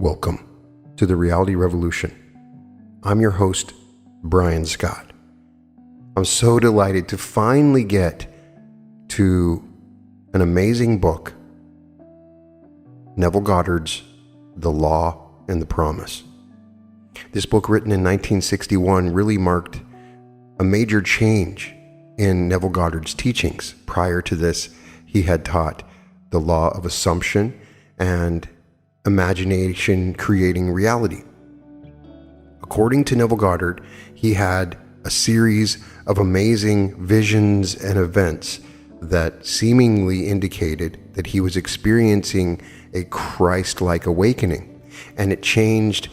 Welcome to the Reality Revolution. I'm your host, Brian Scott. I'm so delighted to finally get to an amazing book, Neville Goddard's The Law and the Promise. This book, written in 1961, really marked a major change in Neville Goddard's teachings. Prior to this, he had taught the law of assumption and imagination creating reality. According to Neville Goddard, he had a series of amazing visions and events that seemingly indicated that he was experiencing a Christ-like awakening, and it changed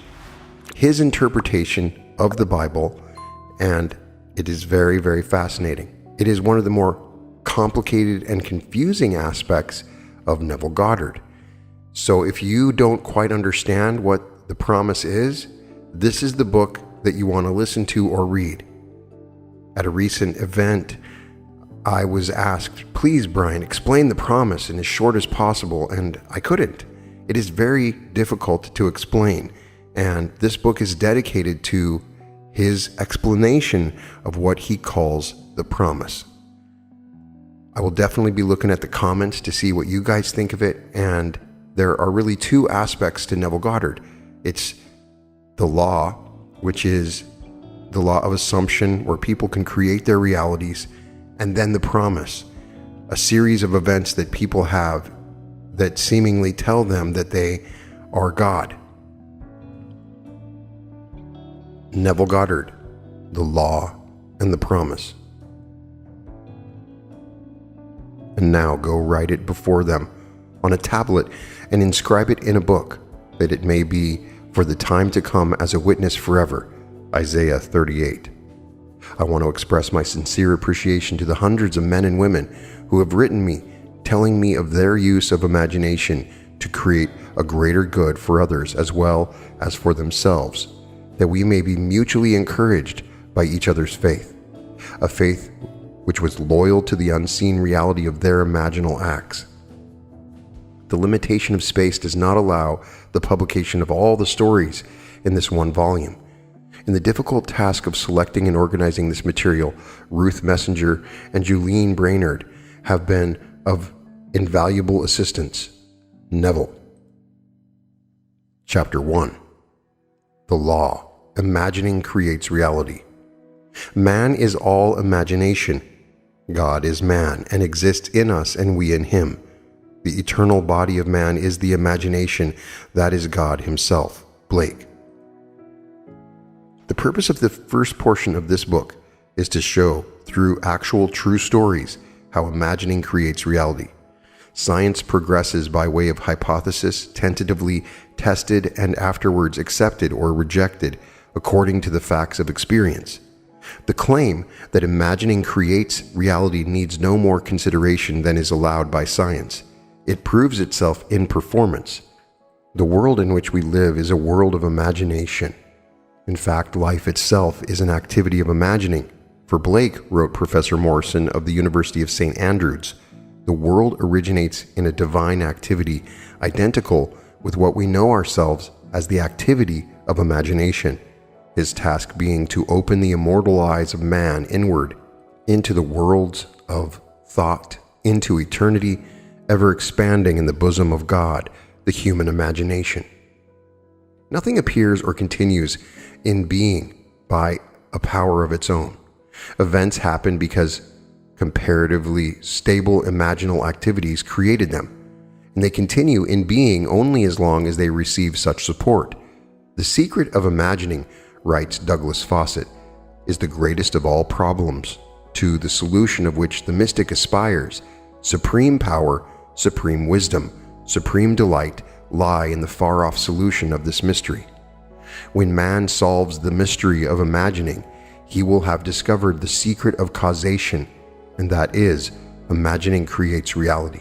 his interpretation of the Bible, and it is very, very fascinating. It is one of the more complicated and confusing aspects of Neville Goddard. So if you don't quite understand what the promise is, this is the book that you want to listen to or read. At a recent event, I was asked, please, Brian, explain the promise in as short as possible, and I couldn't. It is very difficult to explain, and this book is dedicated to his explanation of what he calls the promise. I will definitely be looking at the comments to see what you guys think of it, and there are really two aspects to Neville Goddard. It's the law, which is the law of assumption, where people can create their realities, and then the promise, a series of events that people have that seemingly tell them that they are God. Neville Goddard, The Law and the Promise. And now go write it before them on a tablet and inscribe it in a book, that it may be for the time to come as a witness forever. Isaiah 38. I want to express my sincere appreciation to the hundreds of men and women who have written me, telling me of their use of imagination to create a greater good for others as well as for themselves, that we may be mutually encouraged by each other's faith, a faith which was loyal to the unseen reality of their imaginal acts. The limitation of space does not allow the publication of all the stories in this one volume. In the difficult task of selecting and organizing this material, Ruth Messenger and Julene Brainerd have been of invaluable assistance. Neville. Chapter 1. The Law. Imagining creates reality. Man is all imagination. God is man and exists in us and we in him. The eternal body of man is the imagination that is God himself. Blake. The purpose of the first portion of this book is to show, through actual true stories, how imagining creates reality. Science progresses by way of hypothesis, tentatively tested and afterwards accepted or rejected according to the facts of experience. The claim that imagining creates reality needs no more consideration than is allowed by science. It proves itself in performance. The world in which we live is a world of imagination. In fact, life itself is an activity of imagining. For Blake, wrote Professor Morrison of the University of St. Andrews, the world originates in a divine activity identical with what we know ourselves as the activity of imagination, his task being to open the immortal eyes of man inward into the worlds of thought, into eternity, ever expanding in the bosom of God, the human imagination. Nothing appears or continues in being by a power of its own. Events happen because comparatively stable imaginal activities created them, and they continue in being only as long as they receive such support. The secret of imagining, writes Douglas Fawcett, is the greatest of all problems, to the solution of which the mystic aspires. Supreme power, supreme wisdom, supreme delight lie in the far-off solution of this mystery. When man solves the mystery of imagining, he will have discovered the secret of causation, and that is, imagining creates reality.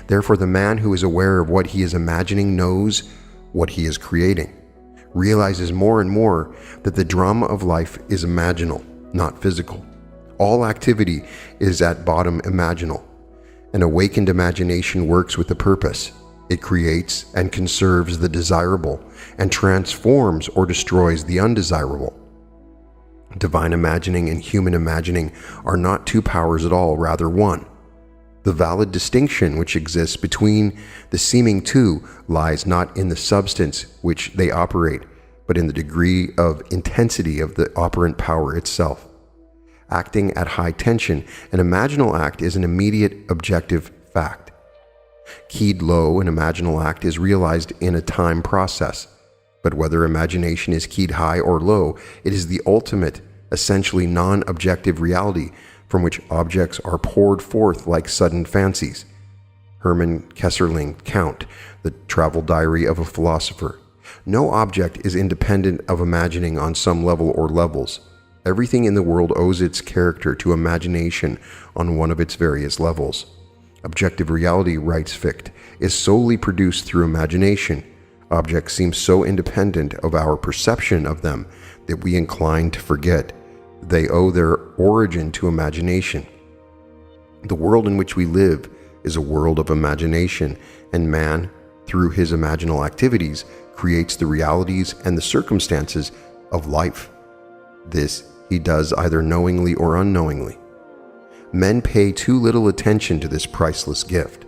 Therefore, the man who is aware of what he is imagining knows what he is creating, realizes more and more that the drama of life is imaginal, not physical. All activity is at bottom imaginal. An awakened imagination works with a purpose. It creates and conserves the desirable and transforms or destroys the undesirable. Divine imagining and human imagining are not two powers at all, rather one. The valid distinction which exists between the seeming two lies not in the substance which they operate, but in the degree of intensity of the operant power itself. Acting at high tension, an imaginal act is an immediate objective fact. Keyed low, an imaginal act is realized in a time process. But whether imagination is keyed high or low, it is the ultimate, essentially non-objective reality from which objects are poured forth like sudden fancies. Hermann Kesserling, Count, The Travel Diary of a Philosopher. No object is independent of imagining on some level or levels. Everything in the world owes its character to imagination on one of its various levels. Objective reality, writes Fichte, is solely produced through imagination. Objects seem so independent of our perception of them that we incline to forget they owe their origin to imagination. The world in which we live is a world of imagination, and man, through his imaginal activities, creates the realities and the circumstances of life. This he does either knowingly or unknowingly. Men pay too little attention to this priceless gift.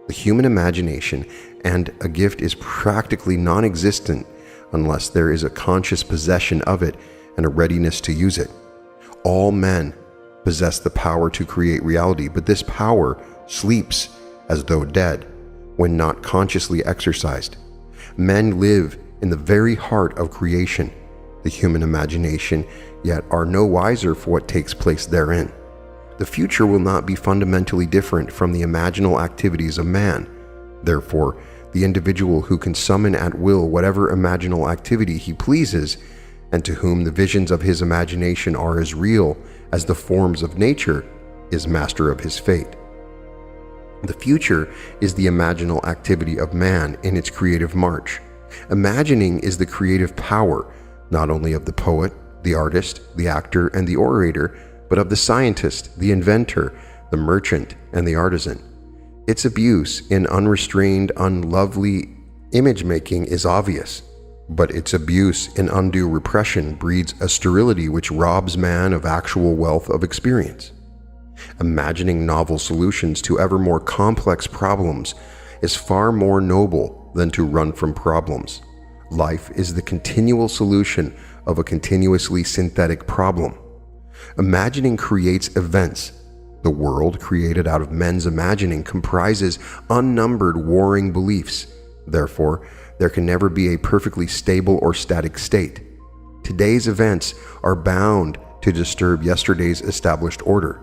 The human imagination, and a gift is practically non-existent unless there is a conscious possession of it and a readiness to use it. All men possess the power to create reality, but this power sleeps as though dead when not consciously exercised. Men live in the very heart of creation, the human imagination, yet are no wiser for what takes place therein. The future will not be fundamentally different from the imaginal activities of man. Therefore, the individual who can summon at will whatever imaginal activity he pleases, and to whom the visions of his imagination are as real as the forms of nature, is master of his fate. The future is the imaginal activity of man in its creative march. Imagining is the creative power, not only of the poet, the artist, the actor, and the orator, but of the scientist, the inventor, the merchant, and the artisan. Its abuse in unrestrained, unlovely image-making is obvious, but its abuse in undue repression breeds a sterility which robs man of actual wealth of experience. Imagining novel solutions to ever more complex problems is far more noble than to run from problems. Life is the continual solution of a continuously synthetic problem. Imagining creates events. The world created out of men's imagining comprises unnumbered warring beliefs. Therefore, there can never be a perfectly stable or static state. Today's events are bound to disturb yesterday's established order.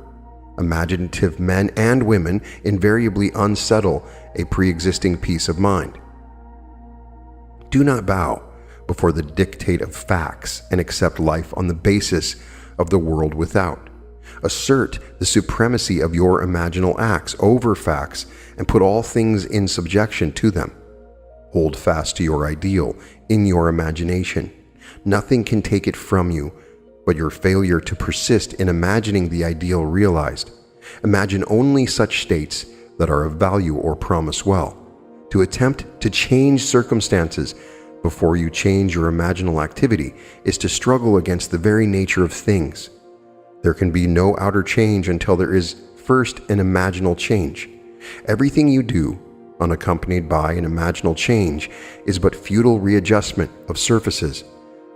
Imaginative men and women invariably unsettle a pre-existing peace of mind. Do not bow before the dictate of facts and accept life on the basis of the world without. Assert the supremacy of your imaginal acts over facts and put all things in subjection to them. Hold fast to your ideal in your imagination. Nothing can take it from you but your failure to persist in imagining the ideal realized. Imagine only such states that are of value or promise well. To attempt to change circumstances before you change your imaginal activity is to struggle against the very nature of things. There can be no outer change until there is first an imaginal change. Everything you do, unaccompanied by an imaginal change, is but futile readjustment of surfaces.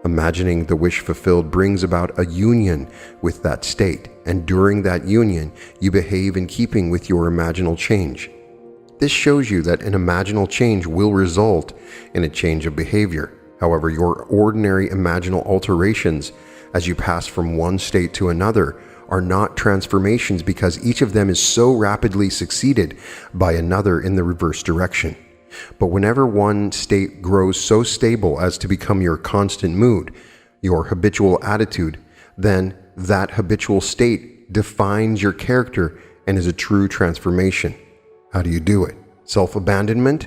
Imagining the wish fulfilled brings about a union with that state, and during that union, you behave in keeping with your imaginal change. This shows you that an imaginal change will result in a change of behavior. However, your ordinary imaginal alterations as you pass from one state to another are not transformations because each of them is so rapidly succeeded by another in the reverse direction. But whenever one state grows so stable as to become your constant mood, your habitual attitude, then that habitual state defines your character and is a true transformation. How do you do it? Self-abandonment?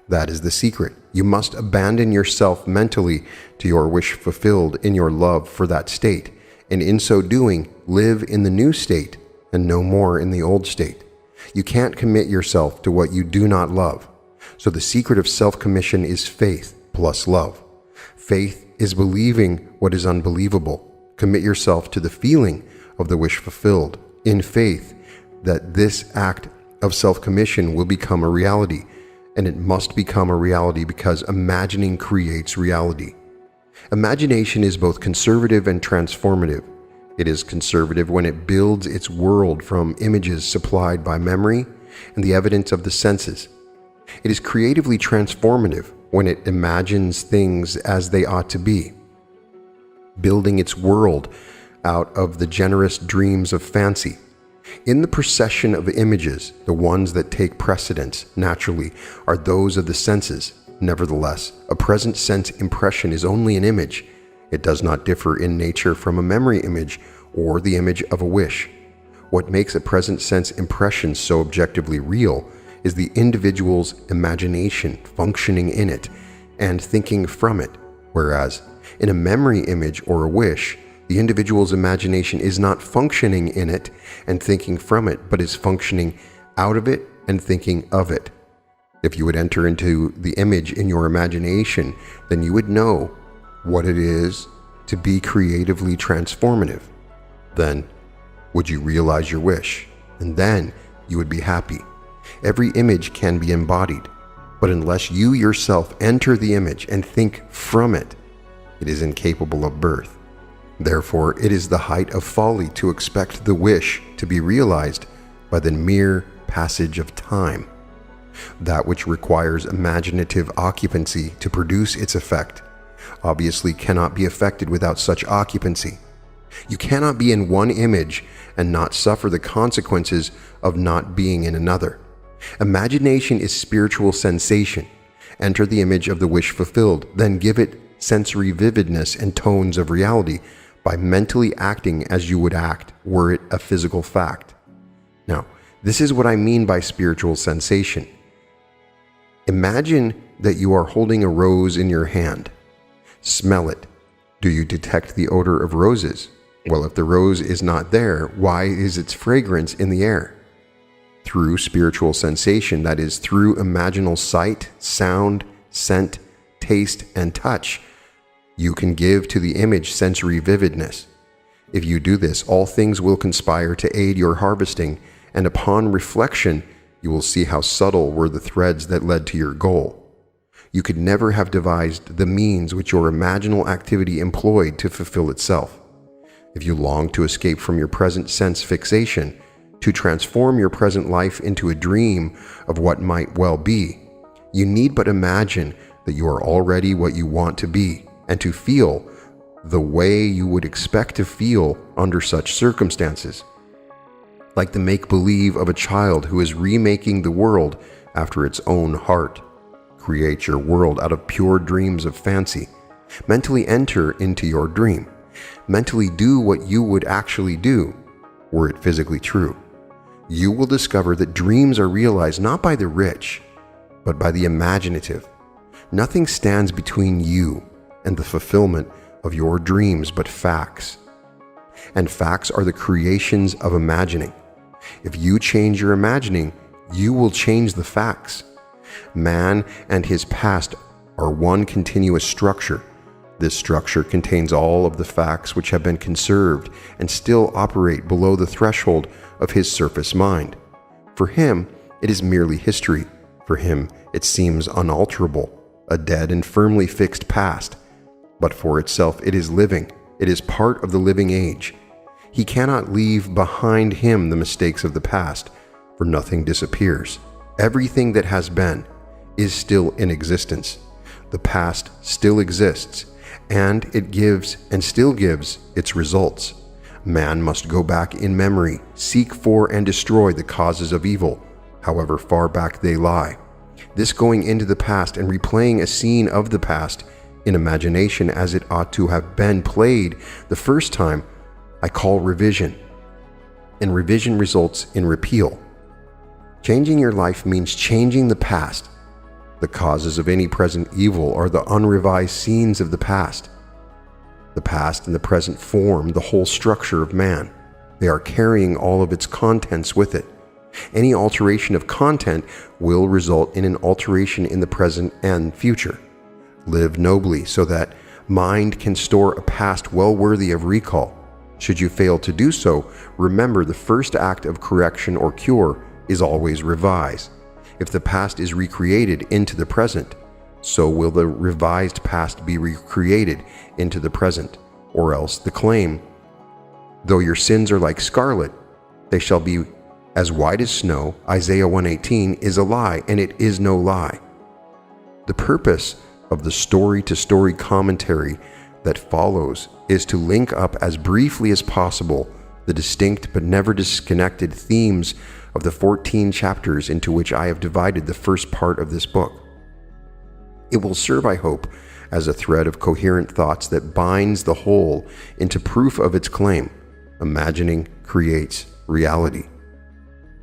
That is the secret. You must abandon yourself mentally to your wish fulfilled in your love for that state, and in so doing, live in the new state and no more in the old state. You can't commit yourself to what you do not love. So the secret of self-commission is faith plus love. Faith is believing what is unbelievable. Commit yourself to the feeling of the wish fulfilled, in faith that this act of self-commission will become a reality, and it must become a reality because imagining creates reality. Imagination is both conservative and transformative. It is conservative when it builds its world from images supplied by memory and the evidence of the senses. It is creatively transformative when it imagines things as they ought to be, building its world out of the generous dreams of fancy. In the procession of images, the ones that take precedence, naturally, are those of the senses. Nevertheless, a present sense impression is only an image. It does not differ in nature from a memory image or the image of a wish. What makes a present sense impression so objectively real is the individual's imagination functioning in it and thinking from it, whereas in a memory image or a wish, the individual's imagination is not functioning in it and thinking from it, but is functioning out of it and thinking of it. If you would enter into the image in your imagination, then you would know what it is to be creatively transformative. Then, would you realize your wish? And then you would be happy. Every image can be embodied, but unless you yourself enter the image and think from it, it is incapable of birth. Therefore, it is the height of folly to expect the wish to be realized by the mere passage of time. That which requires imaginative occupancy to produce its effect obviously cannot be effected without such occupancy. You cannot be in one image and not suffer the consequences of not being in another. Imagination is spiritual sensation. Enter the image of the wish fulfilled, then give it sensory vividness and tones of reality by mentally acting as you would act were it a physical fact. Now, this is what I mean by spiritual sensation. Imagine that you are holding a rose in your hand. Smell it. Do you detect the odor of roses? Well, if the rose is not there, why is its fragrance in the air? Through spiritual sensation, that is, through imaginal sight, sound, scent, taste, and touch, you can give to the image sensory vividness. If you do this, all things will conspire to aid your harvesting, and upon reflection, you will see how subtle were the threads that led to your goal. You could never have devised the means which your imaginal activity employed to fulfill itself. If you long to escape from your present sense fixation, to transform your present life into a dream of what might well be, you need but imagine that you are already what you want to be, and to feel the way you would expect to feel under such circumstances. Like the make-believe of a child who is remaking the world after its own heart. Create your world out of pure dreams of fancy. Mentally enter into your dream. Mentally do what you would actually do, were it physically true. You will discover that dreams are realized not by the rich, but by the imaginative. Nothing stands between you and the fulfillment of your dreams but facts. And facts are the creations of imagining. If you change your imagining, you will change the facts. Man and his past are one continuous structure. This structure contains all of the facts which have been conserved and still operate below the threshold of his surface mind. For him, it is merely history. For him, it seems unalterable, a dead and firmly fixed past. But for itself, it is living. It is part of the living age. He cannot leave behind him the mistakes of the past, for nothing disappears. Everything that has been is still in existence. The past still exists, and it gives and still gives its results. Man must go back in memory, seek for and destroy the causes of evil, however far back they lie. This going into the past and replaying a scene of the past in imagination as it ought to have been played the first time, I call revision. And revision results in repeal. Changing your life means changing the past. The causes of any present evil are the unrevised scenes of the past. The past and the present form the whole structure of man. They are carrying all of its contents with it. Any alteration of content will result in an alteration in the present and future. Live nobly so that mind can store a past well worthy of recall. Should you fail to do so, remember the first act of correction or cure is always revise. If the past is recreated into the present, so will the revised past be recreated into the present, or else the claim, though your sins are like scarlet, they shall be as white as snow, Isaiah 1:18, is a lie, and it is no lie. The purpose of the story-to-story commentary that follows is to link up as briefly as possible the distinct but never disconnected themes of the 14 chapters into which I have divided the first part of this book. It will serve, I hope, as a thread of coherent thoughts that binds the whole into proof of its claim: imagining creates reality.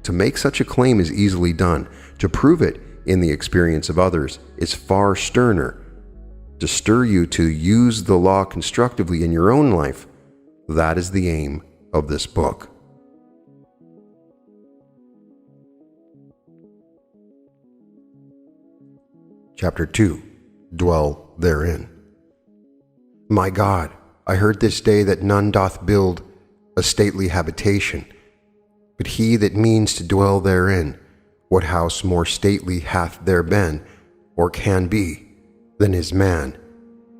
To make such a claim is easily done. To prove it in the experience of others is far sterner. To stir you to use the law constructively in your own life, that is the aim of this book. Chapter 2. Dwell therein. My God, I heard this day that none doth build a stately habitation, but he that means to dwell therein, what house more stately hath there been, or can be, than is man,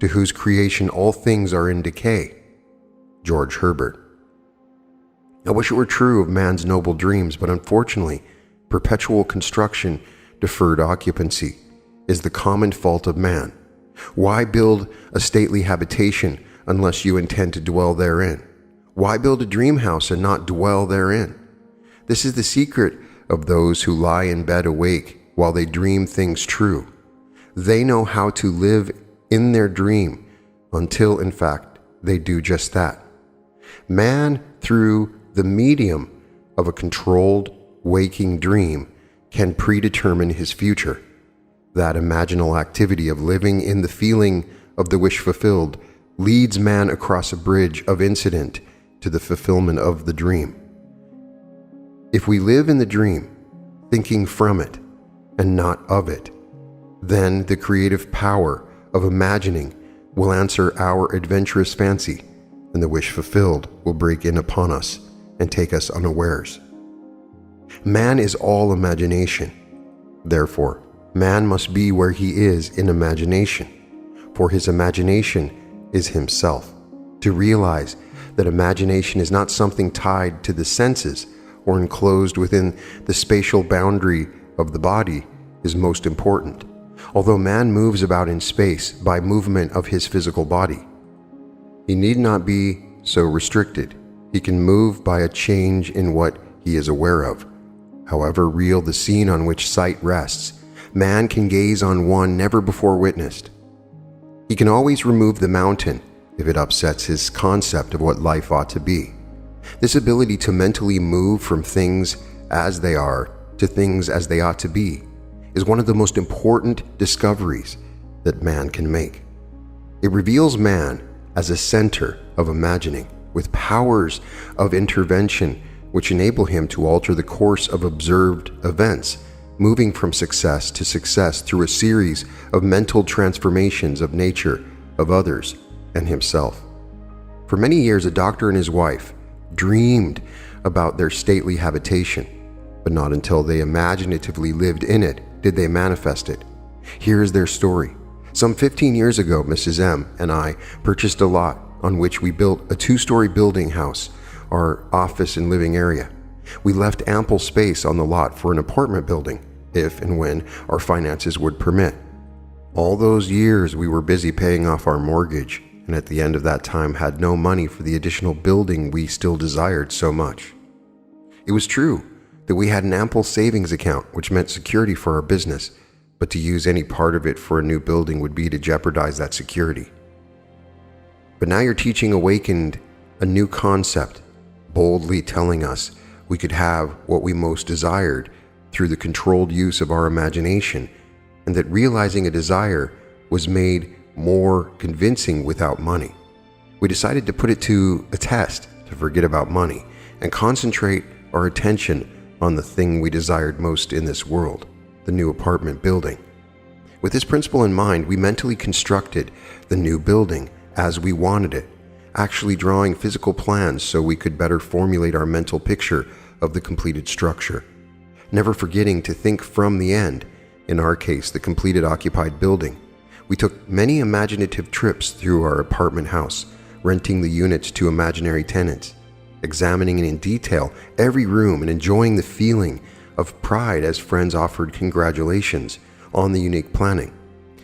to whose creation all things are in decay? George Herbert. I wish it were true of man's noble dreams, but unfortunately, perpetual construction, deferred occupancy, is the common fault of man. Why build a stately habitation unless you intend to dwell therein? Why build a dream house and not dwell therein? This is the secret of those who lie in bed awake while they dream things true. They know how to live in their dream until, in fact, they do just that. Man, through the medium of a controlled, waking dream, can predetermine his future. That imaginal activity of living in the feeling of the wish fulfilled leads man across a bridge of incident to the fulfillment of the dream. If we live in the dream, thinking from it and not of it, then the creative power of imagining will answer our adventurous fancy, and the wish fulfilled will break in upon us and take us unawares. Man is all imagination. Therefore, man must be where he is in imagination, for his imagination is himself. To realize that imagination is not something tied to the senses or enclosed within the spatial boundary of the body is most important. Although man moves about in space by movement of his physical body, he need not be so restricted. He can move by a change in what he is aware of. However real the scene on which sight rests, man can gaze on one never before witnessed. He can always remove the mountain if it upsets his concept of what life ought to be. This ability to mentally move from things as they are to things as they ought to be is one of the most important discoveries that man can make. It reveals man as a center of imagining with powers of intervention which enable him to alter the course of observed events, moving from success to success through a series of mental transformations of nature, of others, and himself. For many years, a doctor and his wife dreamed about their stately habitation, but not until they imaginatively lived in it did they manifest it. Here is their story. Some 15 years ago, Mrs. M and I purchased a lot on which we built a 2-story building house, our office and living area. We left ample space on the lot for an apartment building, if and when our finances would permit. All those years we were busy paying off our mortgage, and at the end of that time had no money for the additional building we still desired so much. It was true that we had an ample savings account, which meant security for our business, but to use any part of it for a new building would be to jeopardize that security. But now your teaching awakened a new concept, boldly telling us we could have what we most desired through the controlled use of our imagination, and that realizing a desire was made more convincing without money. We decided to put it to a test, to forget about money, and concentrate our attention on the thing we desired most in this world, the new apartment building. With this principle in mind, we mentally constructed the new building as we wanted it, actually drawing physical plans so we could better formulate our mental picture of the completed structure, never forgetting to think from the end, in our case, the completed occupied building. We took many imaginative trips through our apartment house, renting the units to imaginary tenants, examining in detail every room and enjoying the feeling of pride as friends offered congratulations on the unique planning.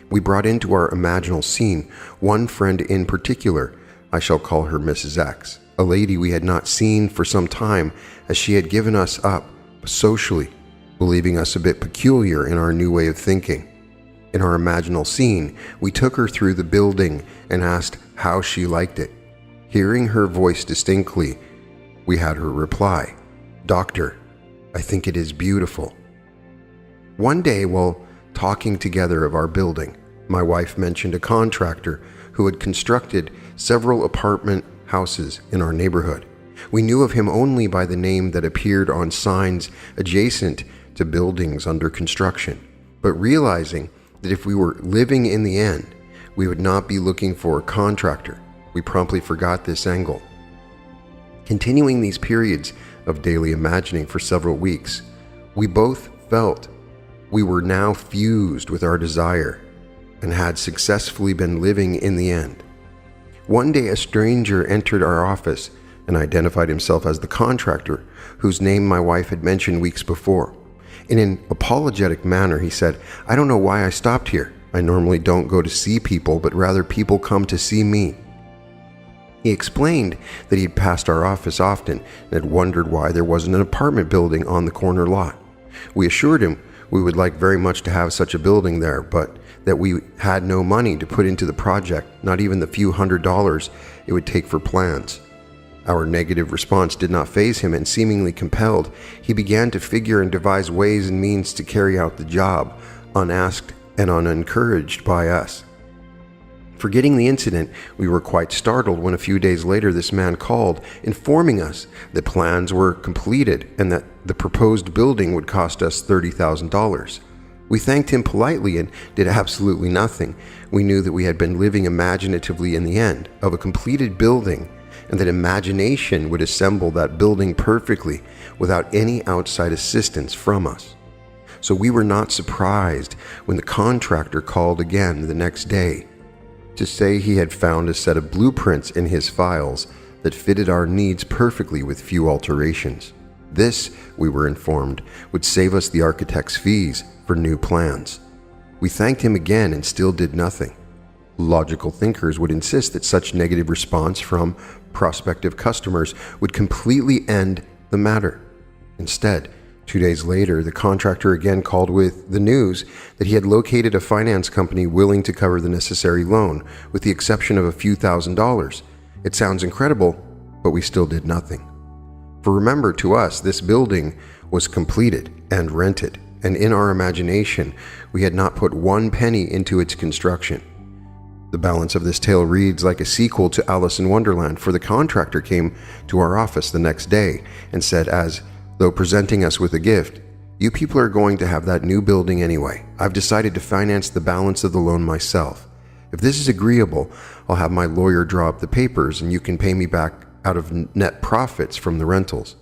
We brought into our imaginal scene one friend in particular. I shall call her Mrs. X, a lady we had not seen for some time as she had given us up socially, believing us a bit peculiar in our new way of thinking. In our imaginal scene, we took her through the building and asked how she liked it. Hearing her voice distinctly, we had her reply, "Doctor, I think it is beautiful." One day, while talking together of our building, my wife mentioned a contractor who had constructed several apartment houses in our neighborhood. We knew of him only by the name that appeared on signs adjacent to buildings under construction, but realizing that if we were living in the end, we would not be looking for a contractor, we promptly forgot this angle. Continuing these periods of daily imagining for several weeks, we both felt we were now fused with our desire and had successfully been living in the end. One day, a stranger entered our office and identified himself as the contractor whose name my wife had mentioned weeks before. In an apologetic manner, he said, "I don't know why I stopped here. I normally don't go to see people, but rather people come to see me." He explained that he had passed our office often and had wondered why there wasn't an apartment building on the corner lot. We assured him we would like very much to have such a building there, but that we had no money to put into the project, not even the few $100s it would take for plans. Our negative response did not faze him, and seemingly compelled, he began to figure and devise ways and means to carry out the job, unasked and unencouraged by us. Forgetting the incident, we were quite startled when a few days later this man called, informing us that plans were completed and that the proposed building would cost us $30,000. We thanked him politely and did absolutely nothing. We knew that we had been living imaginatively in the end of a completed building, and that imagination would assemble that building perfectly without any outside assistance from us. So we were not surprised when the contractor called again the next day to say he had found a set of blueprints in his files that fitted our needs perfectly with few alterations. This, we were informed, would save us the architect's fees for new plans. We thanked him again and still did nothing. Logical thinkers would insist that such negative response from prospective customers would completely end the matter. Instead, 2 days later, the contractor again called with the news that he had located a finance company willing to cover the necessary loan, with the exception of a few $1,000s. It sounds incredible, but we still did nothing. For remember, to us, this building was completed and rented, and in our imagination, we had not put one penny into its construction. The balance of this tale reads like a sequel to Alice in Wonderland, for the contractor came to our office the next day and said, as though presenting us with a gift, "You people are going to have that new building anyway. I've decided to finance the balance of the loan myself. If this is agreeable, I'll have my lawyer draw up the papers and you can pay me back out of net profits from the rentals."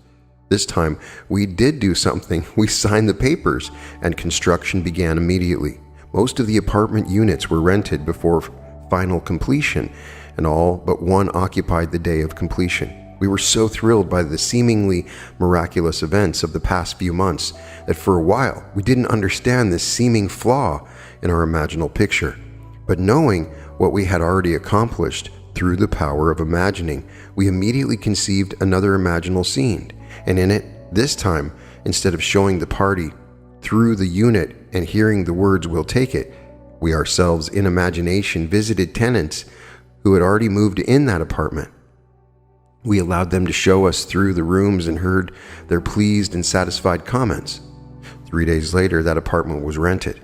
This time, we did do something. We signed the papers and construction began immediately. Most of the apartment units were rented before final completion, and all but one occupied the day of completion. We were so thrilled by the seemingly miraculous events of the past few months that for a while we didn't understand this seeming flaw in our imaginal picture. But knowing what we had already accomplished through the power of imagining, we immediately conceived another imaginal scene, and in it, this time, instead of showing the party through the unit and hearing the words "we'll take it," we ourselves in imagination visited tenants who had already moved in that apartment. We allowed them to show us through the rooms and heard their pleased and satisfied comments. 3 days later, that apartment was rented.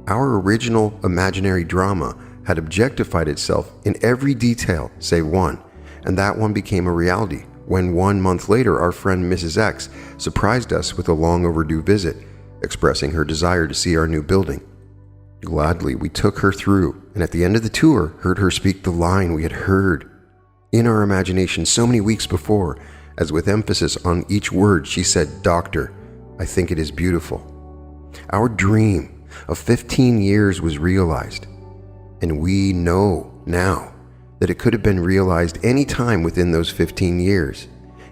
Our original imaginary drama had objectified itself in every detail save one, and that one became a reality when 1 month later our friend Mrs. X surprised us with a long overdue visit, expressing her desire to see our new building. Gladly, we took her through, and at the end of the tour, heard her speak the line we had heard in our imagination so many weeks before, as with emphasis on each word she said, "Doctor, I think it is beautiful." Our dream of 15 years was realized, and we know now that it could have been realized any time within those 15 years.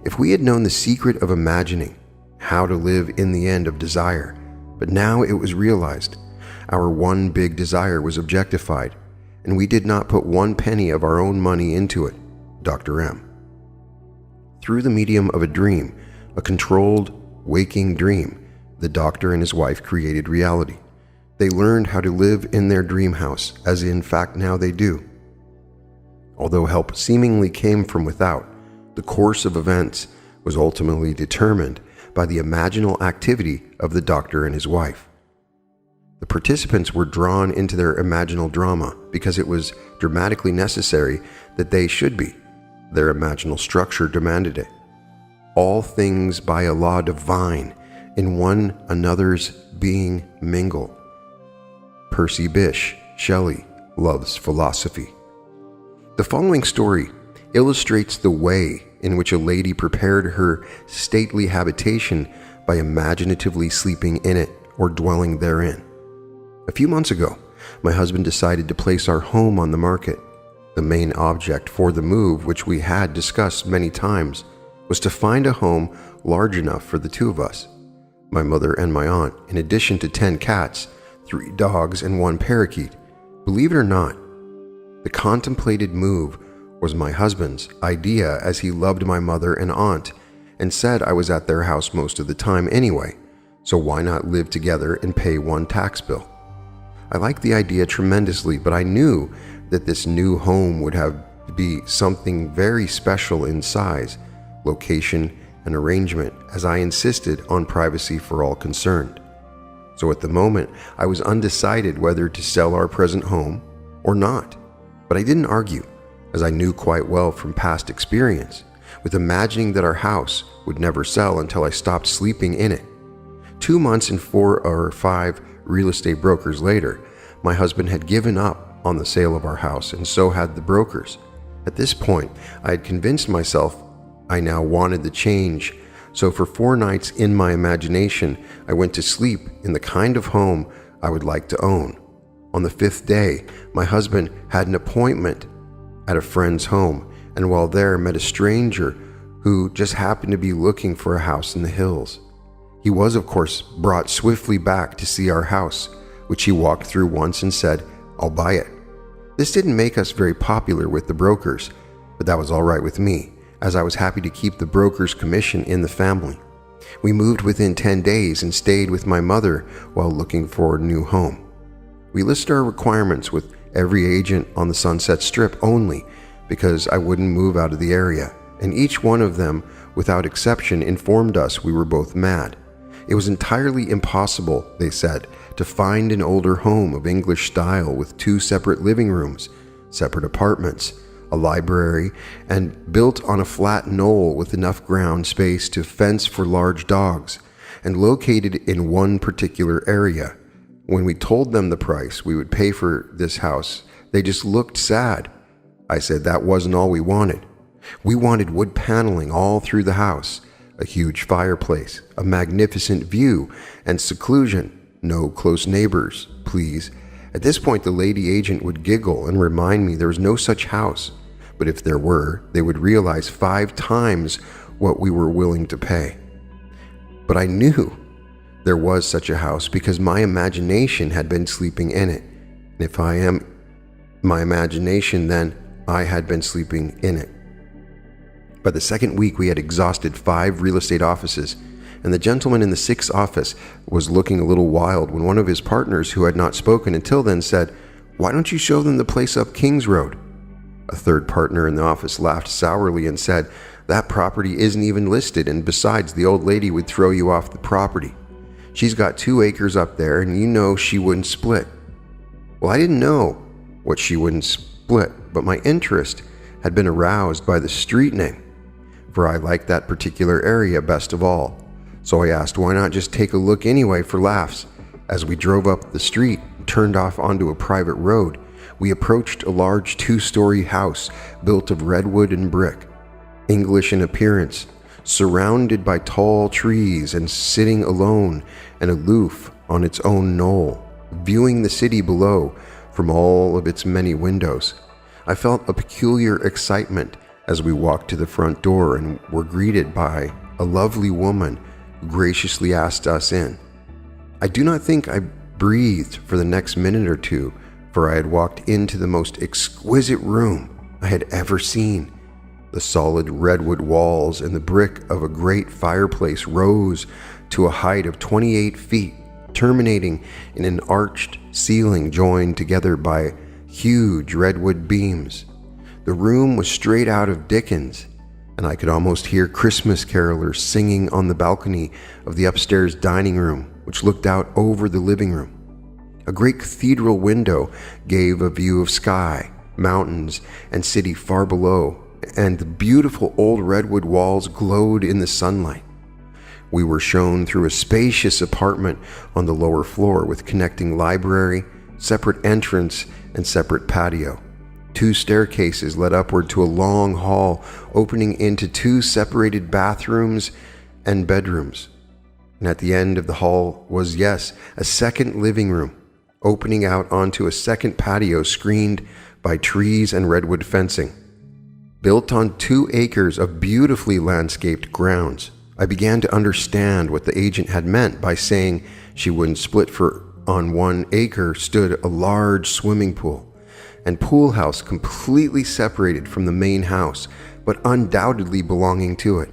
If we had known the secret of imagining, how to live in the end of desire, but now it was realized. Our one big desire was objectified, and we did not put 1 penny of our own money into it. Dr. M. Through the medium of a dream, a controlled, waking dream, the doctor and his wife created reality. They learned how to live in their dream house, as in fact now they do. Although help seemingly came from without, the course of events was ultimately determined by the imaginal activity of the doctor and his wife. The participants were drawn into their imaginal drama because it was dramatically necessary that they should be. Their imaginal structure demanded it. All things by a law divine, in one another's being mingle. Percy Bysshe Shelley loves philosophy. The following story illustrates the way in which a lady prepared her stately habitation by imaginatively sleeping in it or dwelling therein. A few months ago, my husband decided to place our home on the market. The main object for the move, which we had discussed many times, was to find a home large enough for the 2 of us, my mother and my aunt, in addition to 10 cats, 3 dogs, and 1 parakeet. Believe it or not, the contemplated move was my husband's idea, as he loved my mother and aunt and said I was at their house most of the time anyway, so why not live together and pay 1 tax bill? I liked the idea tremendously, but I knew that this new home would have to be something very special in size, location, and arrangement, as I insisted on privacy for all concerned. So at the moment, I was undecided whether to sell our present home or not. But I didn't argue, as I knew quite well from past experience, with imagining that our house would never sell until I stopped sleeping in it. 2 months and 4 or 5 real estate brokers later, my husband had given up on the sale of our house, and so had the brokers. At this point, I had convinced myself I now wanted the change, so for 4 nights in my imagination, I went to sleep in the kind of home I would like to own. On the 5th day, my husband had an appointment at a friend's home, and while there met a stranger who just happened to be looking for a house in the hills. He was, of course, brought swiftly back to see our house, which he walked through once and said, "I'll buy it." This didn't make us very popular with the brokers, but that was all right with me, as I was happy to keep the broker's commission in the family. We moved within 10 days and stayed with my mother while looking for a new home. We listed our requirements with every agent on the Sunset Strip only because I wouldn't move out of the area, and each one of them, without exception, informed us we were both mad. It was entirely impossible, they said, to find an older home of English style with 2 separate living rooms, separate apartments, a library, and built on a flat knoll with enough ground space to fence for large dogs, and located in one particular area. When we told them the price we would pay for this house, they just looked sad. I said that wasn't all we wanted. We wanted wood paneling all through the house, a huge fireplace, a magnificent view, and seclusion. No close neighbors, please. At this point, the lady agent would giggle and remind me there was no such house, but if there were, they would realize 5 times what we were willing to pay. But I knew there was such a house because my imagination had been sleeping in it. And if I am my imagination, then I had been sleeping in it. By the 2nd week, we had exhausted 5 real estate offices, and the gentleman in the 6th office was looking a little wild when one of his partners, who had not spoken until then, said, "Why don't you show them the place up Kings Road?" A third partner in the office laughed sourly and said, "That property isn't even listed, and besides, the old lady would throw you off the property. She's got 2 acres up there, and you know she wouldn't split." Well, I didn't know what she wouldn't split, but my interest had been aroused by the street name. for I liked that particular area best of all. So I asked why not just take a look anyway for laughs. As we drove up the street and turned off onto a private road, we approached a large 2-story house built of redwood and brick, English in appearance, surrounded by tall trees and sitting alone and aloof on its own knoll, viewing the city below from all of its many windows. I felt a peculiar excitement as we walked to the front door and were greeted by a lovely woman who graciously asked us in. I do not think I breathed for the next minute or two, for I had walked into the most exquisite room I had ever seen. The solid redwood walls and the brick of a great fireplace rose to a height of 28 feet, terminating in an arched ceiling joined together by huge redwood beams. The room was straight out of Dickens, and I could almost hear Christmas carolers singing on the balcony of the upstairs dining room, which looked out over the living room. A great cathedral window gave a view of sky, mountains, and city far below, and the beautiful old redwood walls glowed in the sunlight. We were shown through a spacious apartment on the lower floor with connecting library, separate entrance, and separate patio. 2 staircases led upward to a long hall opening into 2 separated bathrooms and bedrooms. And at the end of the hall was, yes, a second living room, opening out onto a second patio screened by trees and redwood fencing. Built on 2 acres of beautifully landscaped grounds, I began to understand what the agent had meant by saying she wouldn't split, for on 1 acre stood a large swimming pool and pool house completely separated from the main house, but undoubtedly belonging to it.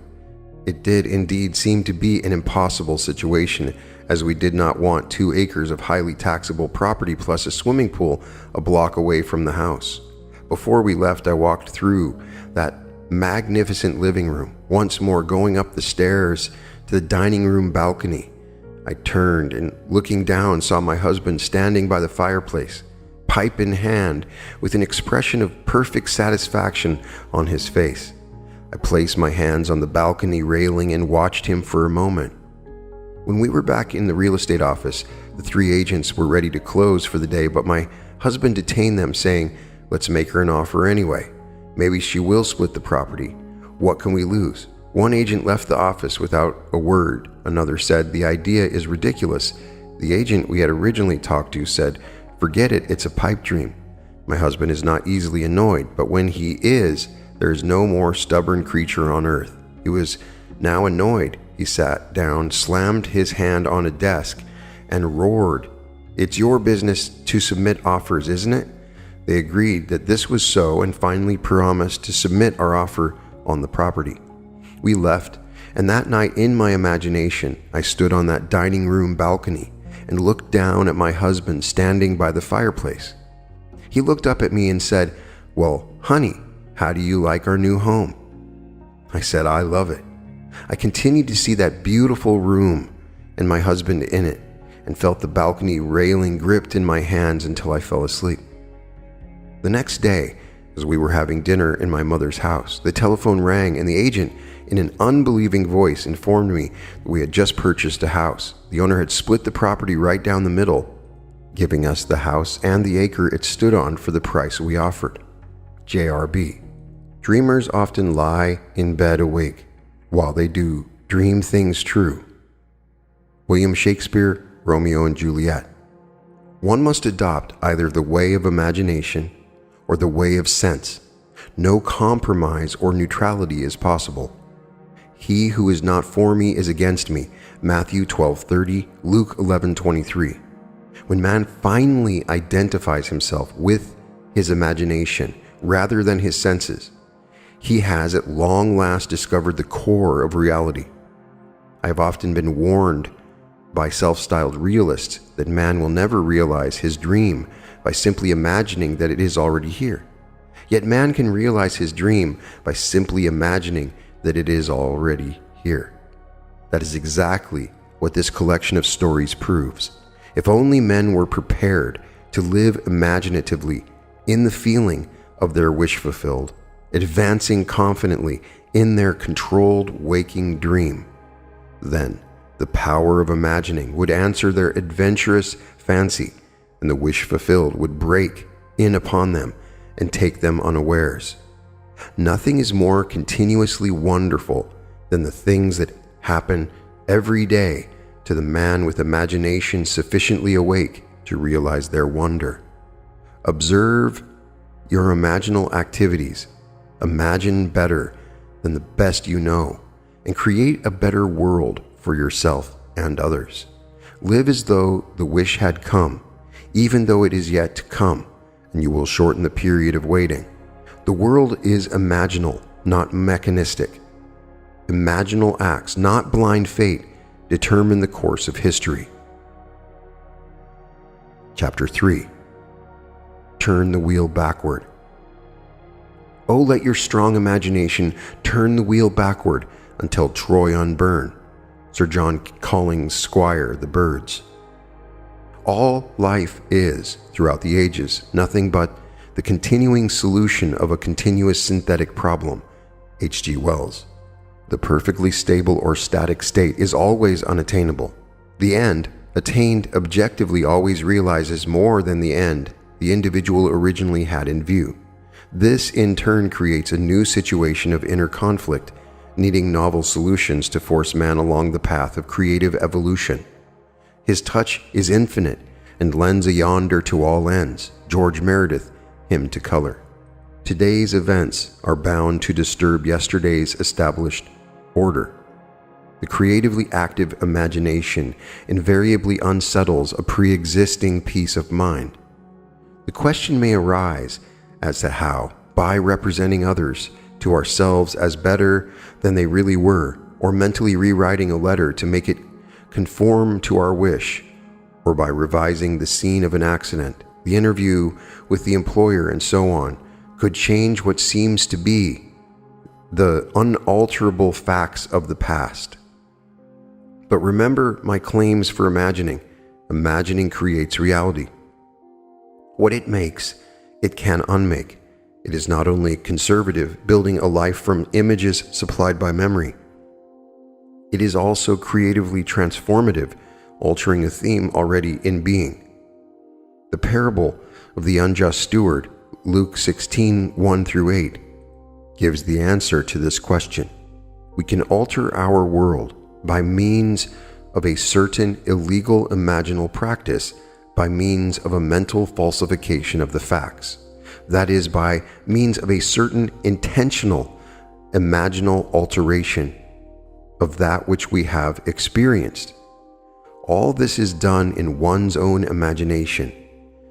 It did indeed seem to be an impossible situation, as we did not want 2 acres of highly taxable property plus a swimming pool a block away from the house. Before we left, I walked through that magnificent living room, once more going up the stairs to the dining room balcony. I turned and, looking down, saw my husband standing by the fireplace, pipe in hand, with an expression of perfect satisfaction on his face. I placed my hands on the balcony railing and watched him for a moment. When we were back in the real estate office, the 3 agents were ready to close for the day, but my husband detained them, saying, "Let's make her an offer anyway. Maybe she will split the property. What can we lose?" One agent left the office without a word. Another said, "The idea is ridiculous." The agent we had originally talked to said, "Forget it, it's a pipe dream." My husband is not easily annoyed, but when he is, there is no more stubborn creature on earth. He was now annoyed. He sat down, slammed his hand on a desk, and roared, "It's your business to submit offers, isn't it?" They agreed that this was so and finally promised to submit our offer on the property. We left, and that night in my imagination, I stood on that dining room balcony and looked down at my husband standing by the fireplace. He looked up at me and said, "Well, honey, how do you like our new home?" I said, "I love it." I continued to see that beautiful room and my husband in it, and felt the balcony railing gripped in my hands until I fell asleep. The next day, as we were having dinner in my mother's house, the telephone rang and the agent, in an unbelieving voice, informed me that we had just purchased a house. The owner had split the property right down the middle, giving us the house and the acre it stood on for the price we offered. JRB. Dreamers often lie in bed awake while they do dream things true. William Shakespeare, Romeo and Juliet. One must adopt either the way of imagination or the way of sense. No compromise or neutrality is possible. He who is not for me is against me. Matthew 12:30, Luke 11:23. When man finally identifies himself with his imagination rather than his senses, he has at long last discovered the core of reality. I have often been warned by self-styled realists that man will never realize his dream by simply imagining that it is already here. Yet man can realize his dream by simply imagining that it is already here. That is exactly what this collection of stories proves. If only men were prepared to live imaginatively in the feeling of their wish fulfilled, advancing confidently in their controlled waking dream. Then, the power of imagining would answer their adventurous fancy, and the wish fulfilled would break in upon them and take them unawares. Nothing is more continuously wonderful than the things that happen every day to the man with imagination sufficiently awake to realize their wonder. Observe your imaginal activities, imagine better than the best you know, and create a better world for yourself and others. Live as though the wish had come, even though it is yet to come, and you will shorten the period of waiting. The world is imaginal, not mechanistic. Imaginal acts, not blind fate, determine the course of history. Chapter 3. Turn the wheel backward. Oh, let your strong imagination turn the wheel backward until Troy unburn. Sir John Colling's Squire the Birds. All life is, throughout the ages, nothing but the continuing solution of a continuous synthetic problem. H.G. Wells. The perfectly stable or static state is always unattainable. The end, attained objectively, always realizes more than the end the individual originally had in view. This in turn creates a new situation of inner conflict, needing novel solutions to force man along the path of creative evolution. His touch is infinite and lends a yonder to all ends. George Meredith, Hymn to Color. Today's events are bound to disturb yesterday's established order. The creatively active imagination invariably unsettles a pre-existing peace of mind. The question may arise as to how, by representing others to ourselves as better than they really were, or mentally rewriting a letter to make it conform to our wish, or by revising the scene of an accident, the interview with the employer, and so on, could change what seems to be the unalterable facts of the past. But remember my claims for imagining. Imagining creates reality. What it makes, it can unmake. It is not only conservative, building a life from images supplied by memory. It is also creatively transformative, altering a theme already in being. The parable of the unjust steward, Luke 16:1-8, gives the answer to this question. We can alter our world by means of a certain illegal imaginal practice, by means of a mental falsification of the facts. That is, by means of a certain intentional imaginal alteration of that which we have experienced. All this is done in one's own imagination.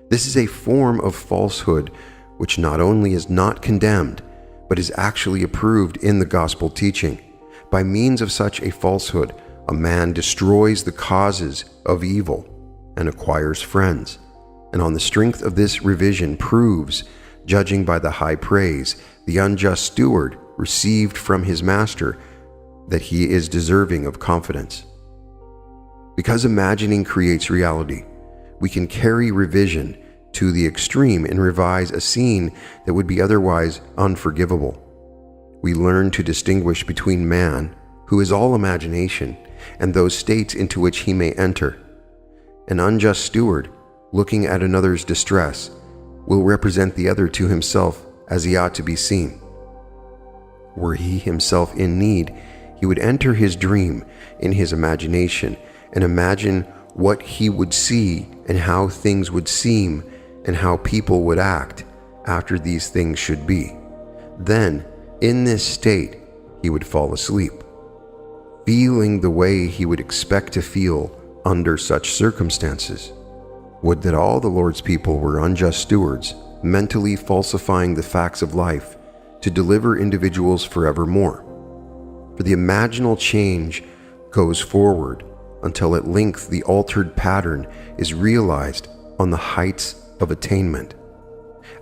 This is a form of falsehood which not only is not condemned, but is actually approved in the gospel teaching. By means of such a falsehood, a man destroys the causes of evil and acquires friends, and on the strength of this revision proves, judging by the high praise the unjust steward received from his master, that he is deserving of confidence. Because imagining creates reality, we can carry revision to the extreme and revise a scene that would be otherwise unforgivable. We learn to distinguish between man, who is all imagination, and those states into which he may enter. An unjust steward, looking at another's distress, will represent the other to himself as he ought to be seen. Were he himself in need, he would enter his dream in his imagination and imagine what he would see and how things would seem and how people would act after these things should be. Then, in this state, he would fall asleep, feeling the way he would expect to feel under such circumstances. Would that all the Lord's people were unjust stewards, mentally falsifying the facts of life to deliver individuals forevermore. For the imaginal change goes forward until at length the altered pattern is realized on the heights of attainment.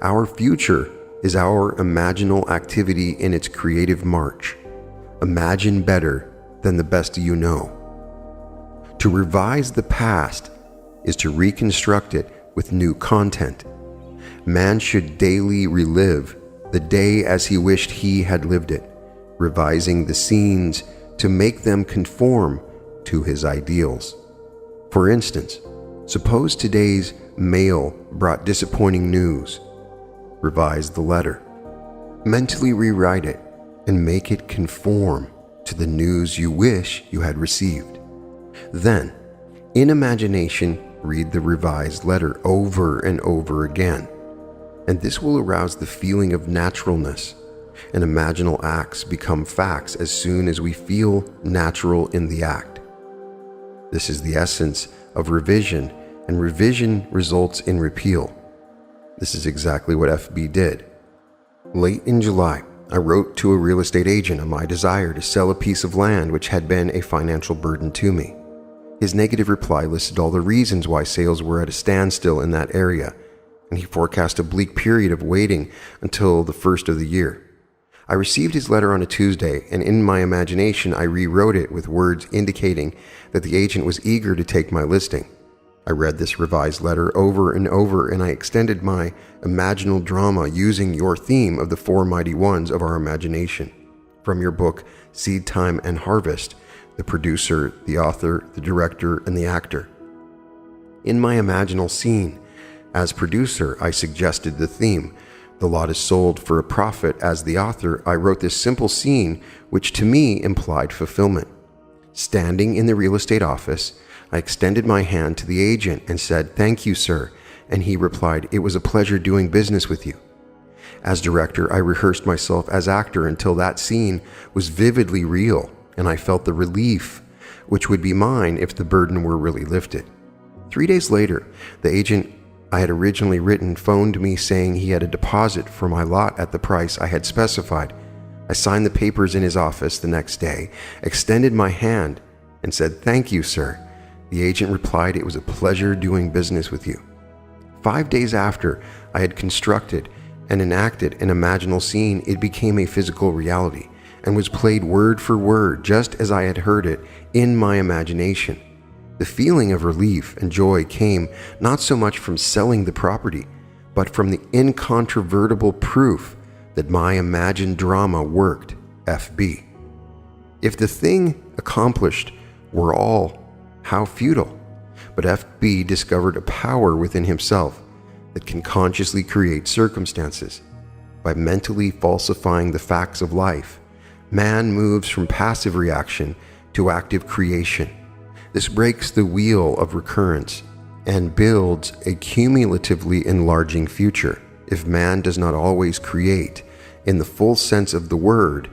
Our future is our imaginal activity in its creative march. Imagine better than the best you know. To revise the past is to reconstruct it with new content. Man should daily relive the day as he wished he had lived it, revising the scenes to make them conform to his ideals. For instance, suppose today's mail brought disappointing news. Revise the letter. Mentally rewrite it and make it conform to the news you wish you had received. Then, in imagination, read the revised letter over and over again, and this will arouse the feeling of naturalness, and imaginal acts become facts as soon as we feel natural in the act. This is the essence of revision, and revision results in repeal. This is exactly what FB did. Late in July, I wrote to a real estate agent of my desire to sell a piece of land which had been a financial burden to me. His negative reply listed all the reasons why sales were at a standstill in that area, and he forecast a bleak period of waiting until the first of the year. I received his letter on a Tuesday, and in my imagination I rewrote it with words indicating that the agent was eager to take my listing. I read this revised letter over and over, and I extended my imaginal drama using your theme of the four mighty ones of our imagination. From your book, Seed Time and Harvest, the producer, the author, the director, and the actor. In my imaginal scene, as producer, I suggested the theme. The lot is sold for a profit. As the author, I wrote this simple scene, which to me implied fulfillment. Standing in the real estate office, I extended my hand to the agent and said, "Thank you, sir," and he replied, "It was a pleasure doing business with you." As director, I rehearsed myself as actor until that scene was vividly real, and I felt the relief which would be mine if the burden were really lifted. 3 days later, the agent I had originally written phoned me saying he had a deposit for my lot at the price I had specified. I signed the papers in his office the next day, extended my hand, and said, "Thank you, sir." The agent replied, "It was a pleasure doing business with you." 5 days after I had constructed and enacted an imaginal scene, it became a physical reality and was played word for word just as I had heard it in my imagination. The feeling of relief and joy came not so much from selling the property, but from the incontrovertible proof that my imagined drama worked. FB. If the thing accomplished were all, how futile. But FB discovered a power within himself that can consciously create circumstances. By mentally falsifying the facts of life, man moves from passive reaction to active creation. This breaks the wheel of recurrence and builds a cumulatively enlarging future. If man does not always create in the full sense of the word,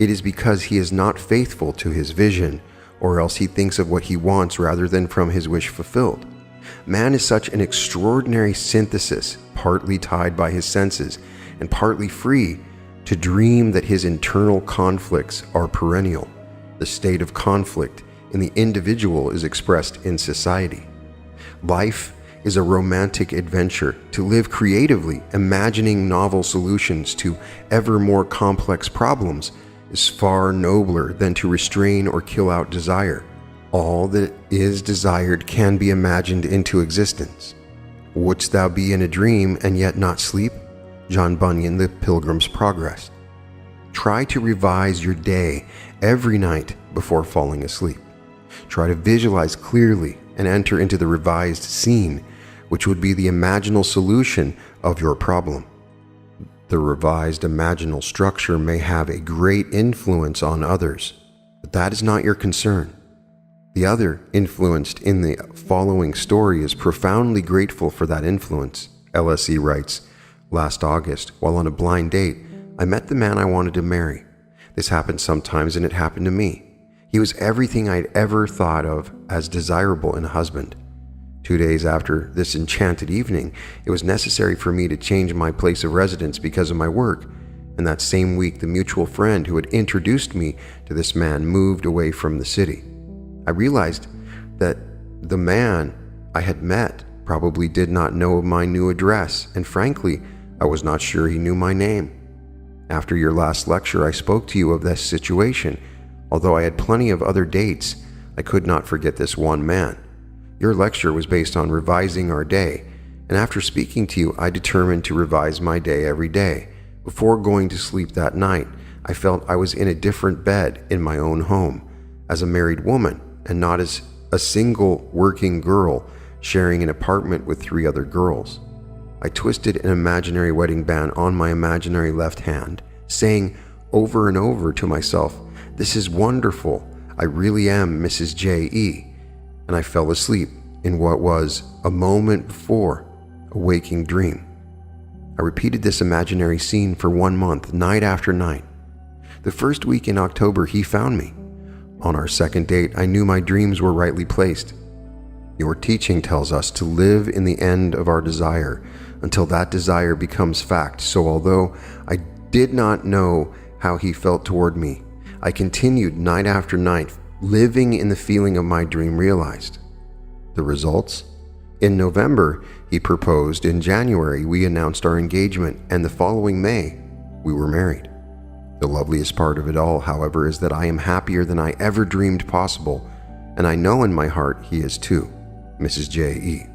it is because he is not faithful to his vision, or else he thinks of what he wants rather than from his wish fulfilled. Man is such an extraordinary synthesis, partly tied by his senses and partly free to dream that his internal conflicts are perennial. The state of conflict in the individual is expressed in society. Life is a romantic adventure. To live creatively, imagining novel solutions to ever more complex problems is far nobler than to restrain or kill out desire. All that is desired can be imagined into existence. Wouldst thou be in a dream and yet not sleep? John Bunyan, The Pilgrim's Progress. Try to revise your day every night before falling asleep. Try to visualize clearly and enter into the revised scene, which would be the imaginal solution of your problem. The revised imaginal structure may have a great influence on others, but that is not your concern. The other influenced in the following story is profoundly grateful for that influence. LSE writes, "Last August, while on a blind date, I met the man I wanted to marry. This happens sometimes, and it happened to me. He was everything I'd ever thought of as desirable in a husband. 2 days after this enchanted evening, it was necessary for me to change my place of residence because of my work, and that same week the mutual friend who had introduced me to this man moved away from the city. I realized that the man I had met probably did not know of my new address, and frankly, I was not sure he knew my name. After your last lecture, I spoke to you of this situation. Although I had plenty of other dates, I could not forget this one man. Your lecture was based on revising our day, and after speaking to you, I determined to revise my day every day, Before going to sleep that night, I felt I was in a different bed in my own home, as a married woman, and not as a single working girl sharing an apartment with 3 other girls. I twisted an imaginary wedding band on my imaginary left hand, saying over and over to myself, "This is wonderful. I really am Mrs. J.E." And I fell asleep in what was, a moment before, a waking dream. I repeated this imaginary scene for 1 month, night after night. The first week in October, he found me. On our second date, I knew my dreams were rightly placed. Your teaching tells us to live in the end of our desire until that desire becomes fact. So although I did not know how he felt toward me, I continued night after night, living in the feeling of my dream realized. The results? In November, he proposed. In January, we announced our engagement, and the following May, we were married. The loveliest part of it all, however, is that I am happier than I ever dreamed possible, and I know in my heart he is too, Mrs. J.E.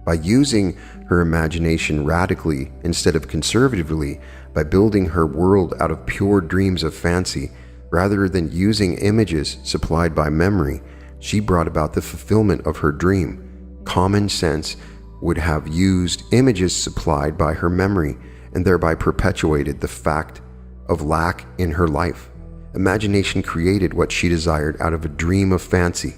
By using her imagination radically instead of conservatively, by building her world out of pure dreams of fancy, rather than using images supplied by memory, she brought about the fulfillment of her dream. Common sense would have used images supplied by her memory and thereby perpetuated the fact of lack in her life. Imagination created what she desired out of a dream of fancy.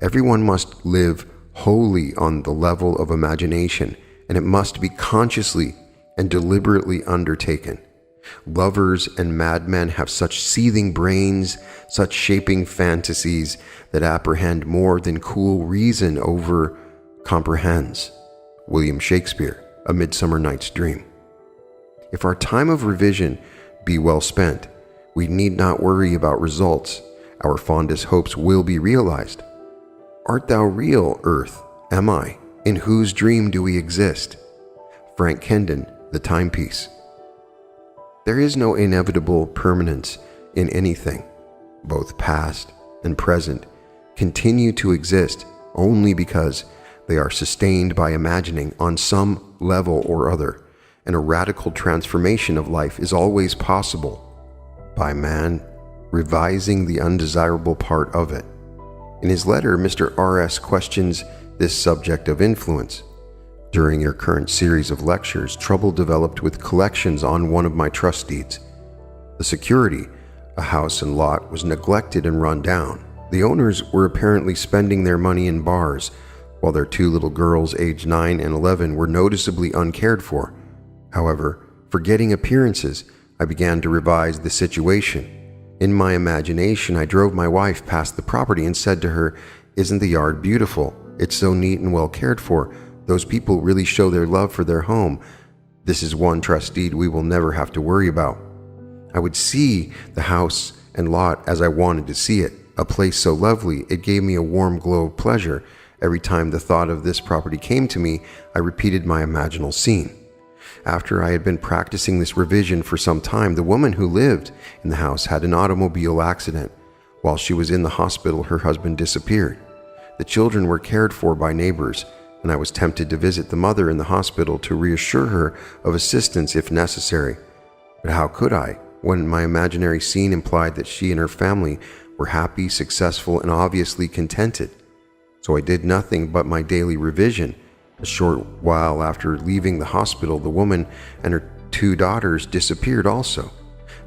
Everyone must live wholly on the level of imagination, and it must be consciously and deliberately undertaken. Lovers and madmen have such seething brains, such shaping fantasies that apprehend more than cool reason over comprehends. William Shakespeare, A Midsummer Night's Dream. If our time of revision be well spent, we need not worry about results. Our fondest hopes will be realized. Art thou real, earth? Am I? In whose dream do we exist? Frank Kendon, The Timepiece. There is no inevitable permanence in anything. Both past and present continue to exist only because they are sustained by imagining on some level or other, and a radical transformation of life is always possible by man revising the undesirable part of it. In his letter, Mr. R.S. questions this subject of influence. During your current series of lectures, trouble developed with collections on one of my trust deeds. The security, a house and lot, was neglected and run down. The owners were apparently spending their money in bars, while their 2 little girls, aged 9 and 11, were noticeably uncared for. However, forgetting appearances, I began to revise the situation. In my imagination, I drove my wife past the property and said to her, "Isn't the yard beautiful? It's so neat and well cared for. Those people really show their love for their home. This is one trust deed we will never have to worry about." I would see the house and lot as I wanted to see it, a place so lovely it gave me a warm glow of pleasure. Every time the thought of this property came to me, I repeated my imaginal scene. After I had been practicing this revision for some time, the woman who lived in the house had an automobile accident. While she was in the hospital, her husband disappeared. The children were cared for by neighbors, and I was tempted to visit the mother in the hospital to reassure her of assistance if necessary. But how could I, when my imaginary scene implied that she and her family were happy, successful, and obviously contented? So I did nothing but my daily revision. A short while after leaving the hospital, the woman and her 2 daughters disappeared also.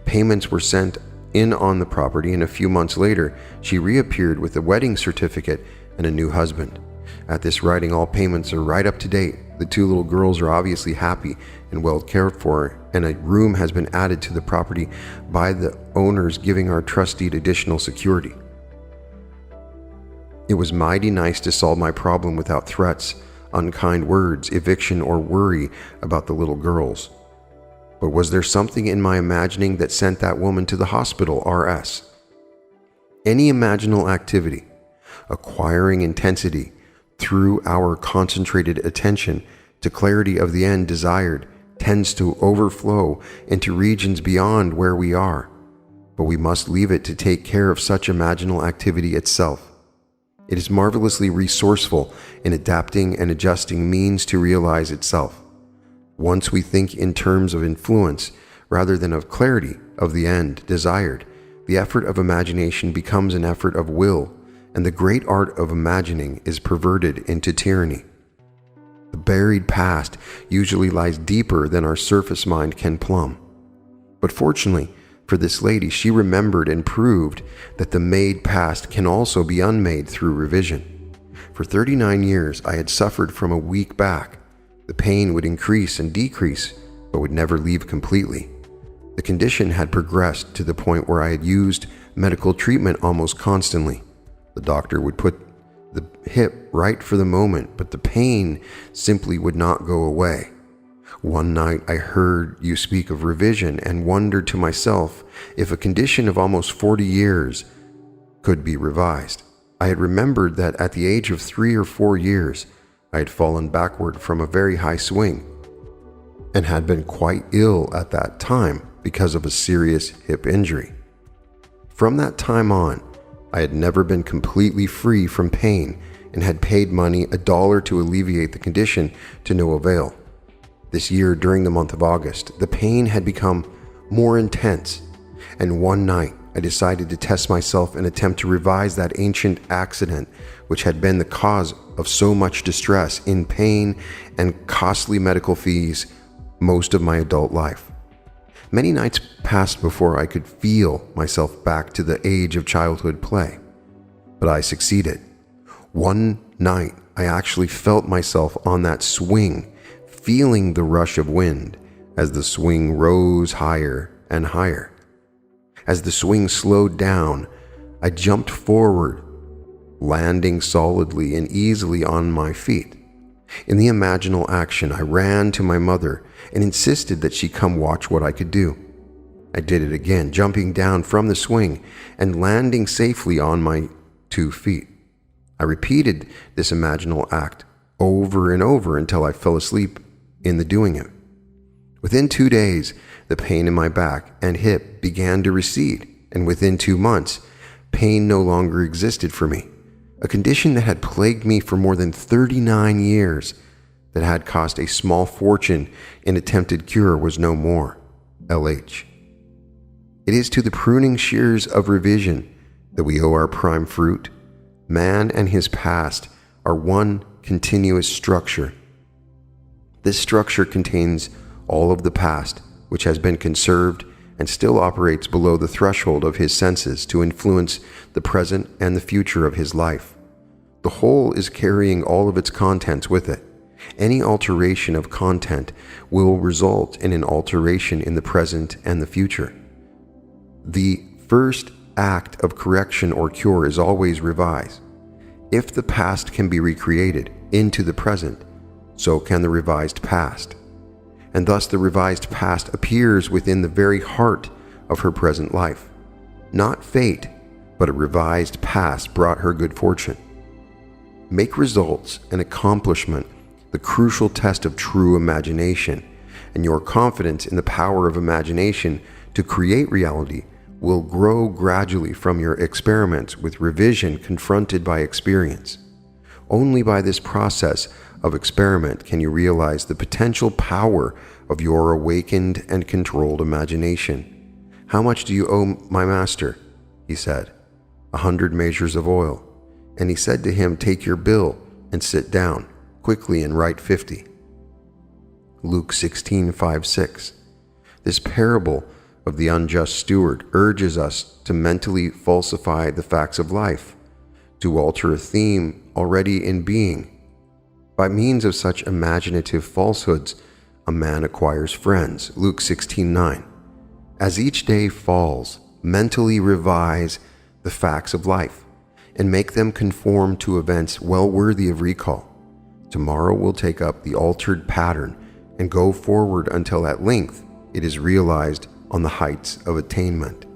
Payments were sent in on the property, and a few months later, she reappeared with a wedding certificate and a new husband. At this writing, all payments are right up to date. The 2 little girls are obviously happy and well cared for, and a room has been added to the property by the owners, giving our trust deed additional security. It was mighty nice to solve my problem without threats, unkind words, eviction, or worry about the little girls. But was there something in my imagining that sent that woman to the hospital, R.S.? Any imaginal activity, acquiring intensity through our concentrated attention to clarity of the end desired, tends to overflow into regions beyond where we are, but we must leave it to take care of such imaginal activity itself. It is marvelously resourceful in adapting and adjusting means to realize itself. Once we think in terms of influence rather than of clarity of the end desired, the effort of imagination becomes an effort of will, and the great art of imagining is perverted into tyranny. The buried past usually lies deeper than our surface mind can plumb. But fortunately for this lady, she remembered and proved that the made past can also be unmade through revision. For 39 years, I had suffered from a weak back. The pain would increase and decrease, but would never leave completely. The condition had progressed to the point where I had used medical treatment almost constantly. The doctor would put the hip right for the moment, but the pain simply would not go away. One night I heard you speak of revision and wondered to myself if a condition of almost 40 years could be revised. I had remembered that at the age of 3 or 4 years, I had fallen backward from a very high swing and had been quite ill at that time because of a serious hip injury. From that time on, I had never been completely free from pain and had paid money $1 to alleviate the condition to no avail. This year, during the month of August, the pain had become more intense, and one night I decided to test myself and attempt to revise that ancient accident which had been the cause of so much distress in pain and costly medical fees most of my adult life. Many nights passed before I could feel myself back to the age of childhood play, but I succeeded. One night I actually felt myself on that swing, feeling the rush of wind as the swing rose higher and higher. As the swing slowed down, I jumped forward, landing solidly and easily on my feet. In the imaginal action, I ran to my mother and insisted that she come watch what I could do. I did it again, jumping down from the swing and landing safely on my 2 feet. I repeated this imaginal act over and over until I fell asleep in the doing it. Within 2 days, the pain in my back and hip began to recede, and within 2 months, pain no longer existed for me. A condition that had plagued me for more than 39 years, that had cost a small fortune in attempted cure, was no more. LH. It is to the pruning shears of revision that we owe our prime fruit. Man and his past are one continuous structure. This structure contains all of the past, which has been conserved and still operates below the threshold of his senses to influence the present and the future of his life. The whole is carrying all of its contents with it. Any alteration of content will result in an alteration in the present and the future. The first act of correction or cure is always revise. If the past can be recreated into the present, so can the revised past. And thus the revised past appears within the very heart of her present life. Not fate, but a revised past brought her good fortune. Make results and accomplishment the crucial test of true imagination, and your confidence in the power of imagination to create reality will grow gradually from your experiments with revision confronted by experience. Only by this process of experiment can you realize the potential power of your awakened and controlled imagination. "How much do you owe my master?" he said. 100 measures of oil. And he said to him, "Take your bill and sit down quickly and write 50. Luke 16:5-6. This parable of the unjust steward urges us to mentally falsify the facts of life, to alter a theme already in being. By means of such imaginative falsehoods, a man acquires friends. Luke 16:9. As each day falls, mentally revise the facts of life and make them conform to events well worthy of recall. Tomorrow will take up the altered pattern and go forward until at length it is realized on the heights of attainment.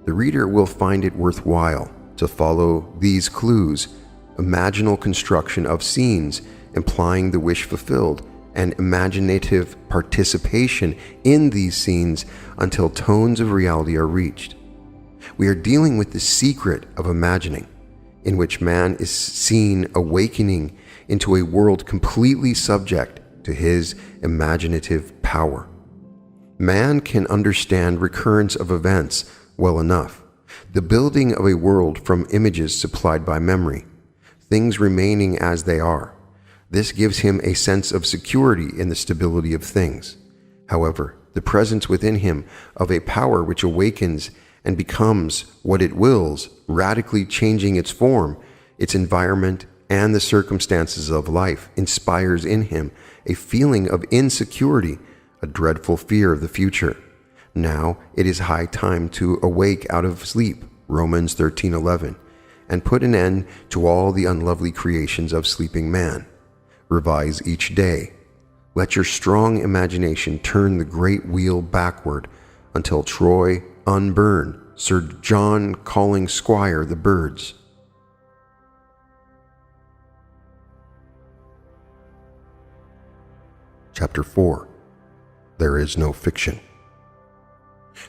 The reader will find it worthwhile to follow these clues, imaginal construction of scenes implying the wish fulfilled, and imaginative participation in these scenes until tones of reality are reached. We are dealing with the secret of imagining, in which man is seen awakening into a world completely subject to his imaginative power. Man can understand recurrence of events well enough, the building of a world from images supplied by memory, things remaining as they are. This gives him a sense of security in the stability of things. However, the presence within him of a power which awakens and becomes what it wills, radically changing its form, its environment, and the circumstances of life, inspires in him a feeling of insecurity, a dreadful fear of the future. Now it is high time to awake out of sleep, Romans 13:11, and put an end to all the unlovely creations of sleeping man. Revise each day. Let your strong imagination turn the great wheel backward until Troy unburn, Sir John calling Squire the birds. Chapter 4. There is no fiction.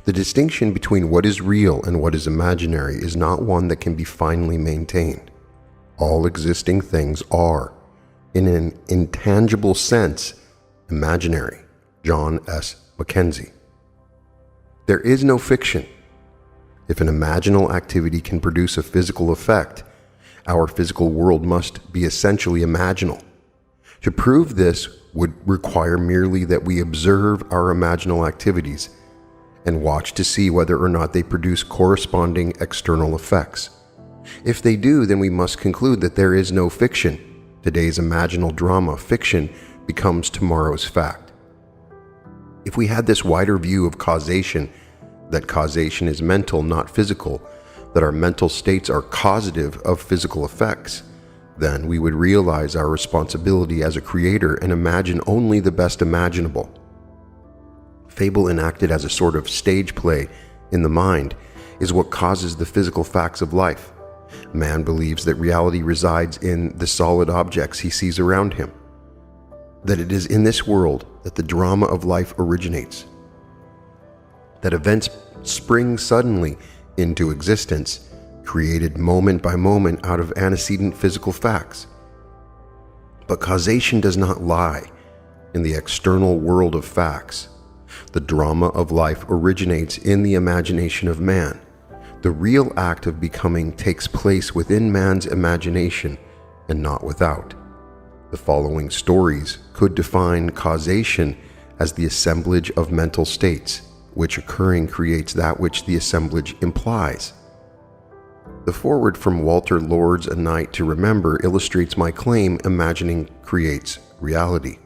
The distinction between what is real and what is imaginary is not one that can be finely maintained. All existing things are, in an intangible sense, imaginary. John S. Mackenzie. There is no fiction. If an imaginal activity can produce a physical effect, our physical world must be essentially imaginal. To prove this would require merely that we observe our imaginal activities and watch to see whether or not they produce corresponding external effects. If they do, then we must conclude that there is no fiction. Today's imaginal drama, fiction, becomes tomorrow's fact. If we had this wider view of causation, that causation is mental, not physical, that our mental states are causative of physical effects, then we would realize our responsibility as a creator and imagine only the best imaginable. Fable enacted as a sort of stage play in the mind is what causes the physical facts of life. Man believes that reality resides in the solid objects he sees around him, that it is in this world that the drama of life originates, that events spring suddenly into existence, created moment by moment out of antecedent physical facts. But causation does not lie in the external world of facts. The drama of life originates in the imagination of man. The real act of becoming takes place within man's imagination and not without. The following stories could define causation as the assemblage of mental states, which occurring creates that which the assemblage implies. The foreword from Walter Lord's A Night to Remember illustrates my claim imagining creates reality.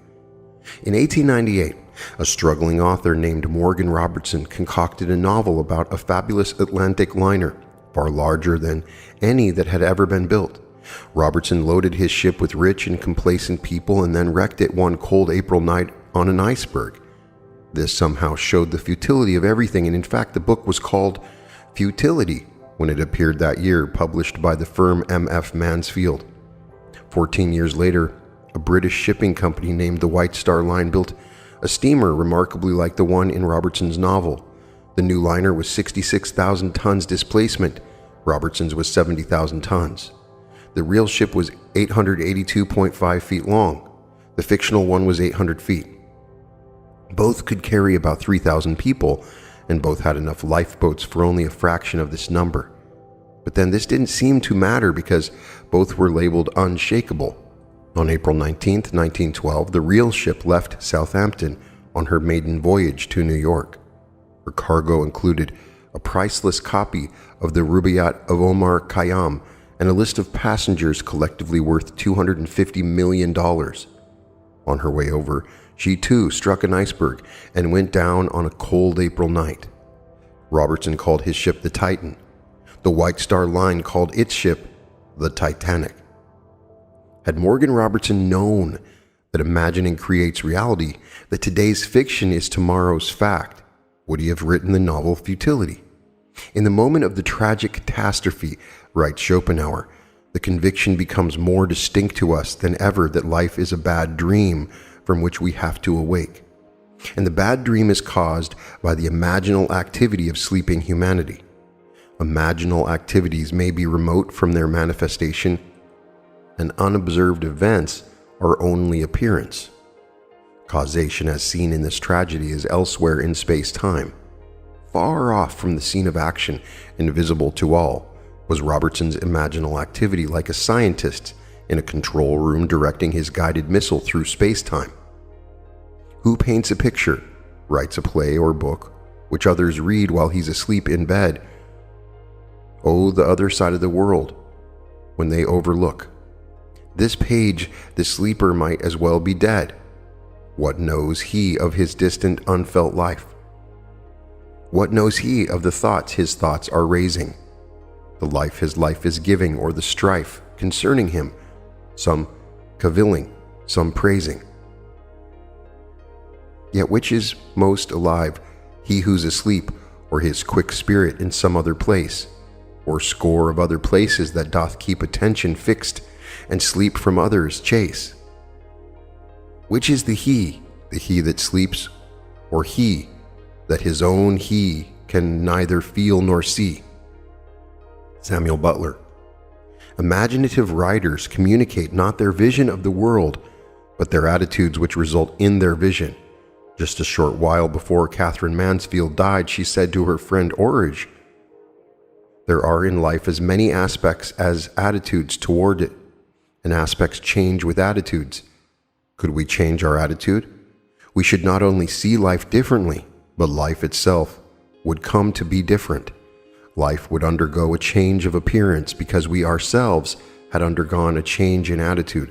In 1898, a struggling author named Morgan Robertson concocted a novel about a fabulous Atlantic liner, far larger than any that had ever been built. Robertson loaded his ship with rich and complacent people and then wrecked it one cold April night on an iceberg. This somehow showed the futility of everything, and in fact the book was called Futility when it appeared that year, published by the firm M.F. Mansfield. 14 years later, a British shipping company named the White Star Line built a steamer remarkably like the one in Robertson's novel. The new liner was 66,000 tons displacement. Robertson's was 70,000 tons. The real ship was 882.5 feet long. The fictional one was 800 feet. Both could carry about 3,000 people, and both had enough lifeboats for only a fraction of this number. But then this didn't seem to matter because both were labeled unshakable. On April 19, 1912, the real ship left Southampton on her maiden voyage to New York. Her cargo included a priceless copy of the Rubaiyat of Omar Khayyam and a list of passengers collectively worth $250 million. On her way over, she too struck an iceberg and went down on a cold April night. Robertson called his ship the Titan. The White Star Line called its ship the Titanic. Had Morgan Robertson known that imagining creates reality, that today's fiction is tomorrow's fact, would he have written the novel Futility? In the moment of the tragic catastrophe, writes Schopenhauer, the conviction becomes more distinct to us than ever that life is a bad dream from which we have to awake. And the bad dream is caused by the imaginal activity of sleeping humanity. Imaginal activities may be remote from their manifestation, and unobserved events are only appearance. Causation as seen in this tragedy is elsewhere in space-time. Far off from the scene of action, invisible to all, was Robertson's imaginal activity like a scientist in a control room directing his guided missile through space-time. Who paints a picture, writes a play or book, which others read while he's asleep in bed? Oh, the other side of the world, when they overlook. This page, the sleeper might as well be dead. What knows he of his distant, unfelt life? What knows he of the thoughts his thoughts are raising? The life his life is giving, or the strife concerning him, some cavilling, some praising. Yet which is most alive, he who's asleep, or his quick spirit in some other place, or score of other places that doth keep attention fixed, and sleep from others chase? Which is the he that sleeps, or he that his own he can neither feel nor see? Samuel Butler. Imaginative writers communicate not their vision of the world, but their attitudes which result in their vision. Just a short while before Catherine Mansfield died, she said to her friend Orridge, "There are in life as many aspects as attitudes toward it, and aspects change with attitudes. Could we change our attitude, we should not only see life differently, but life itself would come to be different. Life would undergo a change of appearance because we ourselves had undergone a change in attitude.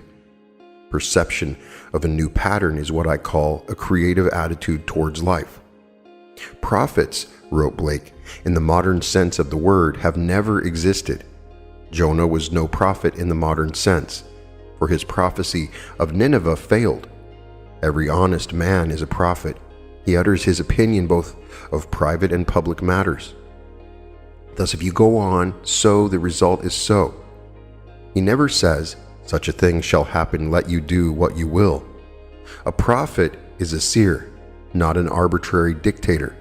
Perception of a new pattern is what I call a creative attitude towards life. Prophets," wrote Blake, "in the modern sense of the word, have never existed. Jonah was no prophet in the modern sense, for his prophecy of Nineveh failed. Every honest man is a prophet. He utters his opinion both of private and public matters. Thus, if you go on so, the result is so. He never says, 'Such a thing shall happen, let you do what you will.' A prophet is a seer, not an arbitrary dictator.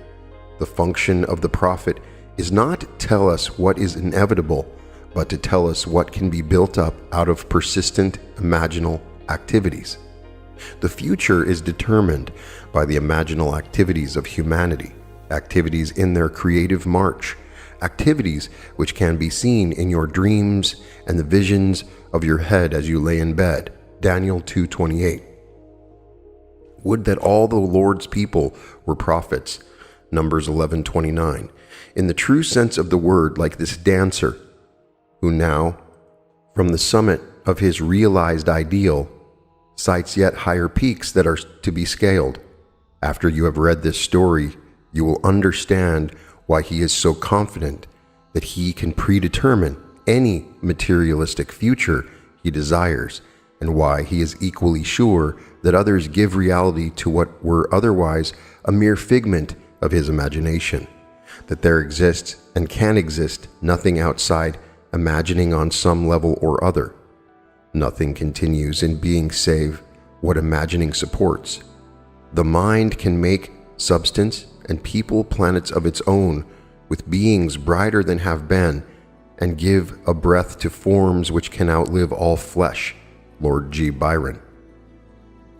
The function of the prophet is not to tell us what is inevitable, but to tell us what can be built up out of persistent imaginal activities. The future is determined by the imaginal activities of humanity, activities in their creative march, activities which can be seen in your dreams and the visions of your head as you lay in bed." Daniel 2:28. "Would that all the Lord's people were prophets." Numbers 11:29. In the true sense of the word, like this dancer, who now, from the summit of his realized ideal, sights yet higher peaks that are to be scaled. After you have read this story, you will understand why he is so confident that he can predetermine any materialistic future he desires, and why he is equally sure that others give reality to what were otherwise a mere figment of his imagination, that there exists and can exist nothing outside imagining on some level or other. Nothing continues in being save what imagining supports. The mind can make substance and people planets of its own, with beings brighter than have been, and give a breath to forms which can outlive all flesh. Lord G. Byron.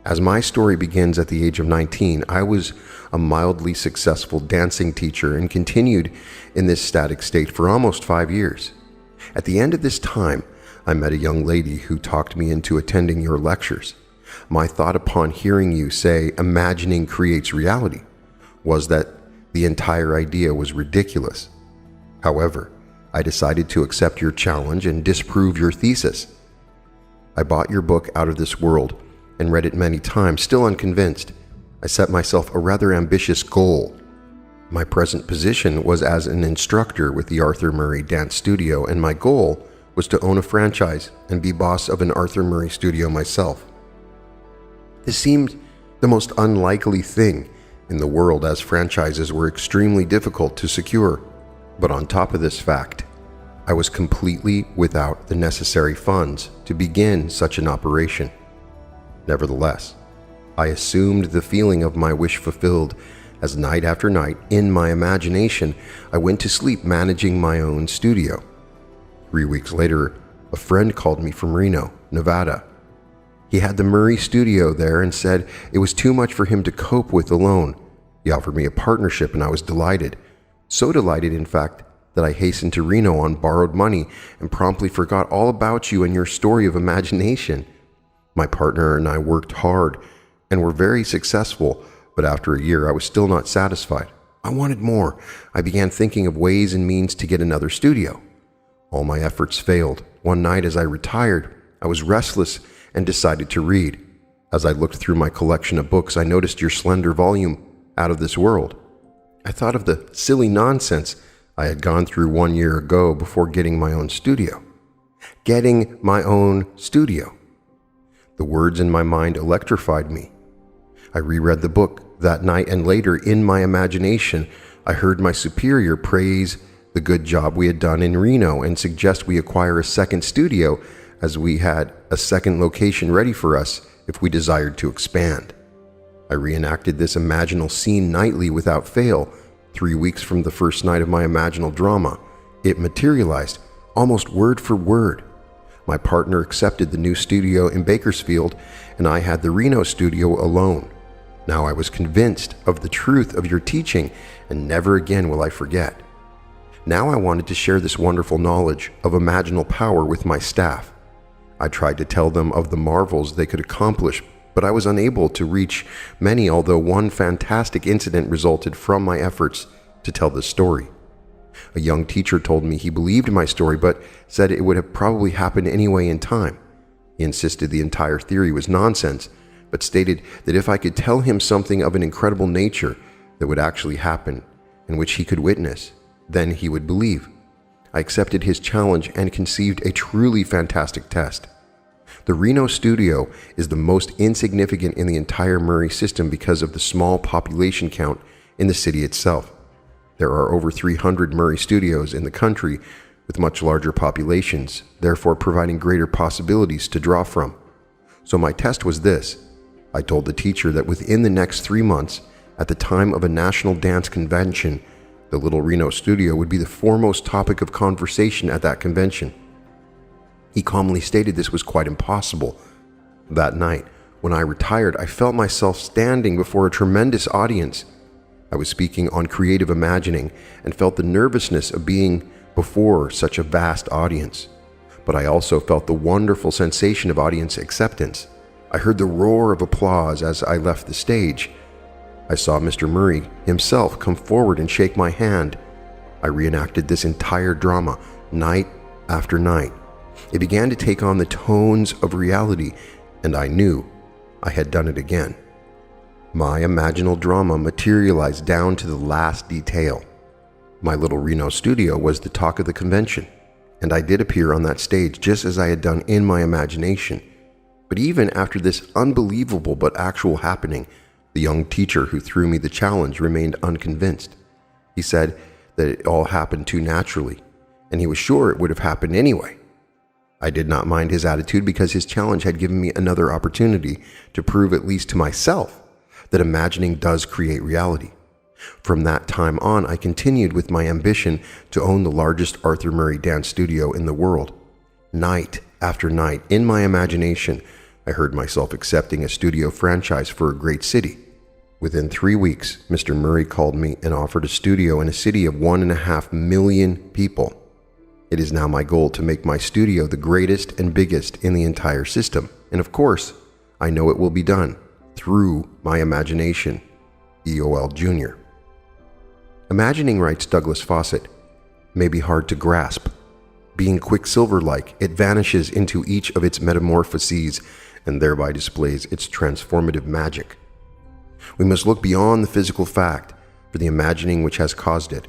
As my story begins at the age of 19, I was a mildly successful dancing teacher and continued in this static state for almost 5 years. At the end of this time, I met a young lady who talked me into attending your lectures. My thought upon hearing you say, "Imagining creates reality," was that the entire idea was ridiculous. However, I decided to accept your challenge and disprove your thesis. I bought your book Out of This World and read it many times, still unconvinced. I set myself a rather ambitious goal. My present position was as an instructor with the Arthur Murray Dance Studio, and my goal was to own a franchise and be boss of an Arthur Murray studio myself. This seemed the most unlikely thing in the world, as franchises were extremely difficult to secure. But on top of this fact, I was completely without the necessary funds to begin such an operation. Nevertheless, I assumed the feeling of my wish fulfilled, as night after night, in my imagination, I went to sleep managing my own studio. 3 weeks later, a friend called me from Reno, Nevada. He had the Murray studio there and said it was too much for him to cope with alone. He offered me a partnership and I was delighted. So delighted, in fact, that I hastened to Reno on borrowed money and promptly forgot all about you and your story of imagination. My partner and I worked hard and were very successful, but after a year I was still not satisfied. I wanted more. I began thinking of ways and means to get another studio. All my efforts failed. One night as I retired, I was restless and decided to read. As I looked through my collection of books, I noticed your slender volume, Out of This World. I thought of the silly nonsense I had gone through 1 year ago before getting my own studio. Getting my own studio. The words in my mind electrified me. I reread the book that night, and later, in my imagination, I heard my superior praise the good job we had done in Reno and suggest we acquire a second studio, as we had a second location ready for us if we desired to expand. I reenacted this imaginal scene nightly without fail. 3 weeks from the first night of my imaginal drama, it materialized almost word for word. My partner accepted the new studio in Bakersfield, and I had the Reno studio alone. Now I was convinced of the truth of your teaching, and never again will I forget. Now I wanted to share this wonderful knowledge of imaginal power with my staff. I tried to tell them of the marvels they could accomplish, but I was unable to reach many, although one fantastic incident resulted from my efforts to tell the story. A young teacher told me he believed my story, but said it would have probably happened anyway in time. He insisted the entire theory was nonsense, but stated that if I could tell him something of an incredible nature that would actually happen, and which he could witness, then he would believe. I accepted his challenge and conceived a truly fantastic test. The Reno studio is the most insignificant in the entire Murray system because of the small population count in the city itself. There are over 300 Murray studios in the country with much larger populations, therefore providing greater possibilities to draw from. So my test was this. I told the teacher that within the next 3 months, at the time of a national dance convention, the little Reno studio would be the foremost topic of conversation at that convention. He calmly stated this was quite impossible. That night, when I retired, I felt myself standing before a tremendous audience. I was speaking on creative imagining and felt the nervousness of being before such a vast audience. But I also felt the wonderful sensation of audience acceptance. I heard the roar of applause as I left the stage. I saw Mr. Murray himself come forward and shake my hand. I reenacted this entire drama, night after night. It began to take on the tones of reality, and I knew I had done it again. My imaginal drama materialized down to the last detail. My little Reno studio was the talk of the convention, and I did appear on that stage just as I had done in my imagination. But even after this unbelievable but actual happening, the young teacher who threw me the challenge remained unconvinced. He said that it all happened too naturally, and he was sure it would have happened anyway. I did not mind his attitude because his challenge had given me another opportunity to prove, at least to myself, that imagining does create reality. From that time on, I continued with my ambition to own the largest Arthur Murray dance studio in the world. Night after night, in my imagination, I heard myself accepting a studio franchise for a great city. Within 3 weeks, Mr. Murray called me and offered a studio in a city of 1.5 million people. It is now my goal to make my studio the greatest and biggest in the entire system. And of course, I know it will be done through my imagination. EOL Jr. Imagining, writes Douglas Fawcett, may be hard to grasp. Being quicksilver-like, it vanishes into each of its metamorphoses and thereby displays its transformative magic. We must look beyond the physical fact for the imagining which has caused it.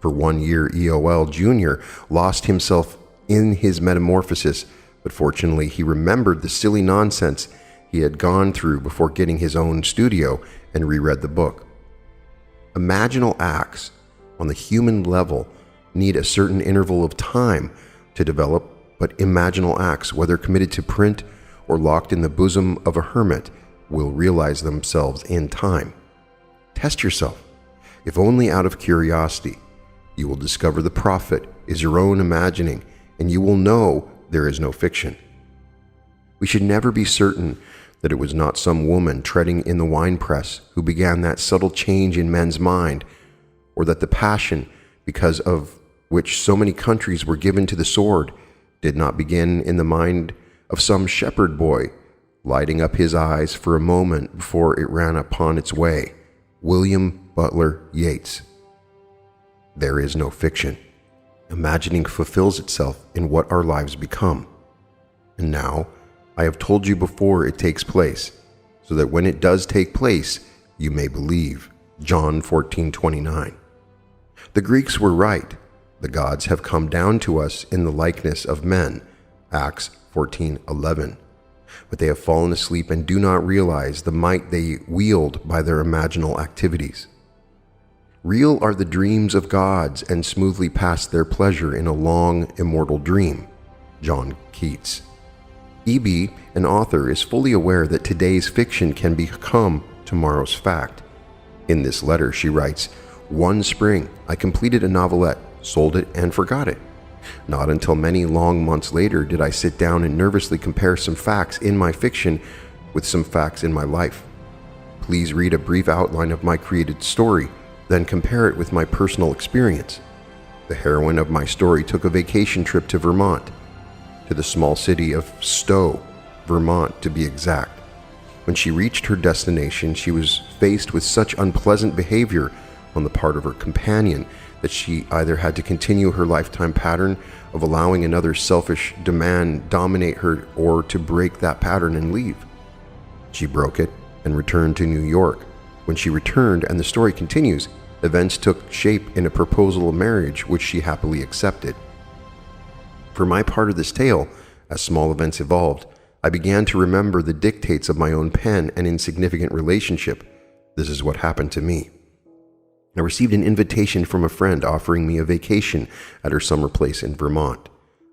For 1 year, EOL Jr. lost himself in his metamorphosis, but fortunately he remembered the silly nonsense he had gone through before getting his own studio and reread the book. Imaginal acts on the human level need a certain interval of time to develop, but imaginal acts, whether committed to print or locked in the bosom of a hermit, will realize themselves in time. Test yourself, if only out of curiosity. You will discover the profit is your own imagining, and you will know there is no fiction. We should never be certain that it was not some woman treading in the winepress who began that subtle change in men's mind, or that the passion, because of which so many countries were given to the sword, did not begin in the mind of some shepherd boy, lighting up his eyes for a moment before it ran upon its way. William Butler Yeats. There is no fiction. Imagining fulfills itself in what our lives become. And now, I have told you before it takes place, so that when it does take place, you may believe. John 14:29. The Greeks were right. The gods have come down to us in the likeness of men. Acts 14:11. But they have fallen asleep and do not realize the might they wield by their imaginal activities. Real are the dreams of gods and smoothly pass their pleasure in a long, immortal dream. John Keats. E.B., an author, is fully aware that today's fiction can become tomorrow's fact. In this letter, she writes, "One spring, I completed a novelette, sold it, and forgot it. Not until many long months later did I sit down and nervously compare some facts in my fiction with some facts in my life. Please read a brief outline of my created story, then compare it with my personal experience. The heroine of my story took a vacation trip to Vermont, to the small city of Stowe, Vermont to be exact. When she reached her destination, she was faced with such unpleasant behavior on the part of her companion that she either had to continue her lifetime pattern of allowing another selfish demand dominate her, or to break that pattern and leave. She broke it and returned to New York. When she returned, and the story continues, events took shape in a proposal of marriage which she happily accepted. For my part of this tale, as small events evolved, I began to remember the dictates of my own pen and insignificant relationship. This is what happened to me. I received an invitation from a friend offering me a vacation at her summer place in Vermont.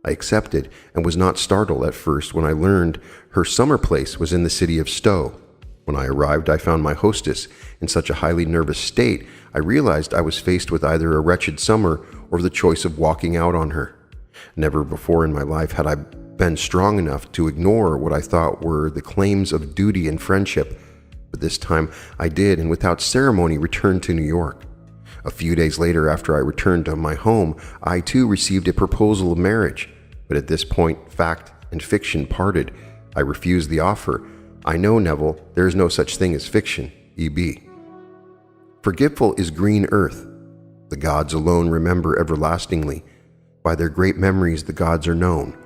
I accepted and was not startled at first when I learned her summer place was in the city of Stowe. When I arrived, I found my hostess in such a highly nervous state, I realized I was faced with either a wretched summer or the choice of walking out on her. Never before in my life had I been strong enough to ignore what I thought were the claims of duty and friendship, but this time I did, and without ceremony returned to New York. A few days later, after I returned to my home, I too received a proposal of marriage, but at this point, fact and fiction parted. I refused the offer. I know, Neville, there is no such thing as fiction. E.B. Forgetful is green earth. The gods alone remember everlastingly. By their great memories the gods are known.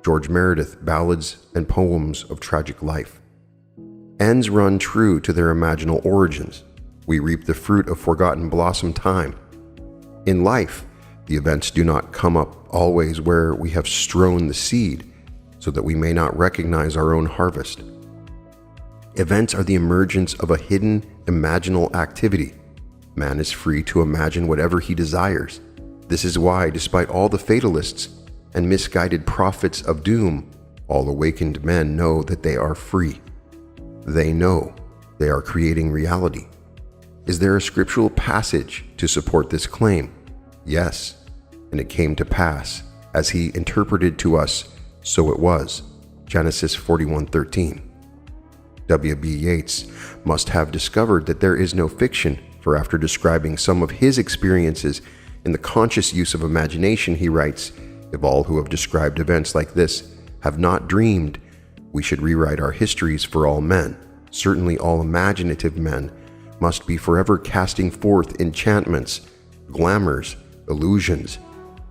George Meredith, Ballads and Poems of Tragic Life. Ends run true to their imaginal origins. We reap the fruit of forgotten blossom time. In life, the events do not come up always where we have strewn the seed, so that we may not recognize our own harvest. Events are the emergence of a hidden, imaginal activity. Man is free to imagine whatever he desires. This is why, despite all the fatalists and misguided prophets of doom, all awakened men know that they are free. They know they are creating reality. Is there a scriptural passage to support this claim? Yes, and it came to pass, as he interpreted to us, so it was. Genesis 41:13. W.B. Yeats must have discovered that there is no fiction, for after describing some of his experiences in the conscious use of imagination, he writes, "If all who have described events like this have not dreamed, we should rewrite our histories for all men. Certainly all imaginative men must be forever casting forth enchantments, glamours, illusions,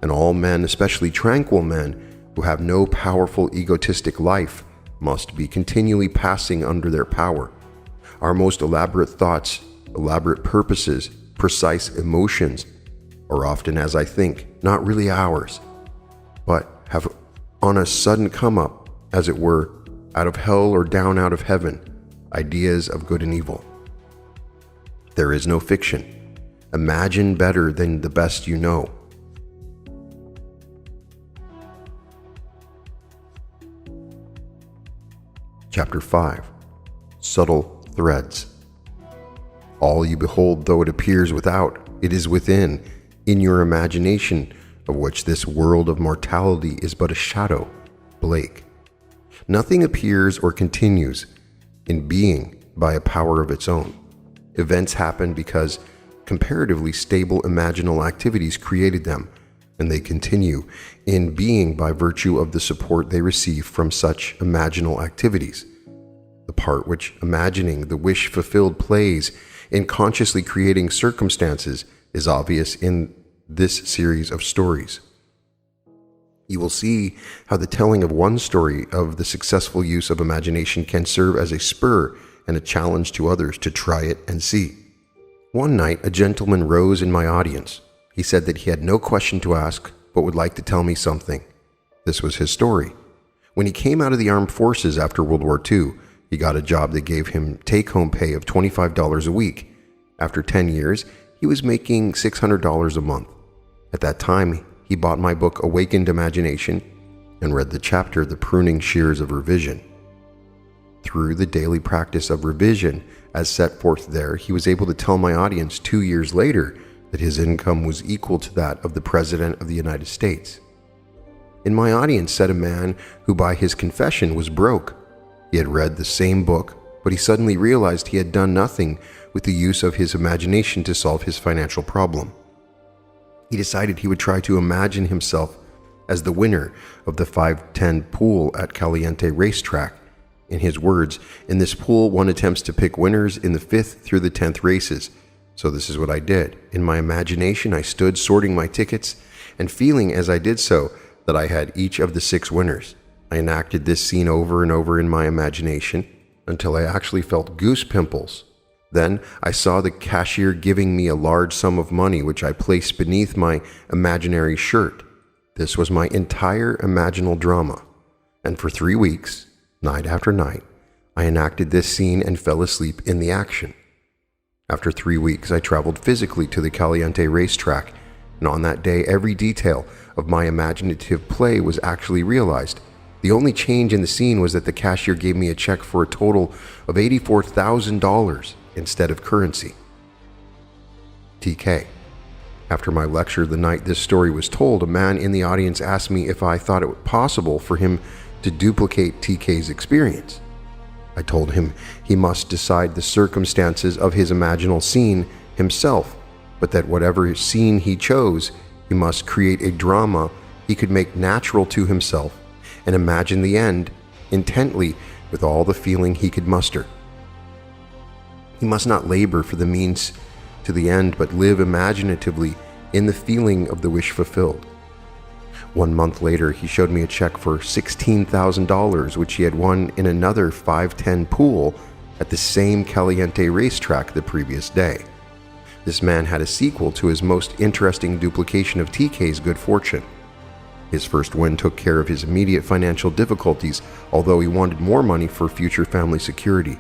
and all men, especially tranquil men, who have no powerful egotistic life, must be continually passing under their power. Our most elaborate thoughts, elaborate purposes, precise emotions, are often, as I think, not really ours, but have on a sudden come up, as it were, out of hell or down out of heaven, ideas of good and evil. There is no fiction. Imagine better than the best you know." Chapter 5. Subtle Threads. All you behold, though it appears without, it is within, in your imagination, of which this world of mortality is but a shadow. Blake. Nothing appears or continues in being by a power of its own. Events happen because comparatively stable imaginal activities created them, and they continue in being by virtue of the support they receive from such imaginal activities. The part which imagining the wish fulfilled plays in consciously creating circumstances is obvious in this series of stories. You will see how the telling of one story of the successful use of imagination can serve as a spur and a challenge to others to try it and see. One night, a gentleman rose in my audience. He said that he had no question to ask, but would like to tell me something. This was his story. When he came out of the armed forces after World War II, he got a job that gave him take-home pay of $25 a week. After 10 years, he was making $600 a month. At that time, he bought my book Awakened Imagination and read the chapter The Pruning Shears of Revision. Through the daily practice of revision, as set forth there, he was able to tell my audience 2 years later that his income was equal to that of the President of the United States. In my audience sat a man who by his confession was broke. He had read the same book, but he suddenly realized he had done nothing with the use of his imagination to solve his financial problem. He decided he would try to imagine himself as the winner of the 5-10 pool at Caliente racetrack. In his words, in this pool one attempts to pick winners in the 5th through the 10th races. So this is what I did. In my imagination, I stood sorting my tickets and feeling as I did so that I had each of the 6 winners. I enacted this scene over and over in my imagination until I actually felt goose pimples. Then I saw the cashier giving me a large sum of money, which I placed beneath my imaginary shirt. This was my entire imaginal drama. And for 3 weeks, night after night, I enacted this scene and fell asleep in the action. After 3 weeks, I traveled physically to the Caliente racetrack, and on that day, every detail of my imaginative play was actually realized. The only change in the scene was that the cashier gave me a check for a total of $84,000 instead of currency. TK. After my lecture the night this story was told, a man in the audience asked me if I thought it possible for him to duplicate TK's experience. I told him he must decide the circumstances of his imaginal scene himself, but that whatever scene he chose, he must create a drama he could make natural to himself and imagine the end intently with all the feeling he could muster. He must not labor for the means to the end, but live imaginatively in the feeling of the wish fulfilled. 1 month later, he showed me a check for $16,000, which he had won in another 5-10 pool at the same Caliente racetrack the previous day. This man had a sequel to his most interesting duplication of TK's good fortune. His first win took care of his immediate financial difficulties, although he wanted more money for future family security.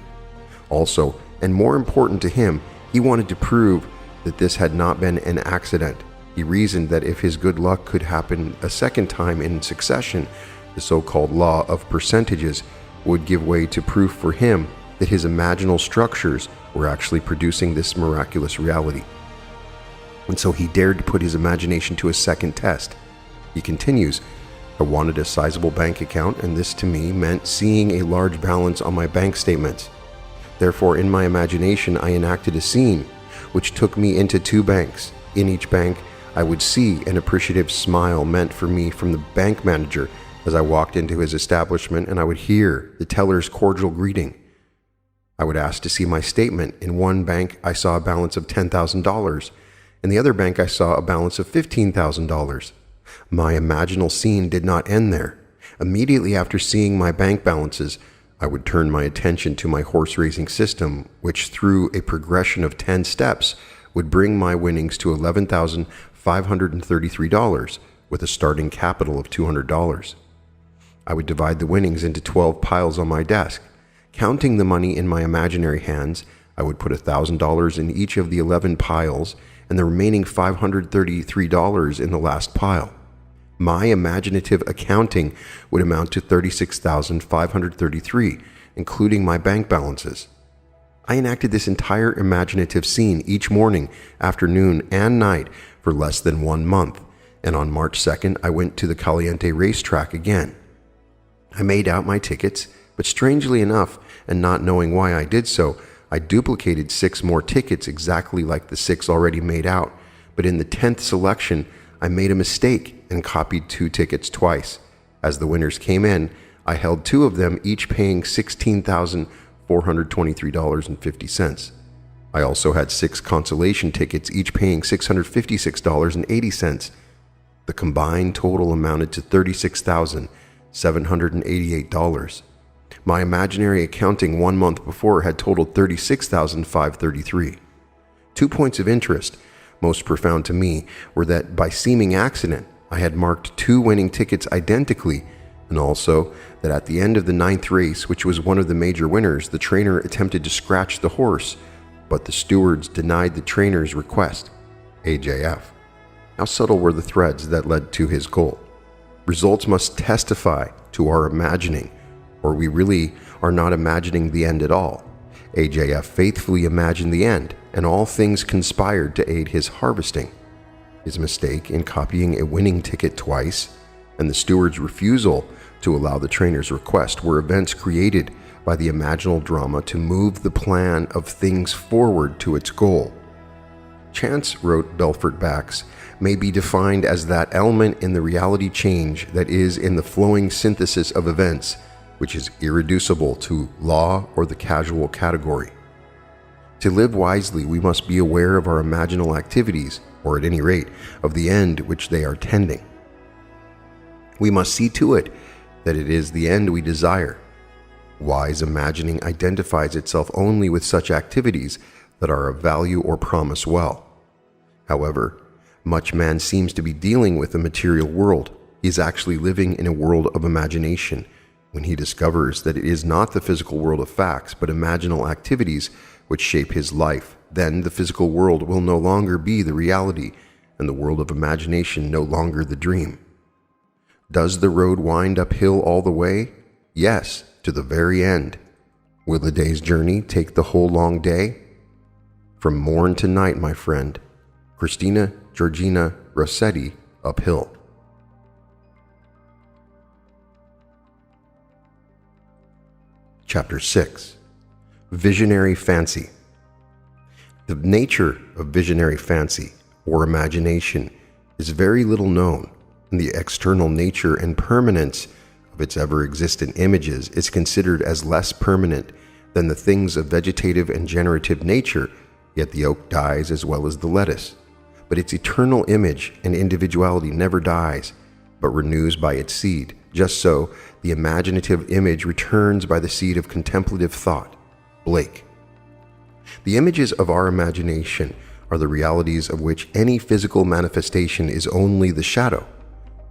Also, and more important to him, he wanted to prove that this had not been an accident. He reasoned that if his good luck could happen a second time in succession, the so-called law of percentages would give way to proof for him that his imaginal structures were actually producing this miraculous reality. And so he dared to put his imagination to a second test. He continues, I wanted a sizable bank account, and this to me meant seeing a large balance on my bank statements. Therefore, in my imagination, I enacted a scene which took me into 2 banks. In each bank, I would see an appreciative smile meant for me from the bank manager as I walked into his establishment, and I would hear the teller's cordial greeting. I would ask to see my statement. In one bank, I saw a balance of $10,000. In the other bank, I saw a balance of $15,000. My imaginal scene did not end there. Immediately after seeing my bank balances, I would turn my attention to my horse racing system, which through a progression of 10 steps would bring my winnings to $11,533 with a starting capital of $200. I would divide the winnings into 12 piles on my desk. Counting the money in my imaginary hands, I would put $1,000 in each of the 11 piles and the remaining $533 in the last pile. My imaginative accounting would amount to $36,533, including my bank balances. I enacted this entire imaginative scene each morning, afternoon, and night for less than 1 month, and on March 2nd, I went to the Caliente racetrack again. I made out my tickets, but strangely enough, and not knowing why I did so, I duplicated 6 more tickets exactly like the 6 already made out, but in the 10th selection, I made a mistake and copied 2 tickets twice. As the winners came in, I held 2 of them, each paying $16,423.50. I also had 6 consolation tickets, each paying $656.80. The combined total amounted to $36,788. My imaginary accounting 1 month before had totaled $36,533. 2 points of interest, most profound to me, were that by seeming accident, I had marked 2 winning tickets identically, and also that at the end of the 9th race, which was one of the major winners, the trainer attempted to scratch the horse, but the stewards denied the trainer's request. AJF. How subtle were the threads that led to his goal? Results must testify to our imagining, or we really are not imagining the end at all. AJF faithfully imagined the end, and all things conspired to aid his harvesting. His mistake in copying a winning ticket twice, and the steward's refusal to allow the trainer's request were events created by the imaginal drama to move the plan of things forward to its goal. Chance, wrote Belfort Bax, may be defined as that element in the reality change that is in the flowing synthesis of events, which is irreducible to law or the casual category. To live wisely, we must be aware of our imaginal activities, or at any rate, of the end which they are tending. We must see to it that it is the end we desire. Wise imagining identifies itself only with such activities that are of value or promise well. However, much man seems to be dealing with the material world. He is actually living in a world of imagination when he discovers that it is not the physical world of facts, but imaginal activities which shape his life. Then the physical world will no longer be the reality, and the world of imagination no longer the dream. Does the road wind uphill all the way? Yes, to the very end. Will the day's journey take the whole long day? From morn to night, my friend. Christina Georgina Rossetti, Uphill. Chapter 6. Visionary Fancy. The nature of visionary fancy, or imagination, is very little known, and the external nature and permanence of its ever-existent images is considered as less permanent than the things of vegetative and generative nature, yet the oak dies as well as the lettuce. But its eternal image and individuality never dies, but renews by its seed. Just so, the imaginative image returns by the seed of contemplative thought. Blake. The images of our imagination are the realities of which any physical manifestation is only the shadow.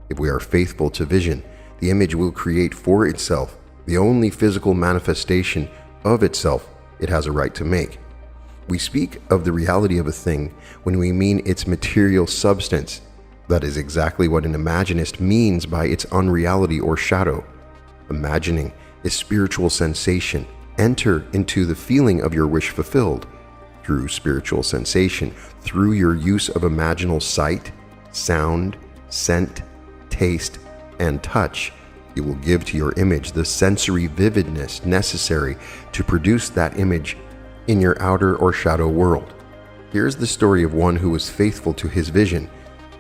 If we are faithful to vision, the image will create for itself the only physical manifestation of itself it has a right to make. We speak of the reality of a thing when we mean its material substance. That is exactly what an imaginist means by its unreality or shadow. Imagining is spiritual sensation. Enter into the feeling of your wish fulfilled through spiritual sensation, through your use of imaginal sight, sound, scent, taste, and touch. You will give to your image the sensory vividness necessary to produce that image in your outer or shadow world. Here's the story of one who was faithful to his vision.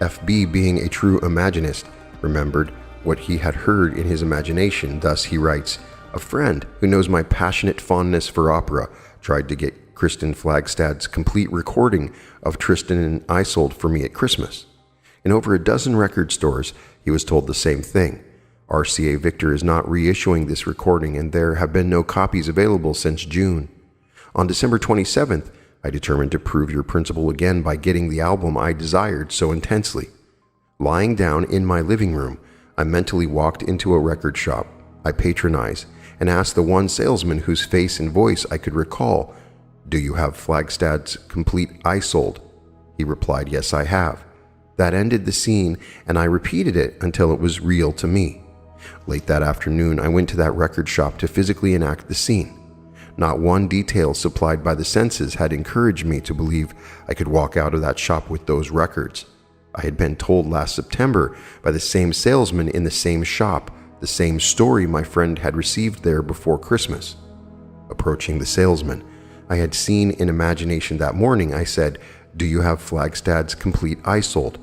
FB, being a true imaginist, remembered what he had heard in his imagination. Thus he writes, "A friend who knows my passionate fondness for opera tried to get Kristen Flagstad's complete recording of Tristan and Isolde for me at Christmas. In over a dozen record stores, he was told the same thing. RCA Victor is not reissuing this recording, and there have been no copies available since June. On December 27th, I determined to prove your principle again by getting the album I desired so intensely. Lying down in my living room, I mentally walked into a record shop I patronize and asked the one salesman whose face and voice I could recall, 'Do you have Flagstad's complete Isolde?' He replied, 'Yes, I have.' That ended the scene, and I repeated it until it was real to me. Late that afternoon, I went to that record shop to physically enact the scene. Not one detail supplied by the senses had encouraged me to believe I could walk out of that shop with those records. I had been told last September by the same salesman in the same shop the same story my friend had received there before Christmas. Approaching the salesman I had seen in imagination that morning, I said, "Do you have Flagstad's Complete Eye Sold?"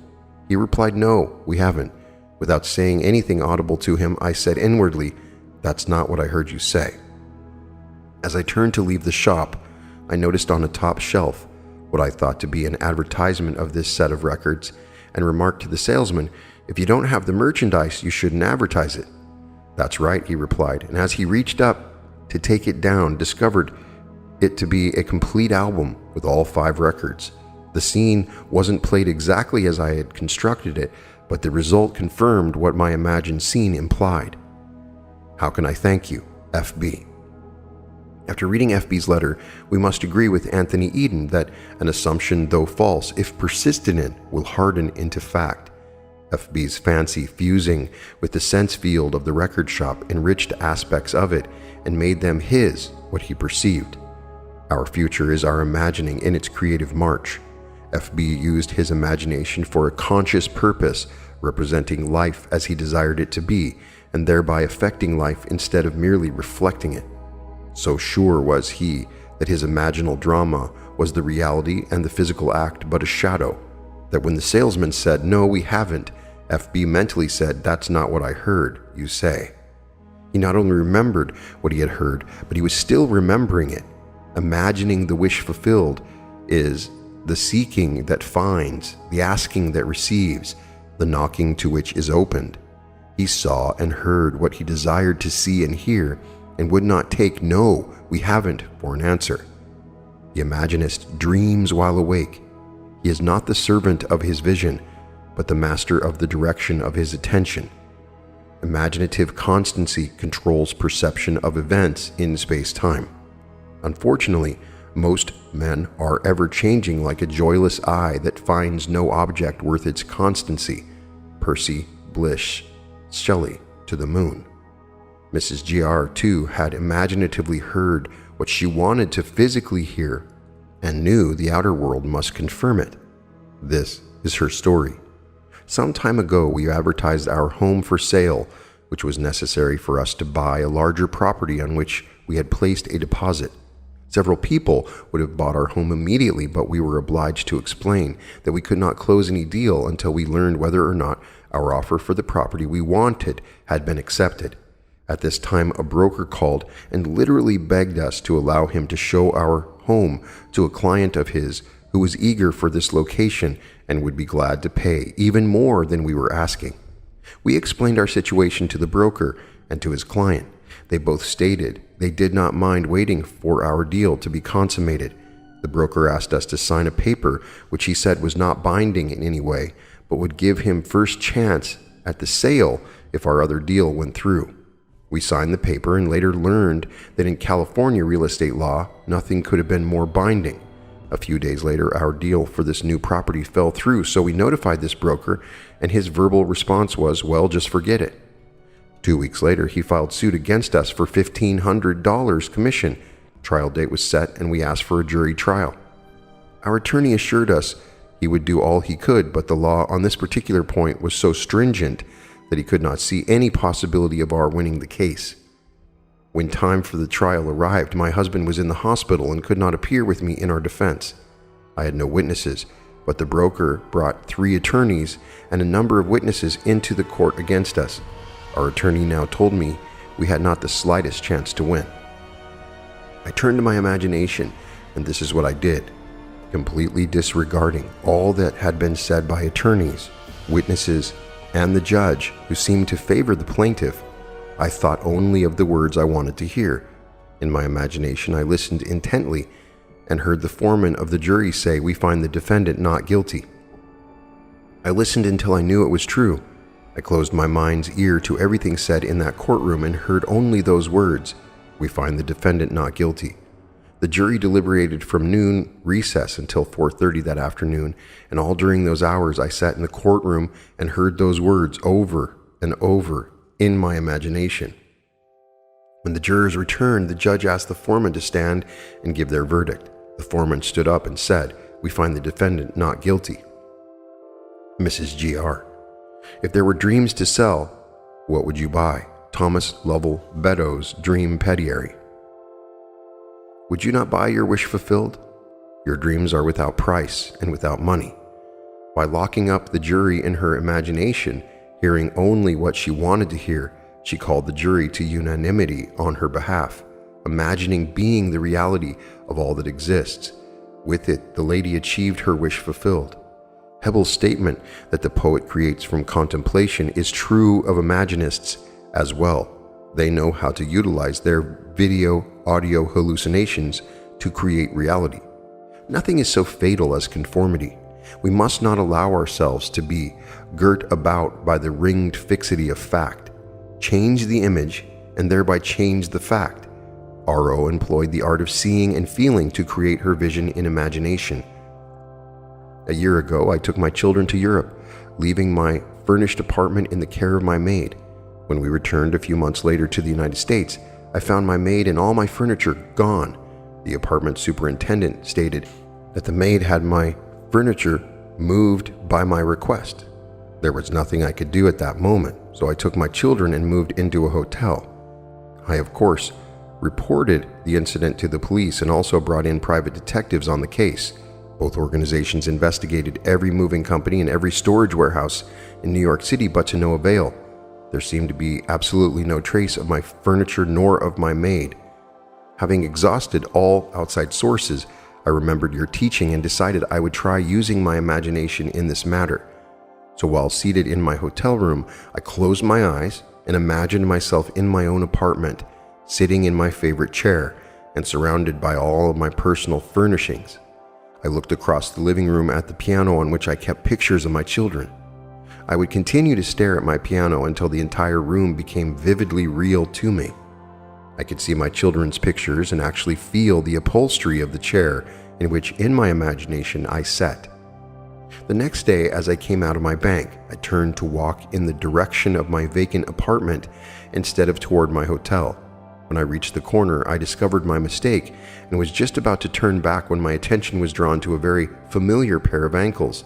He replied, "No, we haven't." Without saying anything audible to him, I said inwardly, "That's not what I heard you say." As I turned to leave the shop, I noticed on a top shelf what I thought to be an advertisement of this set of records and remarked to the salesman, "If you don't have the merchandise, you shouldn't advertise it." "That's right," he replied, and as he reached up to take it down, discovered it to be a complete album with all 5 records. The scene wasn't played exactly as I had constructed it, but the result confirmed what my imagined scene implied. "How can I thank you? FB." After reading FB's letter, we must agree with Anthony Eden that an assumption, though false, if persisted in, will harden into fact. FB's fancy fusing with the sense field of the record shop enriched aspects of it and made them his, what he perceived. Our future is our imagining in its creative march. FB used his imagination for a conscious purpose, representing life as he desired it to be, and thereby affecting life instead of merely reflecting it. So sure was he that his imaginal drama was the reality and the physical act but a shadow, that when the salesman said, "No, we haven't," FB mentally said, "That's not what I heard you say." He not only remembered what he had heard, but he was still remembering it. Imagining the wish fulfilled is the seeking that finds, the asking that receives, the knocking to which is opened. He saw and heard what he desired to see and hear, and would not take "No, we haven't" for an answer. The imaginist dreams while awake. He is not the servant of his vision, but the master of the direction of his attention. Imaginative constancy controls perception of events in space-time. Unfortunately, most men are ever-changing like a joyless eye that finds no object worth its constancy. Percy Bysshe Shelley, To the Moon. Mrs. G.R. too had imaginatively heard what she wanted to physically hear and knew the outer world must confirm it. This is her story. Some time ago, we advertised our home for sale, which was necessary for us to buy a larger property on which we had placed a deposit. Several people would have bought our home immediately, but we were obliged to explain that we could not close any deal until we learned whether or not our offer for the property we wanted had been accepted. At this time, a broker called and literally begged us to allow him to show our home to a client of his who was eager for this location and would be glad to pay even more than we were asking. We explained our situation to the broker and to his client. They both stated they did not mind waiting for our deal to be consummated. The broker asked us to sign a paper which he said was not binding in any way, but would give him first chance at the sale if our other deal went through. We signed the paper and later learned that in California real estate law, nothing could have been more binding. A few days later, our deal for this new property fell through, so we notified this broker, and his verbal response was, "Well, just forget it." 2 weeks later, he filed suit against us for $1,500 commission. Trial date was set, and we asked for a jury trial. Our attorney assured us he would do all he could, but the law on this particular point was so stringent that he could not see any possibility of our winning the case. When time for the trial arrived, my husband was in the hospital and could not appear with me in our defense. I had no witnesses, but the broker brought 3 attorneys and a number of witnesses into the court against us. Our attorney now told me we had not the slightest chance to win. I turned to my imagination, and this is what I did. Completely disregarding all that had been said by attorneys, witnesses, and the judge, who seemed to favor the plaintiff, I thought only of the words I wanted to hear. In my imagination, I listened intently and heard the foreman of the jury say, "We find the defendant not guilty." I listened until I knew it was true. I closed my mind's ear to everything said in that courtroom and heard only those words, "We find the defendant not guilty." The jury deliberated from noon recess until 4:30 that afternoon, and all during those hours I sat in the courtroom and heard those words over and over in my imagination. When the jurors returned, the judge asked the foreman to stand and give their verdict. The foreman stood up and said, "We find the defendant not guilty." Mrs. G.R. If there were dreams to sell, what would you buy? Thomas Lovell Beddoes' Dream Pediary. Would you not buy your wish fulfilled? Your dreams are without price and without money. By locking up the jury in her imagination, hearing only what she wanted to hear, she called the jury to unanimity on her behalf, imagining being the reality of all that exists. With it, the lady achieved her wish fulfilled. Hebel's statement that the poet creates from contemplation is true of Imaginists as well. They know how to utilize their video, audio hallucinations to create reality. Nothing is so fatal as conformity. We must not allow ourselves to be girt about by the ringed fixity of fact. Change the image and thereby change the fact. R.O. employed the art of seeing and feeling to create her vision in imagination. A year ago, I took my children to Europe, leaving my furnished apartment in the care of my maid. When we returned a few months later to the United States, I found my maid and all my furniture gone. The apartment superintendent stated that the maid had my furniture moved by my request. There was nothing I could do at that moment, so I took my children and moved into a hotel. I, of course, reported the incident to the police and also brought in private detectives on the case. Both organizations investigated every moving company and every storage warehouse in New York City, but to no avail. There seemed to be absolutely no trace of my furniture nor of my maid. Having exhausted all outside sources, I remembered your teaching and decided I would try using my imagination in this matter. So while seated in my hotel room, I closed my eyes and imagined myself in my own apartment, sitting in my favorite chair and surrounded by all of my personal furnishings. I looked across the living room at the piano on which I kept pictures of my children. I would continue to stare at my piano until the entire room became vividly real to me. I could see my children's pictures and actually feel the upholstery of the chair in which, in my imagination, I sat. The next day, as I came out of my bank, I turned to walk in the direction of my vacant apartment instead of toward my hotel. When I reached the corner, I discovered my mistake and was just about to turn back when my attention was drawn to a very familiar pair of ankles.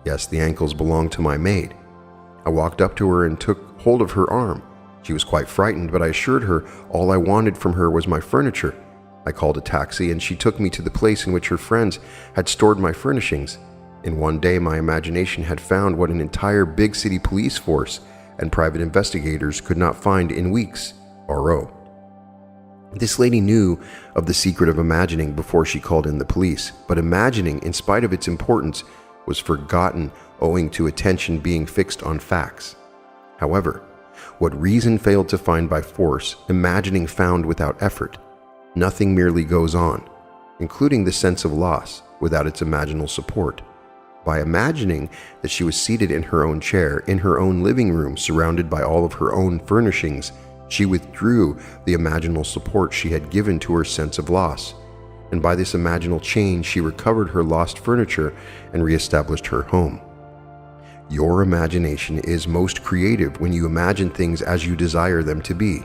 Yes, the ankles belonged to my maid. I walked up to her and took hold of her arm. She was quite frightened, but I assured her all I wanted from her was my furniture. I called a taxi and she took me to the place in which her friends had stored my furnishings. In one day, my imagination had found what an entire big city police force and private investigators could not find in weeks. R.O. This lady knew of the secret of imagining before she called in the police, but imagining, in spite of its importance, was forgotten owing to attention being fixed on facts. However, what reason failed to find by force, imagining found without effort. Nothing merely goes on, including the sense of loss, without its imaginal support. By imagining that she was seated in her own chair, in her own living room, surrounded by all of her own furnishings, she withdrew the imaginal support she had given to her sense of loss. And by this imaginal change, she recovered her lost furniture and reestablished her home. Your imagination is most creative when you imagine things as you desire them to be,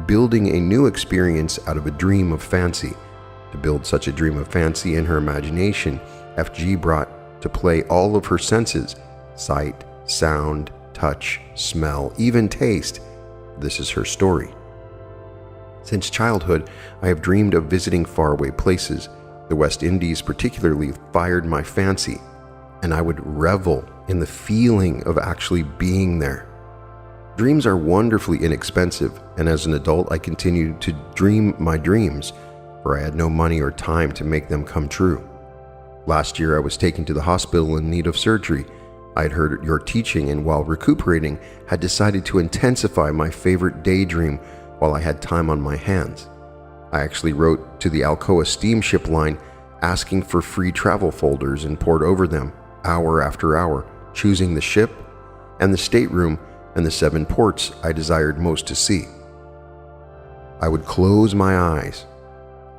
building a new experience out of a dream of fancy. To build such a dream of fancy in her imagination, F.G. brought to play all of her senses: sight, sound, touch, smell, even taste. This is her story. Since childhood, I have dreamed of visiting faraway places. The West Indies particularly fired my fancy, and I would revel in the feeling of actually being there. Dreams are wonderfully inexpensive, and as an adult I continued to dream my dreams, for I had no money or time to make them come true. Last year I was taken to the hospital in need of surgery. I had heard your teaching and while recuperating had decided to intensify my favorite daydream while I had time on my hands. I actually wrote to the Alcoa steamship line asking for free travel folders and pored over them hour after hour, choosing the ship and the stateroom and the 7 ports I desired most to see. I would close my eyes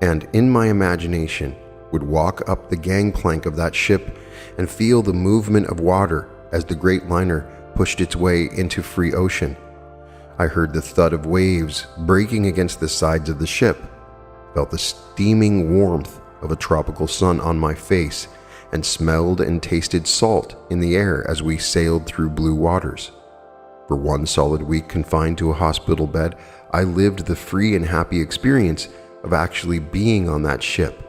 and in my imagination would walk up the gangplank of that ship and feel the movement of water as the great liner pushed its way into free ocean. I heard the thud of waves breaking against the sides of the ship, felt the steaming warmth of a tropical sun on my face, and smelled and tasted salt in the air as we sailed through blue waters. For one solid week confined to a hospital bed, I lived the free and happy experience of actually being on that ship.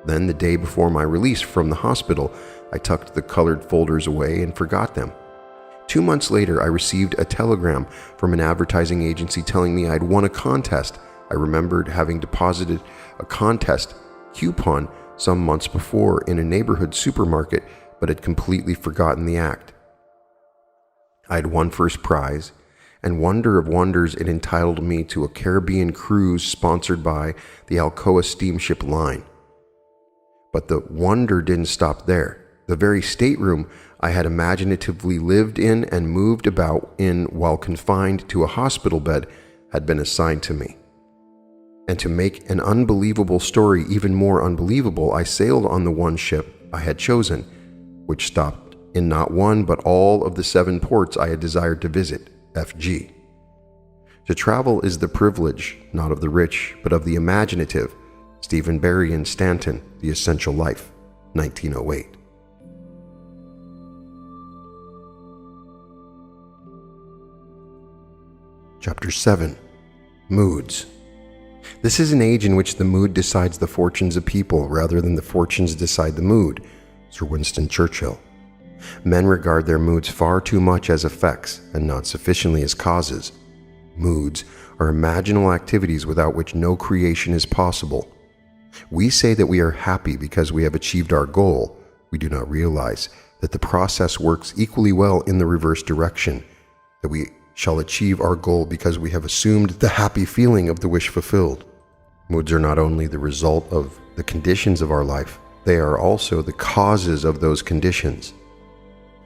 Then, the day before my release from the hospital, I tucked the colored folders away and forgot them. 2 months later, I received a telegram from an advertising agency telling me I'd won a contest. I remembered having deposited a contest coupon some months before in a neighborhood supermarket, but had completely forgotten the act. I had won first prize, and wonder of wonders, it entitled me to a Caribbean cruise sponsored by the Alcoa Steamship Line. But the wonder didn't stop there. The very stateroom I had imaginatively lived in and moved about in while confined to a hospital bed had been assigned to me. And to make an unbelievable story even more unbelievable, I sailed on the one ship I had chosen, which stopped in not one but all of the 7 ports I had desired to visit, FG. To travel is the privilege, not of the rich, but of the imaginative. Stephen Barry and Stanton, The Essential Life, 1908. Chapter 7. Moods. This is an age in which the mood decides the fortunes of people rather than the fortunes decide the mood. Sir Winston Churchill. Men regard their moods far too much as effects and not sufficiently as causes. Moods are imaginal activities without which no creation is possible. We say that we are happy because we have achieved our goal. We do not realize that the process works equally well in the reverse direction, that we shall achieve our goal because we have assumed the happy feeling of the wish fulfilled. Moods are not only the result of the conditions of our life, they are also the causes of those conditions.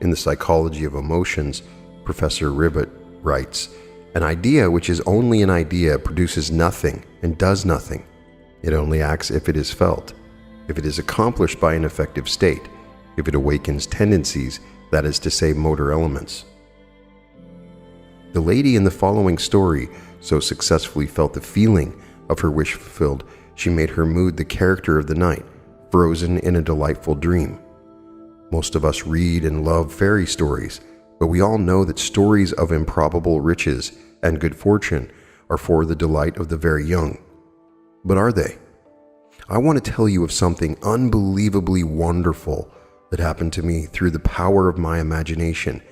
In The Psychology of Emotions, Professor Ribbett writes, "An idea which is only an idea produces nothing and does nothing. It only acts if it is felt, if it is accomplished by an effective state, if it awakens tendencies, that is to say, motor elements." The lady in the following story so successfully felt the feeling of her wish fulfilled, she made her mood the character of the night, frozen in a delightful dream. Most of us read and love fairy stories, but we all know that stories of improbable riches and good fortune are for the delight of the very young. But are they? I want to tell you of something unbelievably wonderful that happened to me through the power of my imagination,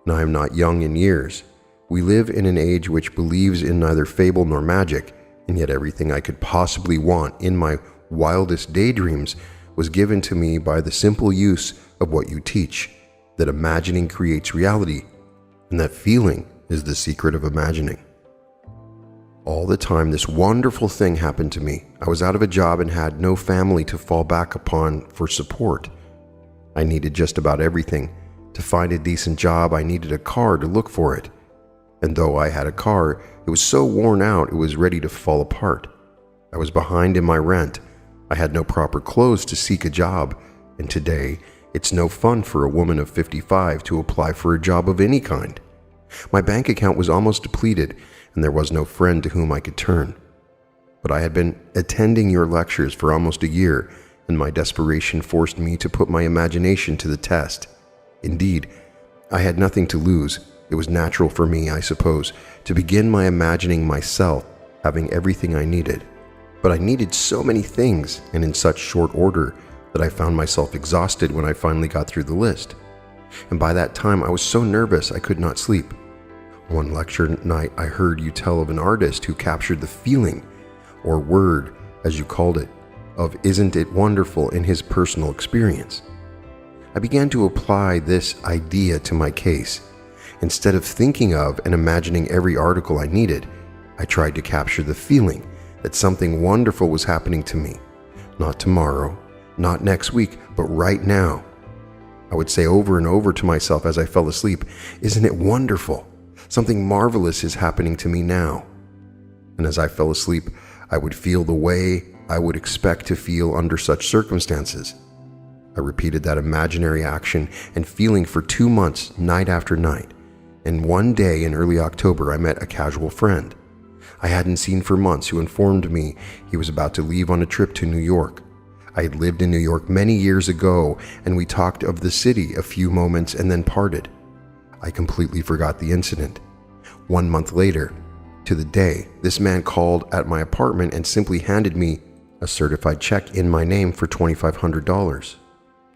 and I am not young in years. We live in an age which believes in neither fable nor magic, and yet everything I could possibly want in my wildest daydreams was given to me by the simple use of what you teach, that imagining creates reality, and that feeling is the secret of imagining. All the time this wonderful thing happened to me. I was out of a job and had no family to fall back upon for support. I needed just about everything. To find a decent job, I needed a car to look for it. And though I had a car, it was so worn out it was ready to fall apart. I was behind in my rent. I had no proper clothes to seek a job, and today it's no fun for a woman of 55 to apply for a job of any kind. My bank account was almost depleted, and there was no friend to whom I could turn. But I had been attending your lectures for almost a year, and my desperation forced me to put my imagination to the test. Indeed, I had nothing to lose. It was natural for me, I suppose, to begin my imagining myself having everything I needed. But I needed so many things, and in such short order, that I found myself exhausted when I finally got through the list. And by that time, I was so nervous I could not sleep. One lecture night, I heard you tell of an artist who captured the feeling, or word, as you called it, of "Isn't it wonderful" in his personal experience. I began to apply this idea to my case. Instead of thinking of and imagining every article I needed, I tried to capture the feeling that something wonderful was happening to me. Not tomorrow, not next week, but right now. I would say over and over to myself as I fell asleep, "Isn't it wonderful? Something marvelous is happening to me now." And as I fell asleep, I would feel the way I would expect to feel under such circumstances. I repeated that imaginary action and feeling for 2 months, night after night. And one day in early October, I met a casual friend I hadn't seen for months who informed me he was about to leave on a trip to New York. I had lived in New York many years ago, and we talked of the city a few moments and then parted. I completely forgot the incident. 1 month later, to the day, this man called at my apartment and simply handed me a certified check in my name for $2,500.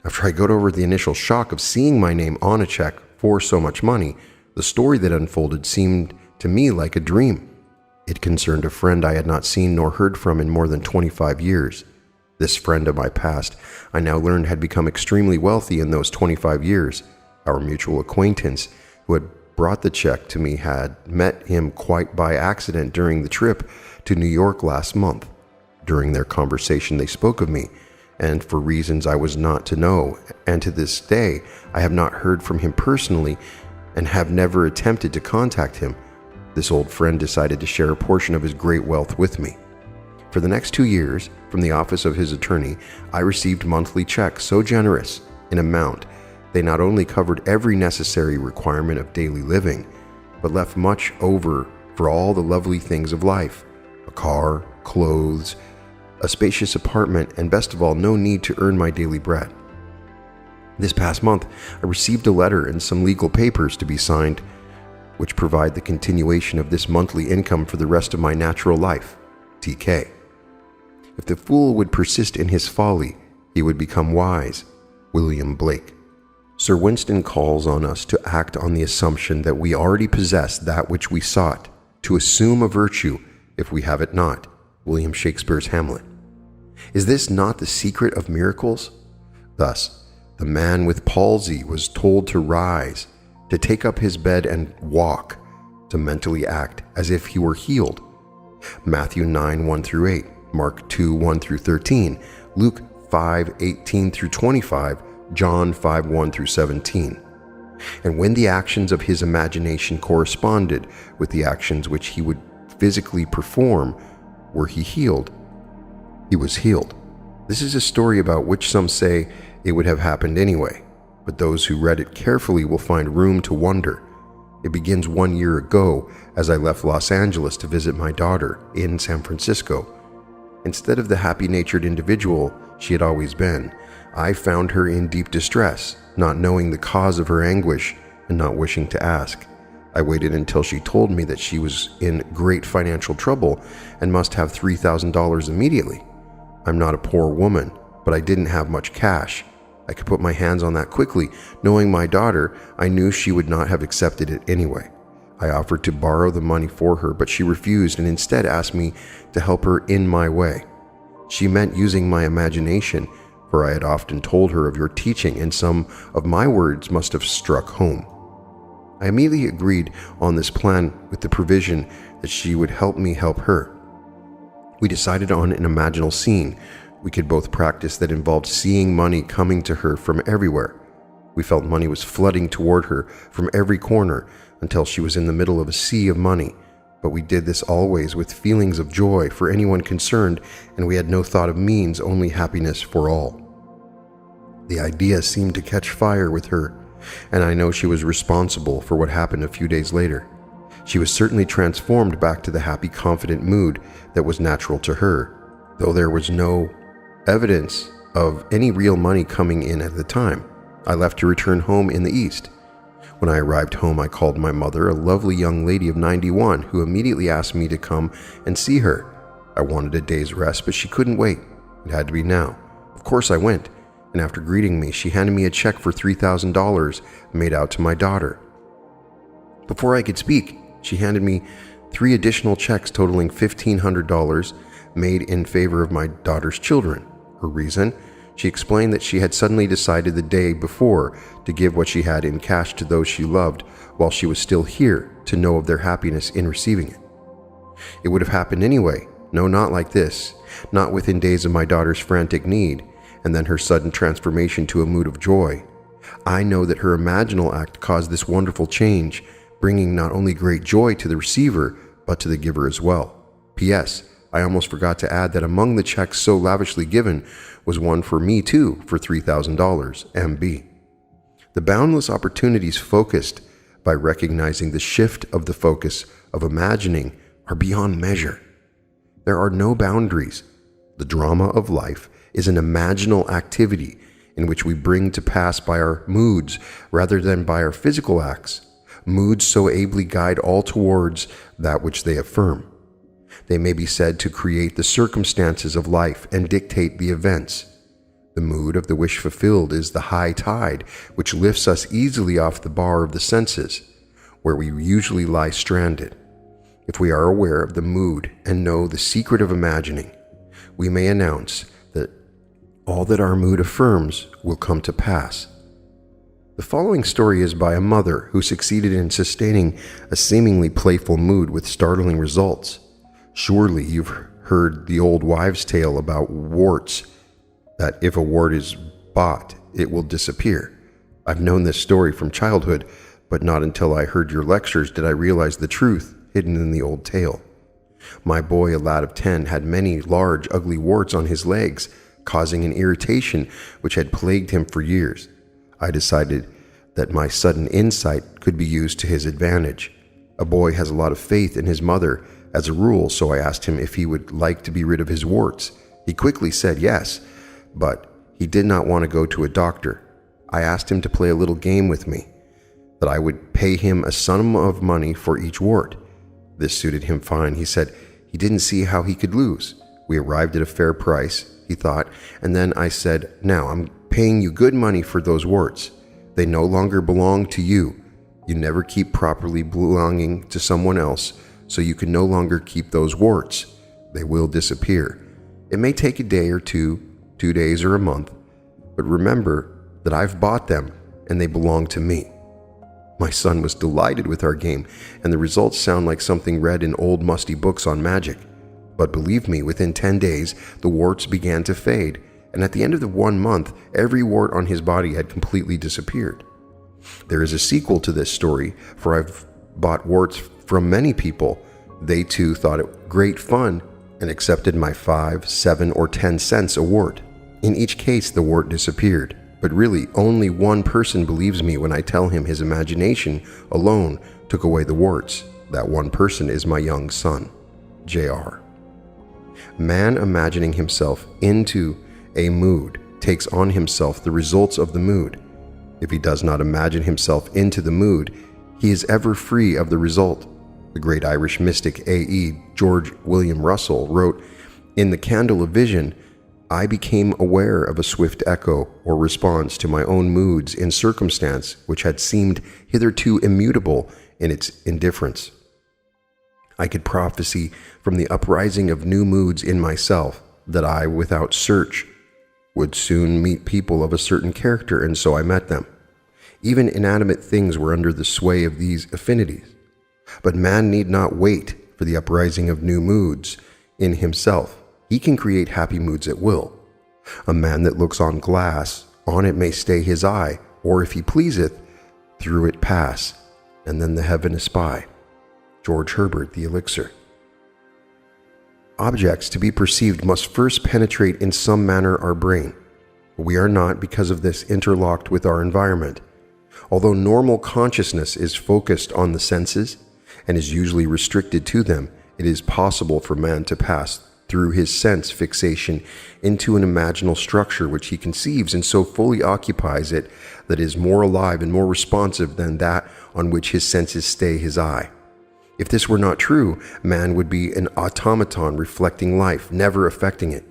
After I got over the initial shock of seeing my name on a check for so much money, the story that unfolded seemed to me like a dream. It concerned a friend I had not seen nor heard from in more than 25 years. This friend of my past, I now learned, had become extremely wealthy in those 25 years. Our mutual acquaintance, who had brought the check to me, had met him quite by accident during the trip to New York last month. During their conversation, they spoke of me, and for reasons I was not to know, and to this day, I have not heard from him personally and have never attempted to contact him. This old friend decided to share a portion of his great wealth with me. For the next 2 years, from the office of his attorney, I received monthly checks so generous in amount they not only covered every necessary requirement of daily living, but left much over for all the lovely things of life: a car, clothes, a spacious apartment, and best of all, no need to earn my daily bread. This past month, I received a letter and some legal papers to be signed, which provide the continuation of this monthly income for the rest of my natural life. TK. If the fool would persist in his folly, he would become wise. William Blake. Sir Winston calls on us to act on the assumption that we already possess that which we sought, to assume a virtue if we have it not. William Shakespeare's Hamlet. Is this not the secret of miracles? Thus, the man with palsy was told to rise, to take up his bed and walk, to mentally act as if he were healed. Matthew 9:1-8, Mark 2:1-13, Luke 5:18-25, John 5:1-17. And when the actions of his imagination corresponded with the actions which he would physically perform, were he healed? He was healed. This is a story about which some say it would have happened anyway, but those who read it carefully will find room to wonder. It begins 1 year ago as I left Los Angeles to visit my daughter in San Francisco. Instead of the happy-natured individual she had always been, I found her in deep distress, not knowing the cause of her anguish and not wishing to ask. I waited until she told me that she was in great financial trouble and must have $3,000 immediately. I'm not a poor woman, but I didn't have much cash. I could put my hands on that quickly. Knowing my daughter, I knew she would not have accepted it anyway. I offered to borrow the money for her, but she refused and instead asked me to help her in my way. She meant using my imagination, for I had often told her of your teaching, and some of my words must have struck home. I immediately agreed on this plan with the provision that she would help me help her. We decided on an imaginal scene we could both practice that involved seeing money coming to her from everywhere. We felt money was flooding toward her from every corner until she was in the middle of a sea of money, but we did this always with feelings of joy for anyone concerned, and we had no thought of means, only happiness for all. The idea seemed to catch fire with her, and I know she was responsible for what happened a few days later. She was certainly transformed back to the happy, confident mood that was natural to her, though there was no evidence of any real money coming in at the time. I left to return home in the East. When I arrived home, I called my mother, a lovely young lady of 91, who immediately asked me to come and see her. I wanted a day's rest, but she couldn't wait. It had to be now. Of course I went, and after greeting me, she handed me a check for $3,000 made out to my daughter. Before I could speak, she handed me 3 additional checks totaling $1,500 made in favor of my daughter's children. Her reason? She explained that she had suddenly decided the day before to give what she had in cash to those she loved while she was still here, to know of their happiness in receiving it. It would have happened anyway. No, not like this. Not within days of my daughter's frantic need, and then her sudden transformation to a mood of joy. I know that her imaginal act caused this wonderful change, bringing not only great joy to the receiver, but to the giver as well. P.S. I almost forgot to add that among the checks so lavishly given was one for me too, for $3,000, M.B. The boundless opportunities focused by recognizing the shift of the focus of imagining are beyond measure. There are no boundaries. The drama of life is an imaginal activity in which we bring to pass by our moods rather than by our physical acts. Moods so ably guide all towards that which they affirm. They may be said to create the circumstances of life and dictate the events. The mood of the wish fulfilled is the high tide, which lifts us easily off the bar of the senses, where we usually lie stranded. If we are aware of the mood and know the secret of imagining, we may announce that all that our mood affirms will come to pass. The following story is by a mother who succeeded in sustaining a seemingly playful mood with startling results. Surely you've heard the old wives' tale about warts, that if a wart is bought, it will disappear. I've known this story from childhood, but not until I heard your lectures did I realize the truth hidden in the old tale. My boy, a lad of 10, had many large, ugly warts on his legs, causing an irritation which had plagued him for years. I decided that my sudden insight could be used to his advantage. A boy has a lot of faith in his mother, as a rule, so I asked him if he would like to be rid of his warts. He quickly said yes, but he did not want to go to a doctor. I asked him to play a little game with me, that I would pay him a sum of money for each wart. This suited him fine. He said he didn't see how he could lose. We arrived at a fair price, he thought, and then I said, "Now I'm paying you good money for those warts. They no longer belong to you. You never keep properly belonging to someone else, so you can no longer keep those warts. They will disappear. It may take a day or 2 days or a month, but remember that I've bought them and they belong to me." My son was delighted with our game, and the results sound like something read in old musty books on magic. But believe me, within 10 days, the warts began to fade, and at the end of the 1 month, every wart on his body had completely disappeared. There is a sequel to this story, for I've bought warts from many people. They too thought it great fun and accepted my 5, 7, or 10 cents a wart. In each case, the wart disappeared. But really, only one person believes me when I tell him his imagination alone took away the warts. That one person is my young son, J.R. Man imagining himself into a mood takes on himself the results of the mood. If he does not imagine himself into the mood, he is ever free of the result. The great Irish mystic A.E. George William Russell wrote, "In the candle of vision, I became aware of a swift echo or response to my own moods in circumstance which had seemed hitherto immutable in its indifference. I could prophesy from the uprising of new moods in myself that I, without search, would soon meet people of a certain character, and so I met them. Even inanimate things were under the sway of these affinities. But man need not wait for the uprising of new moods in himself. He can create happy moods at will. A man that looks on glass, on it may stay his eye, or if he pleaseth, through it pass, and then the heaven espy." George Herbert, The Elixir. Objects to be perceived must first penetrate in some manner our brain. We are not, because of this, interlocked with our environment. Although normal consciousness is focused on the senses and is usually restricted to them, it is possible for man to pass through his sense fixation into an imaginal structure which he conceives and so fully occupies it that is more alive and more responsive than that on which his senses stay his eye. If this were not true, man would be an automaton reflecting life, never affecting it.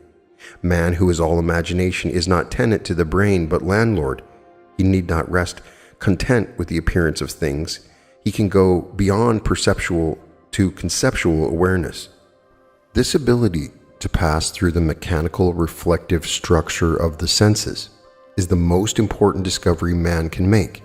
Man, who is all imagination, is not tenant to the brain but landlord. He need not rest content with the appearance of things. He can go beyond perceptual to conceptual awareness. This ability to pass through the mechanical reflective structure of the senses is the most important discovery man can make.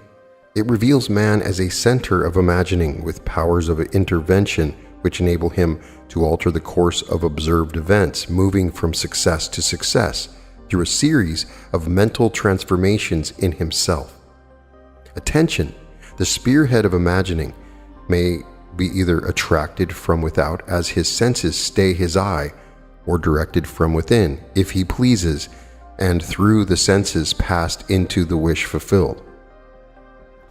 It reveals man as a center of imagining with powers of intervention which enable him to alter the course of observed events, moving from success to success through a series of mental transformations in himself. Attention, the spearhead of imagining, may be either attracted from without as his senses stay his eye, or directed from within, if he pleases, and through the senses passed into the wish fulfilled.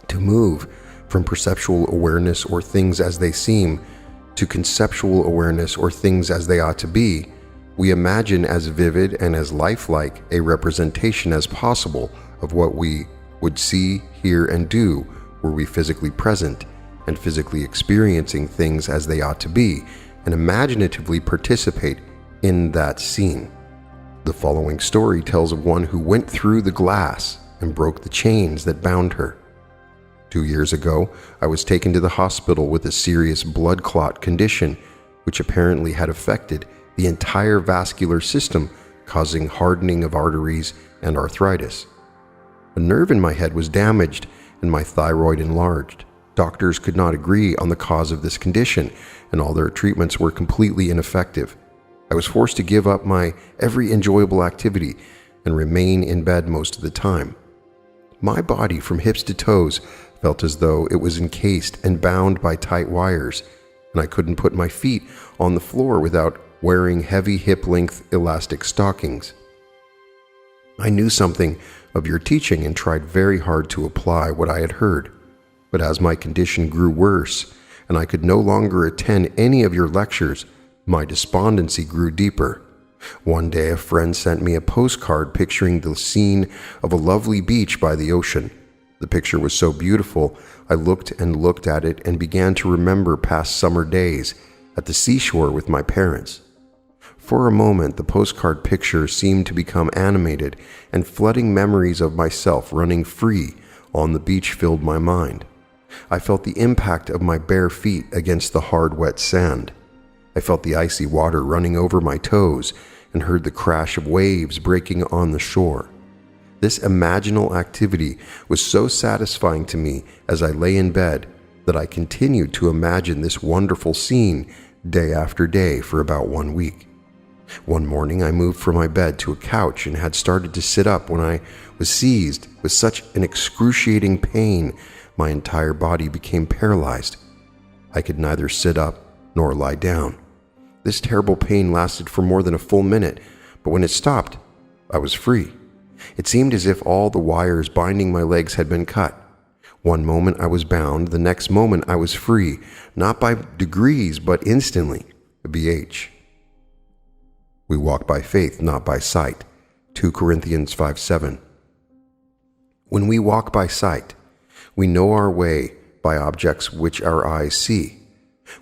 To move from perceptual awareness or things as they seem to conceptual awareness or things as they ought to be, we imagine as vivid and as lifelike a representation as possible of what we would see, hear, and do were we physically present and physically experiencing things as they ought to be, and imaginatively participate in that scene. The following story tells of one who went through the glass and broke the chains that bound her. 2 years ago, I was taken to the hospital with a serious blood clot condition, which apparently had affected the entire vascular system, causing hardening of arteries and arthritis. A nerve in my head was damaged and my thyroid enlarged. Doctors could not agree on the cause of this condition, and all their treatments were completely ineffective. I was forced to give up my every enjoyable activity and remain in bed most of the time. My body from hips to toes felt as though it was encased and bound by tight wires, and I couldn't put my feet on the floor without wearing heavy hip-length elastic stockings. I knew something of your teaching and tried very hard to apply what I had heard, but as my condition grew worse and I could no longer attend any of your lectures, my despondency grew deeper. One day a friend sent me a postcard picturing the scene of a lovely beach by the ocean. The picture was so beautiful, I looked and looked at it and began to remember past summer days at the seashore with my parents. For a moment, the postcard picture seemed to become animated, and flooding memories of myself running free on the beach filled my mind. I felt the impact of my bare feet against the hard, wet sand. I felt the icy water running over my toes and heard the crash of waves breaking on the shore. This imaginal activity was so satisfying to me as I lay in bed that I continued to imagine this wonderful scene day after day for about 1 week. One morning I moved from my bed to a couch and had started to sit up when I was seized with such an excruciating pain my entire body became paralyzed. I could neither sit up nor lie down. This terrible pain lasted for more than a full minute, but when it stopped, I was free. It seemed as if all the wires binding my legs had been cut. One moment I was bound, the next moment I was free, not by degrees, but instantly. BH. We walk by faith, not by sight. 2 Corinthians 5:7. When we walk by sight, we know our way by objects which our eyes see.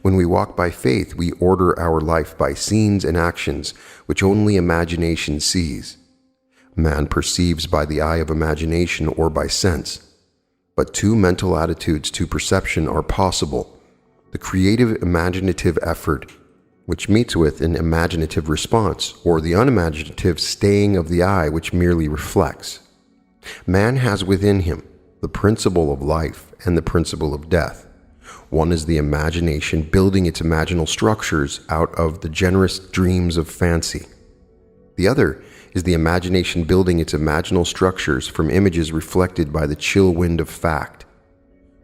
When we walk by faith, we order our life by scenes and actions which only imagination sees. Man perceives by the eye of imagination or by sense. But 2 mental attitudes to perception are possible: the creative imaginative effort, which meets with an imaginative response, or the unimaginative staying of the eye, which merely reflects. Man has within him the principle of life and the principle of death. One is the imagination building its imaginal structures out of the generous dreams of fancy. The other is the imagination building its imaginal structures from images reflected by the chill wind of fact.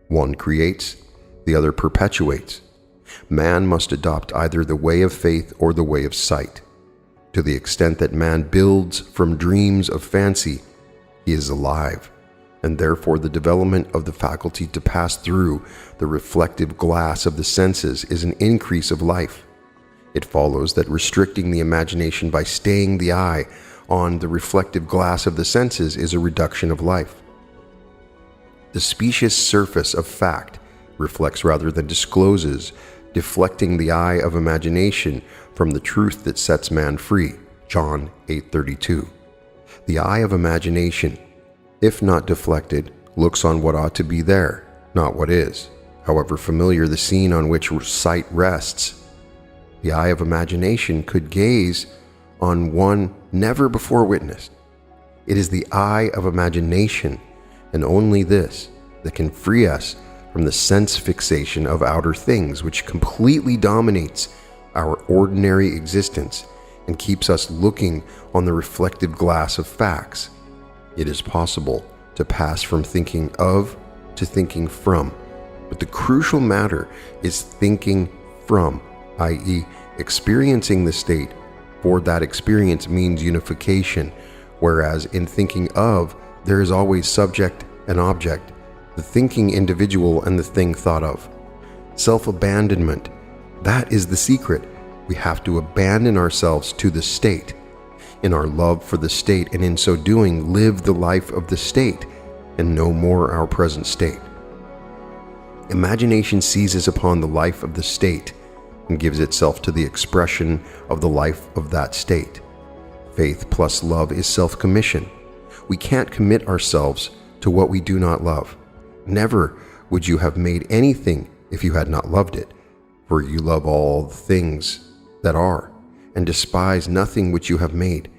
One creates, the other perpetuates. Man must adopt either the way of faith or the way of sight. To the extent that man builds from dreams of fancy, he is alive, and therefore the development of the faculty to pass through the reflective glass of the senses is an increase of life. It follows that restricting the imagination by staying the eye on the reflective glass of the senses is a reduction of life. The specious surface of fact reflects rather than discloses, deflecting the eye of imagination from the truth that sets man free. John 8:32. The eye of imagination, if not deflected, looks on what ought to be there, not what is, however familiar the scene on which sight rests. The eye of imagination could gaze on one never before witnessed. It is the eye of imagination, and only this, that can free us from the sense fixation of outer things, which completely dominates our ordinary existence and keeps us looking on the reflective glass of facts. It is possible to pass from thinking of to thinking from, but the crucial matter is thinking from, i.e., experiencing the state, for that experience means unification, whereas in thinking of, there is always subject and object, the thinking individual and the thing thought of. Self-abandonment, that is the secret. We have to abandon ourselves to the state. In our love for the state, and in so doing, live the life of the state, and no more our present state. Imagination seizes upon the life of the state and gives itself to the expression of the life of that state. Faith plus love is self-commission. We can't commit ourselves to what we do not love. Never would you have made anything if you had not loved it, for you love all the things that are, and despise nothing which you have made,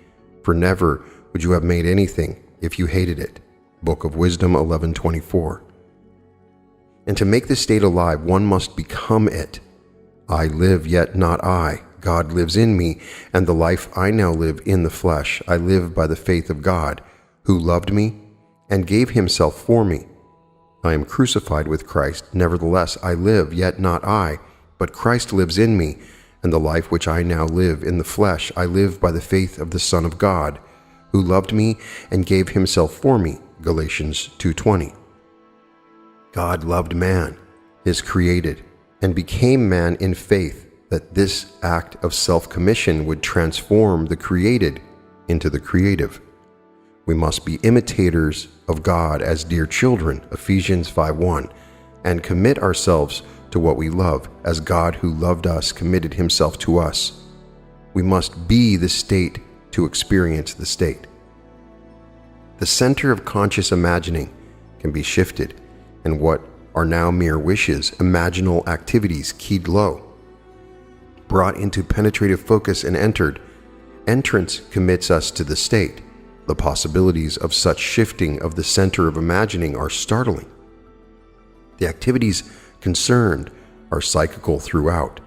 for never would you have made anything if you hated it. Book of Wisdom 11:24. And to make the state alive, one must become it. I live, yet not I. God lives in me, and the life I now live in the flesh, I live by the faith of God, who loved me and gave himself for me. I am crucified with Christ. Nevertheless, I live, yet not I, but Christ lives in me, and the life which I now live in the flesh, I live by the faith of the Son of God, who loved me and gave himself for me. Galatians 2:20. God loved man, his created, and became man in faith that this act of self-commission would transform the created into the creative. We must be imitators of God as dear children, Ephesians 5:1, and commit ourselves to what we love, as God who loved us committed himself to us. We must be the state to experience the state. The center of conscious imagining can be shifted, and what are now mere wishes, imaginal activities keyed low, brought into penetrative focus and entered. Entrance commits us to the state. The possibilities of such shifting of the center of imagining are startling. The activities concerned are psychical throughout.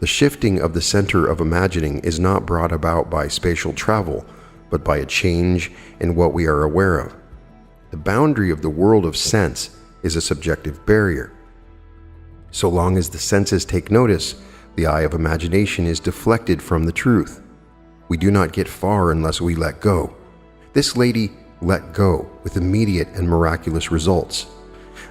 The shifting of the center of imagining is not brought about by spatial travel, but by a change in what we are aware of. The boundary of the world of sense is a subjective barrier. So long as the senses take notice, the eye of imagination is deflected from the truth. We do not get far unless we let go. This lady let go with immediate and miraculous results.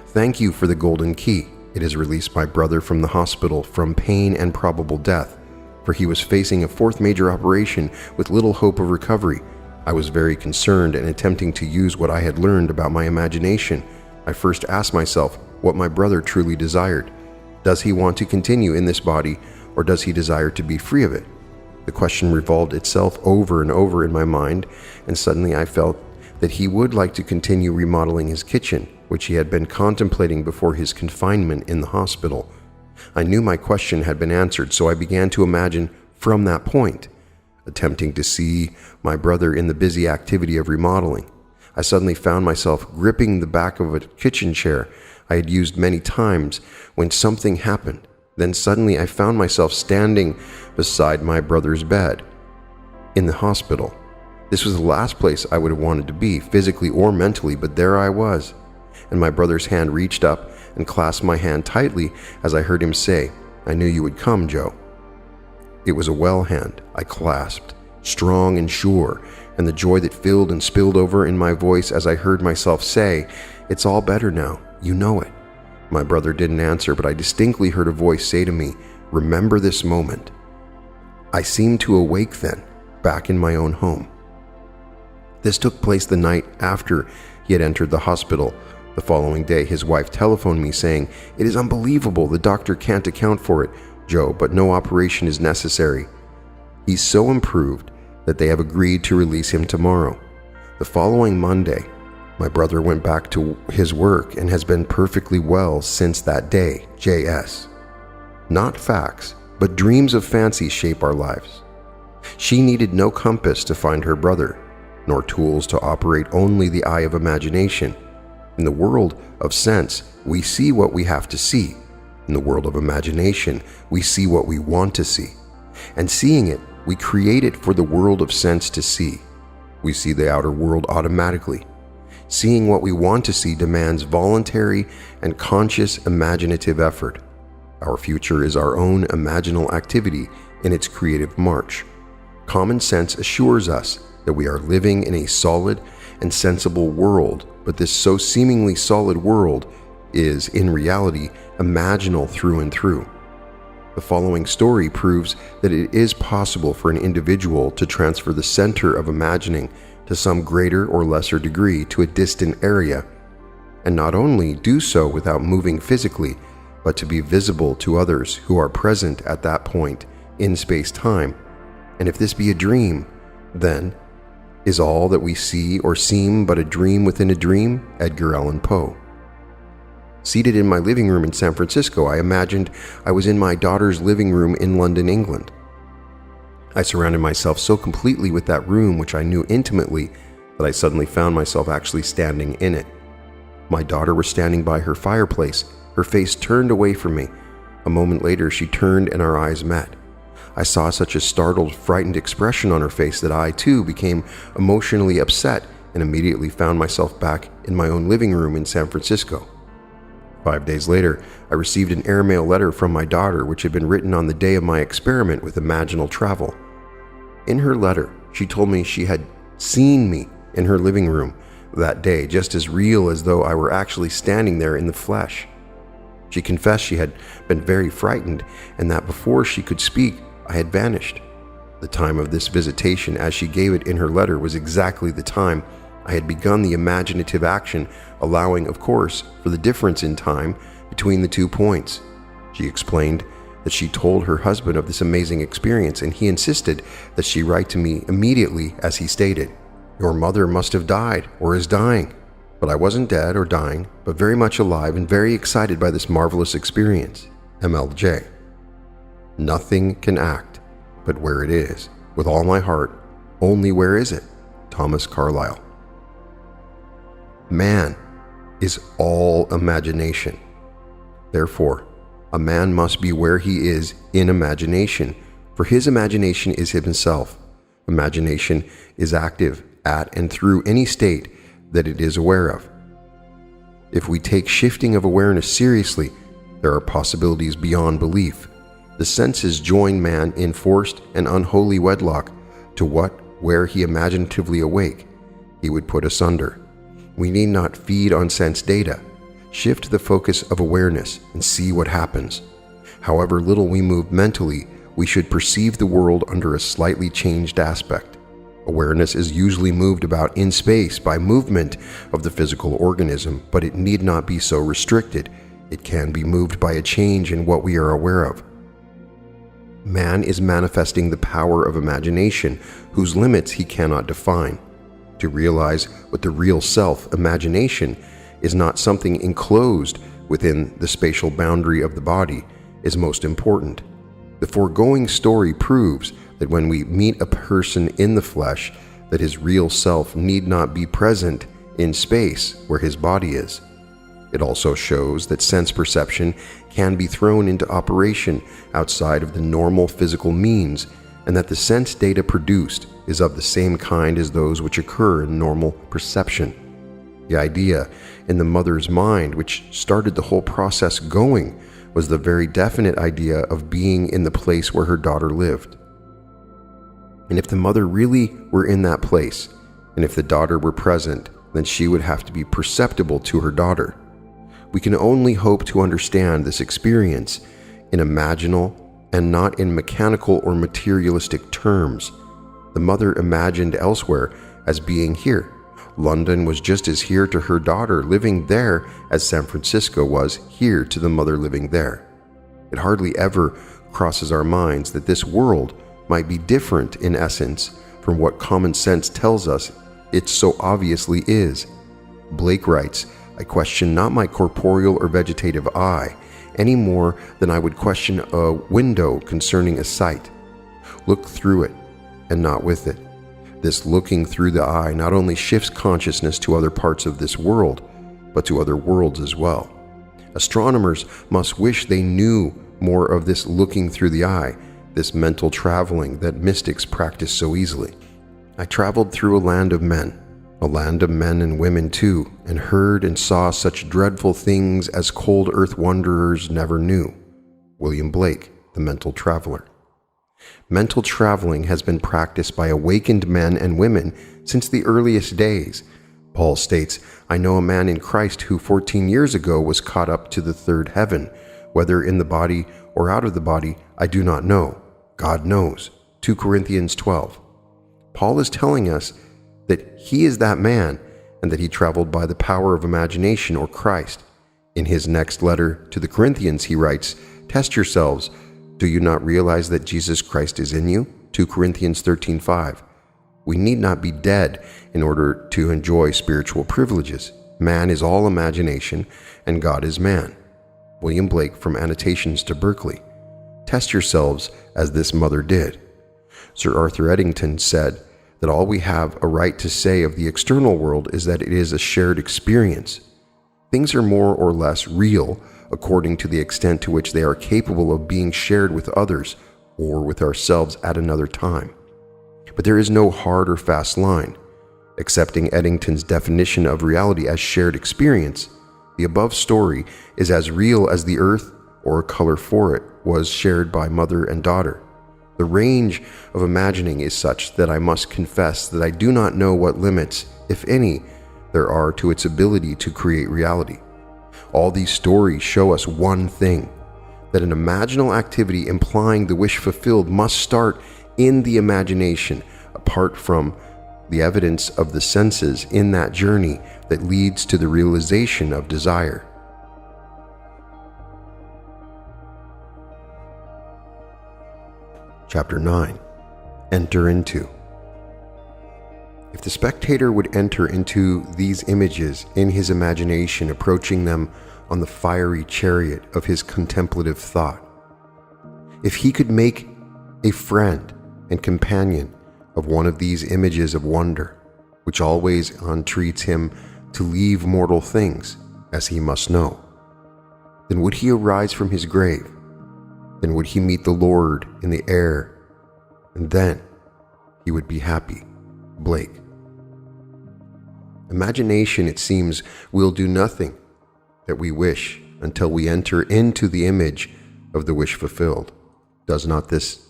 Thank you for the golden key. It has released my brother from the hospital from pain and probable death, for he was facing a fourth major operation with little hope of recovery. I was very concerned and attempting to use what I had learned about my imagination. I first asked myself what my brother truly desired. Does he want to continue in this body, or does he desire to be free of it? The question revolved itself over and over in my mind, and suddenly I felt that he would like to continue remodeling his kitchen, which he had been contemplating before his confinement in the hospital. I knew my question had been answered, so I began to imagine from that point, attempting to see my brother in the busy activity of remodeling. I suddenly found myself gripping the back of a kitchen chair I had used many times when something happened. Then suddenly I found myself standing beside my brother's bed in the hospital. This was the last place I would have wanted to be, physically or mentally, but there I was. And my brother's hand reached up and clasped my hand tightly as I heard him say, "I knew you would come, Joe." It was a well hand I clasped, strong and sure, and the joy that filled and spilled over in my voice as I heard myself say, "It's all better now, you know it." My brother didn't answer, but I distinctly heard a voice say to me, "Remember this moment." I seemed to awake then, back in my own home. This took place the night after he had entered the hospital. The following day, his wife telephoned me saying, "It is unbelievable, the doctor can't account for it, Joe, but no operation is necessary. He's so improved that they have agreed to release him tomorrow." The following Monday, my brother went back to his work and has been perfectly well since that day. J.S. Not facts, but dreams of fancy shape our lives. She needed no compass to find her brother, nor tools to operate, only the eye of imagination. In the world of sense, we see what we have to see. In the world of imagination, we see what we want to see. And seeing it, we create it for the world of sense to see. We see the outer world automatically. Seeing what we want to see demands voluntary and conscious imaginative effort. Our future is our own imaginal activity in its creative march. Common sense assures us that we are living in a solid and sensible world, but this so seemingly solid world is, in reality, imaginal through and through. The following story proves that it is possible for an individual to transfer the center of imagining to some greater or lesser degree to a distant area and not only do so without moving physically, but to be visible to others who are present at that point in space-time. And if this be a dream, then is all that we see or seem but a dream within a dream? Edgar Allan Poe. Seated in my living room in San Francisco, I imagined I was in my daughter's living room in London, England. I surrounded myself so completely with that room, which I knew intimately, that I suddenly found myself actually standing in it. My daughter was standing by her fireplace, her face turned away from me. A moment later, she turned and our eyes met. I saw such a startled, frightened expression on her face that I, too, became emotionally upset and immediately found myself back in my own living room in San Francisco. 5 days later, I received an airmail letter from my daughter, which had been written on the day of my experiment with imaginal travel. In her letter, she told me she had seen me in her living room that day, just as real as though I were actually standing there in the flesh. She confessed she had been very frightened and that before she could speak, I had vanished. The time of this visitation, as she gave it in her letter, was exactly the time I had begun the imaginative action, allowing, of course, for the difference in time between the 2 points. She explained that she told her husband of this amazing experience, and he insisted that she write to me immediately, as he stated, "Your mother must have died or is dying." But I wasn't dead or dying, but very much alive and very excited by this marvelous experience. MLJ. Nothing can act but where it is. With all my heart, only where is it? Thomas Carlyle. Man is all imagination. Therefore, a man must be where he is in imagination, for his imagination is himself. Imagination is active at and through any state that it is aware of. If we take shifting of awareness seriously, there are possibilities beyond belief. The senses join man in forced and unholy wedlock to where he imaginatively awake, he would put asunder. We need not feed on sense data. Shift the focus of awareness and see what happens. However little we move mentally, we should perceive the world under a slightly changed aspect. Awareness is usually moved about in space by movement of the physical organism, but it need not be so restricted. It can be moved by a change in what we are aware of. Man is manifesting the power of imagination, whose limits he cannot define. To realize what the real self, imagination, is not something enclosed within the spatial boundary of the body is most important. The foregoing story proves that when we meet a person in the flesh, that his real self need not be present in space where his body is. It also shows that sense perception can be thrown into operation outside of the normal physical means, and that the sense data produced is of the same kind as those which occur in normal perception. The idea in the mother's mind which started the whole process going was the very definite idea of being in the place where her daughter lived. And if the mother really were in that place, and if the daughter were present, then she would have to be perceptible to her daughter. We can only hope to understand this experience in imaginal and not in mechanical or materialistic terms. The mother imagined elsewhere as being here. London was just as here to her daughter living there as San Francisco was here to the mother living there. It hardly ever crosses our minds that this world might be different in essence from what common sense tells us it so obviously is. Blake writes, "I question not my corporeal or vegetative eye, any more than I would question a window concerning a sight. Look through it, and not with it." This looking through the eye not only shifts consciousness to other parts of this world, but to other worlds as well. Astronomers must wish they knew more of this looking through the eye, this mental traveling that mystics practice so easily. I traveled through a land of men and women too, and heard and saw such dreadful things as cold earth wanderers never knew. William Blake, The Mental Traveler. Mental traveling has been practiced by awakened men and women since the earliest days. Paul states, "I know a man in Christ who 14 years ago was caught up to the third heaven. Whether in the body or out of the body, I do not know. God knows." 2 Corinthians 12. Paul is telling us that he is that man, and that he traveled by the power of imagination or Christ. In his next letter to the Corinthians, he writes, "Test yourselves. Do you not realize that Jesus Christ is in you?" 2 Corinthians 13:5. We need not be dead in order to enjoy spiritual privileges. Man is all imagination, and God is man. William Blake from Annotations to Berkeley. Test yourselves as this mother did. Sir Arthur Eddington said that all we have a right to say of the external world is that it is a shared experience. Things are more or less real according to the extent to which they are capable of being shared with others or with ourselves at another time. But there is no hard or fast line. Accepting Eddington's definition of reality as shared experience, the above story is as real as the earth or a color for it was shared by mother and daughter. The range of imagining is such that I must confess that I do not know what limits, if any, there are to its ability to create reality. All these stories show us one thing, that an imaginal activity implying the wish fulfilled must start in the imagination, apart from the evidence of the senses in that journey that leads to the realization of desire. Chapter 9. Enter into. If the spectator would enter into these images in his imagination, approaching them on the fiery chariot of his contemplative thought, if he could make a friend and companion of one of these images of wonder, which always entreats him to leave mortal things, as he must know, then would he arise from his grave, then would he meet the Lord in the air, and then he would be happy. Blake. Imagination, it seems, will do nothing that we wish until we enter into the image of the wish fulfilled. Does not this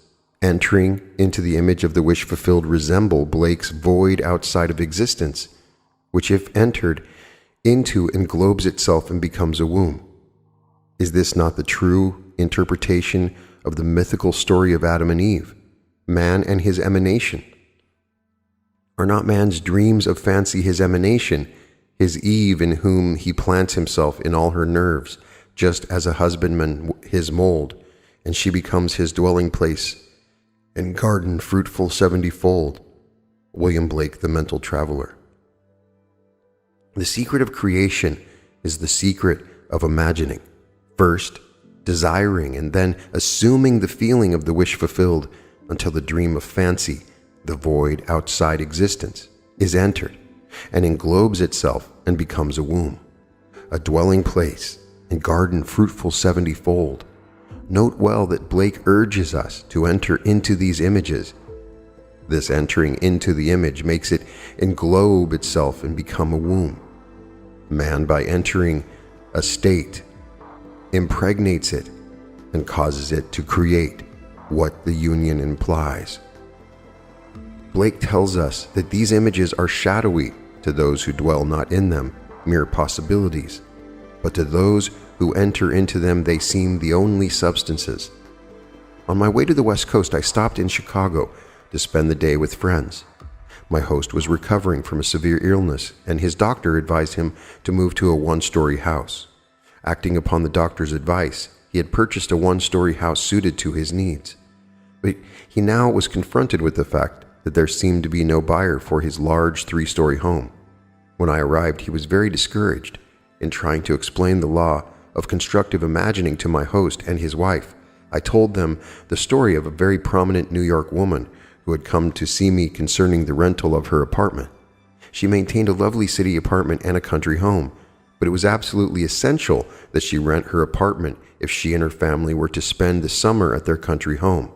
entering into the image of the wish fulfilled resemble Blake's void outside of existence, which if entered into englobes itself and becomes a womb? Is this not the true interpretation of the mythical story of Adam and Eve, man and his emanation? Are not man's dreams of fancy his emanation, his Eve in whom he plants himself in all her nerves, just as a husbandman his mold, and she becomes his dwelling place and garden fruitful 70-fold? William Blake, The Mental Traveler. The secret of creation is the secret of imagining, first desiring and then assuming the feeling of the wish fulfilled until the dream of fancy, the void outside existence, is entered and englobes itself and becomes a womb, a dwelling place and garden fruitful 70-fold. Note well that Blake urges us to enter into these images. This entering into the image makes it englobe itself and become a womb. Man, by entering a state, impregnates it and causes it to create what the union implies. Blake tells us that these images are shadowy to those who dwell not in them, mere possibilities, but to those who enter into them they seem the only substances. On my way to the West Coast, I stopped in Chicago to spend the day with friends. My host was recovering from a severe illness, and his doctor advised him to move to a one-story house. Acting upon the doctor's advice, he had purchased a one-story house suited to his needs. But he now was confronted with the fact that there seemed to be no buyer for his large 3-story home. When I arrived, he was very discouraged. In trying to explain the law of constructive imagining to my host and his wife, I told them the story of a very prominent New York woman who had come to see me concerning the rental of her apartment. She maintained a lovely city apartment and a country home, but it was absolutely essential that she rent her apartment if she and her family were to spend the summer at their country home.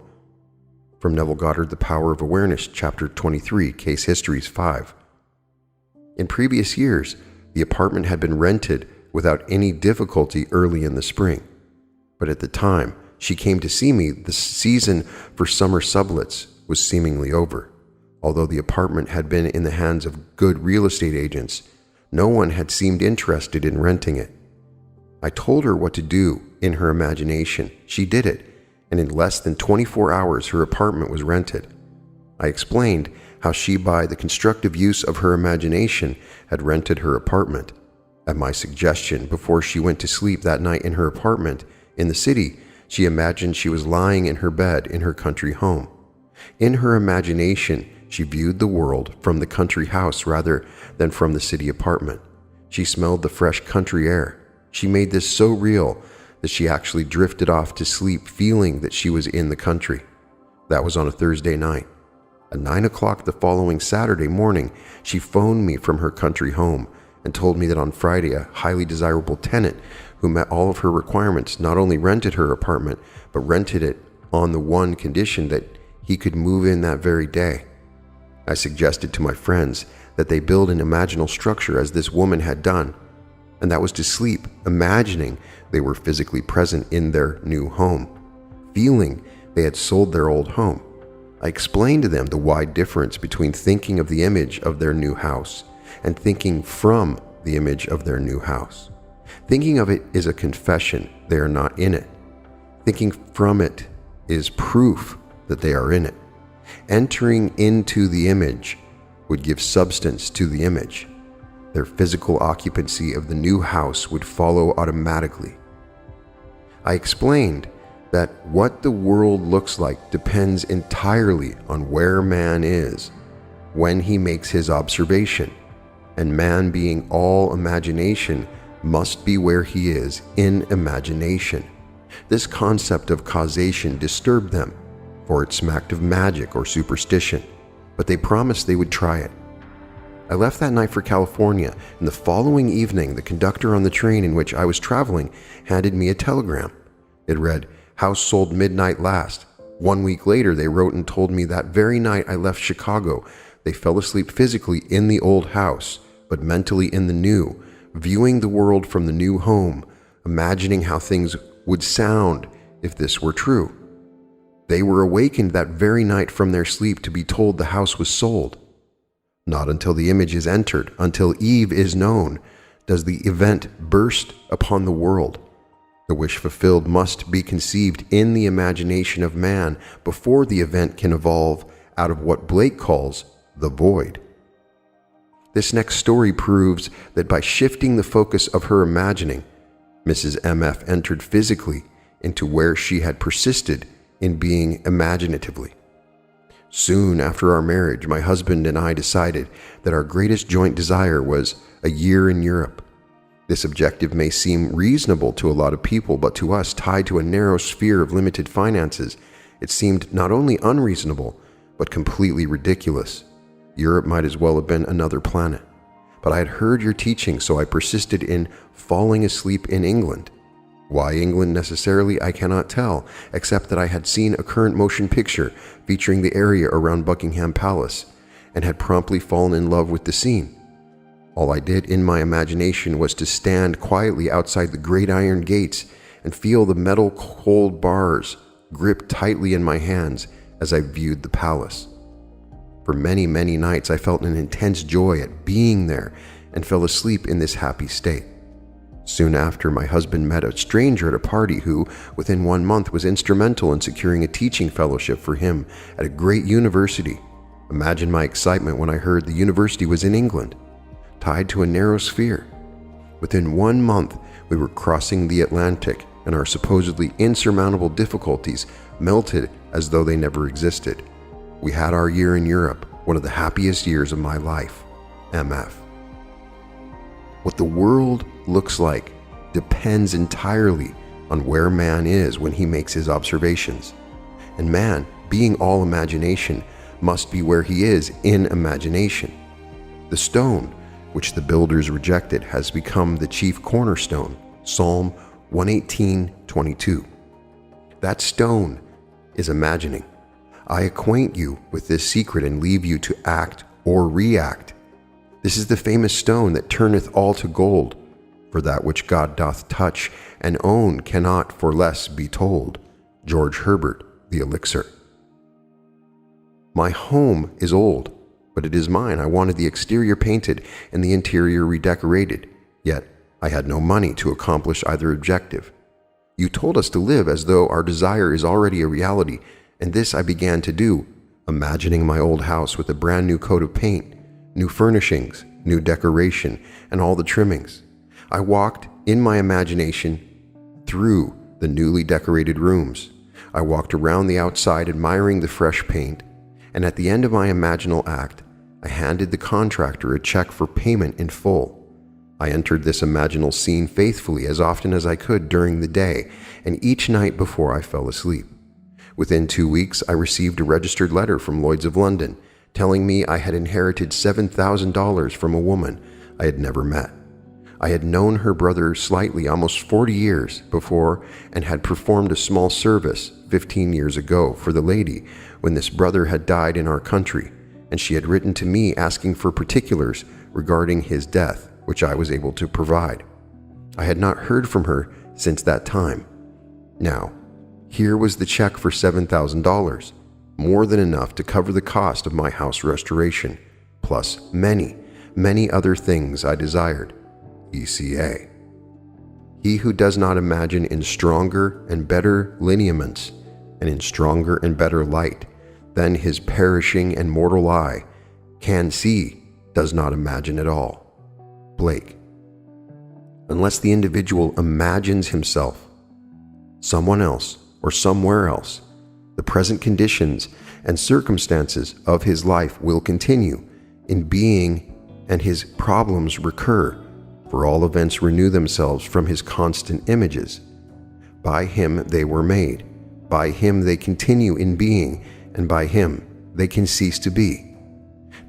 From Neville Goddard, The Power of Awareness, Chapter 23, Case Histories 5. In previous years, the apartment had been rented without any difficulty early in the spring. But at the time she came to see me, the season for summer sublets was seemingly over. Although the apartment had been in the hands of good real estate agents, no one had seemed interested in renting it. I told her what to do in her imagination. She did it, and in less than 24 hours her apartment was rented. I explained how she, by the constructive use of her imagination, had rented her apartment. At my suggestion, before she went to sleep that night in her apartment in the city, she imagined she was lying in her bed in her country home. In her imagination, she viewed the world from the country house rather than from the city apartment. She smelled the fresh country air. She made this so real that she actually drifted off to sleep feeling that she was in the country. That was on a Thursday night. At 9 o'clock the following Saturday morning, she phoned me from her country home and told me that on Friday a highly desirable tenant who met all of her requirements not only rented her apartment, but rented it on the one condition that he could move in that very day. I suggested to my friends that they build an imaginal structure as this woman had done, and that was to sleep, imagining they were physically present in their new home, feeling they had sold their old home. I explained to them the wide difference between thinking of the image of their new house and thinking from the image of their new house. Thinking of it is a confession they are not in it. Thinking from it is proof that they are in it. Entering into the image would give substance to the image. Their physical occupancy of the new house would follow automatically. I explained that what the world looks like depends entirely on where man is when he makes his observation, and man, being all imagination, must be where he is in imagination. This concept of causation disturbed them, for it smacked of magic or superstition, but they promised they would try it. I left that night for California, and the following evening the conductor on the train in which I was traveling handed me a telegram. It read, "House sold midnight last." 1 week later they wrote and told me that very night I left Chicago, they fell asleep physically in the old house, but mentally in the new, viewing the world from the new home, imagining how things would sound if this were true. They were awakened that very night from their sleep to be told the house was sold. Not until the image is entered, until Eve is known, does the event burst upon the world. The wish fulfilled must be conceived in the imagination of man before the event can evolve out of what Blake calls the void. This next story proves that by shifting the focus of her imagining, Mrs. MF entered physically into where she had persisted in being imaginatively. Soon after our marriage, my husband and I decided that our greatest joint desire was a year in Europe. This objective may seem reasonable to a lot of people, but to us, tied to a narrow sphere of limited finances, it seemed not only unreasonable, but completely ridiculous. Europe might as well have been another planet. But I had heard your teaching, so I persisted in falling asleep in England. Why England necessarily, I cannot tell, except that I had seen a current motion picture featuring the area around Buckingham Palace, and had promptly fallen in love with the scene. All I did in my imagination was to stand quietly outside the great iron gates and feel the metal cold bars grip tightly in my hands as I viewed the palace. For many, many nights I felt an intense joy at being there and fell asleep in this happy state. Soon after, my husband met a stranger at a party who, within 1 month, was instrumental in securing a teaching fellowship for him at a great university. Imagine my excitement when I heard the university was in England, tied to a narrow sphere. Within 1 month, we were crossing the Atlantic, and our supposedly insurmountable difficulties melted as though they never existed. We had our year in Europe, one of the happiest years of my life. MF. What the world looks like depends entirely on where man is when he makes his observations. And man, being all imagination, must be where he is in imagination. The stone, which the builders rejected, has become the chief cornerstone. Psalm 118:22. That stone is imagining. I acquaint you with this secret and leave you to act or react. This is the famous stone that turneth all to gold, for that which God doth touch and own cannot for less be told. George Herbert, The Elixir. My home is old, but it is mine. I wanted the exterior painted and the interior redecorated, yet I had no money to accomplish either objective. You told us to live as though our desire is already a reality, and this I began to do, imagining my old house with a brand new coat of paint, new furnishings, new decoration, and all the trimmings. I walked in my imagination through the newly decorated rooms. I walked around the outside admiring the fresh paint, and at the end of my imaginal act, I handed the contractor a check for payment in full. I entered this imaginal scene faithfully as often as I could during the day and each night before I fell asleep. Within 2 weeks, I received a registered letter from Lloyd's of London telling me I had inherited $7,000 from a woman I had never met. I had known her brother slightly almost 40 years before and had performed a small service 15 years ago for the lady when this brother had died in our country, and she had written to me asking for particulars regarding his death, which I was able to provide. I had not heard from her since that time. Now, here was the check for $7,000, more than enough to cover the cost of my house restoration, plus many, many other things I desired. ECA. He who does not imagine in stronger and better lineaments and in stronger and better light than his perishing and mortal eye can see does not imagine at all. Blake. Unless the individual imagines himself, someone else, or somewhere else, the present conditions and circumstances of his life will continue in being and his problems recur, for all events renew themselves from his constant images. By him they were made, by him they continue in being, and by him they can cease to be.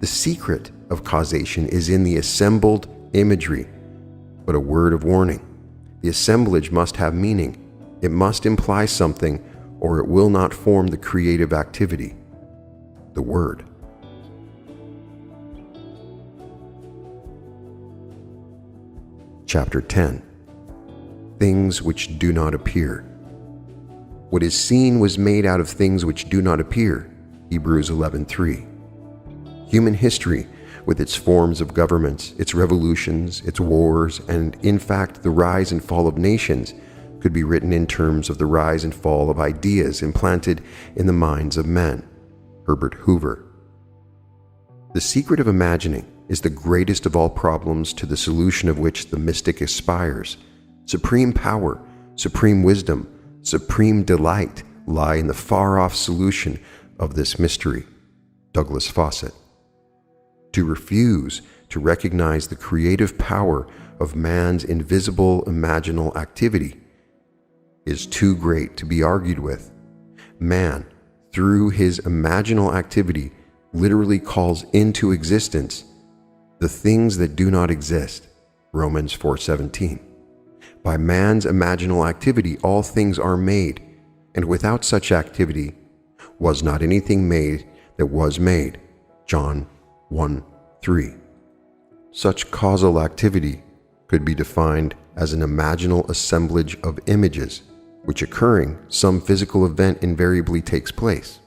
The secret of causation is in the assembled imagery, but a word of warning. The assemblage must have meaning. It must imply something, or it will not form the creative activity. The word. Chapter 10. Things which do not appear. What is seen was made out of things which do not appear. Hebrews 11:3. Human history, with its forms of governments, its revolutions, its wars, and in fact the rise and fall of nations, could be written in terms of the rise and fall of ideas implanted in the minds of men. Herbert Hoover. The secret of imagining is the greatest of all problems, to the solution of which the mystic aspires. Supreme power, supreme wisdom, supreme delight lie in the far-off solution of this mystery. Douglas Fawcett. To refuse to recognize the creative power of man's invisible imaginal activity is too great to be argued with. Man, through his imaginal activity, literally calls into existence the things that do not exist. Romans 4:17. By man's imaginal activity, all things are made, and without such activity was not anything made that was made. John 1:3. Such causal activity could be defined as an imaginal assemblage of images, which occurring, some physical event invariably takes place.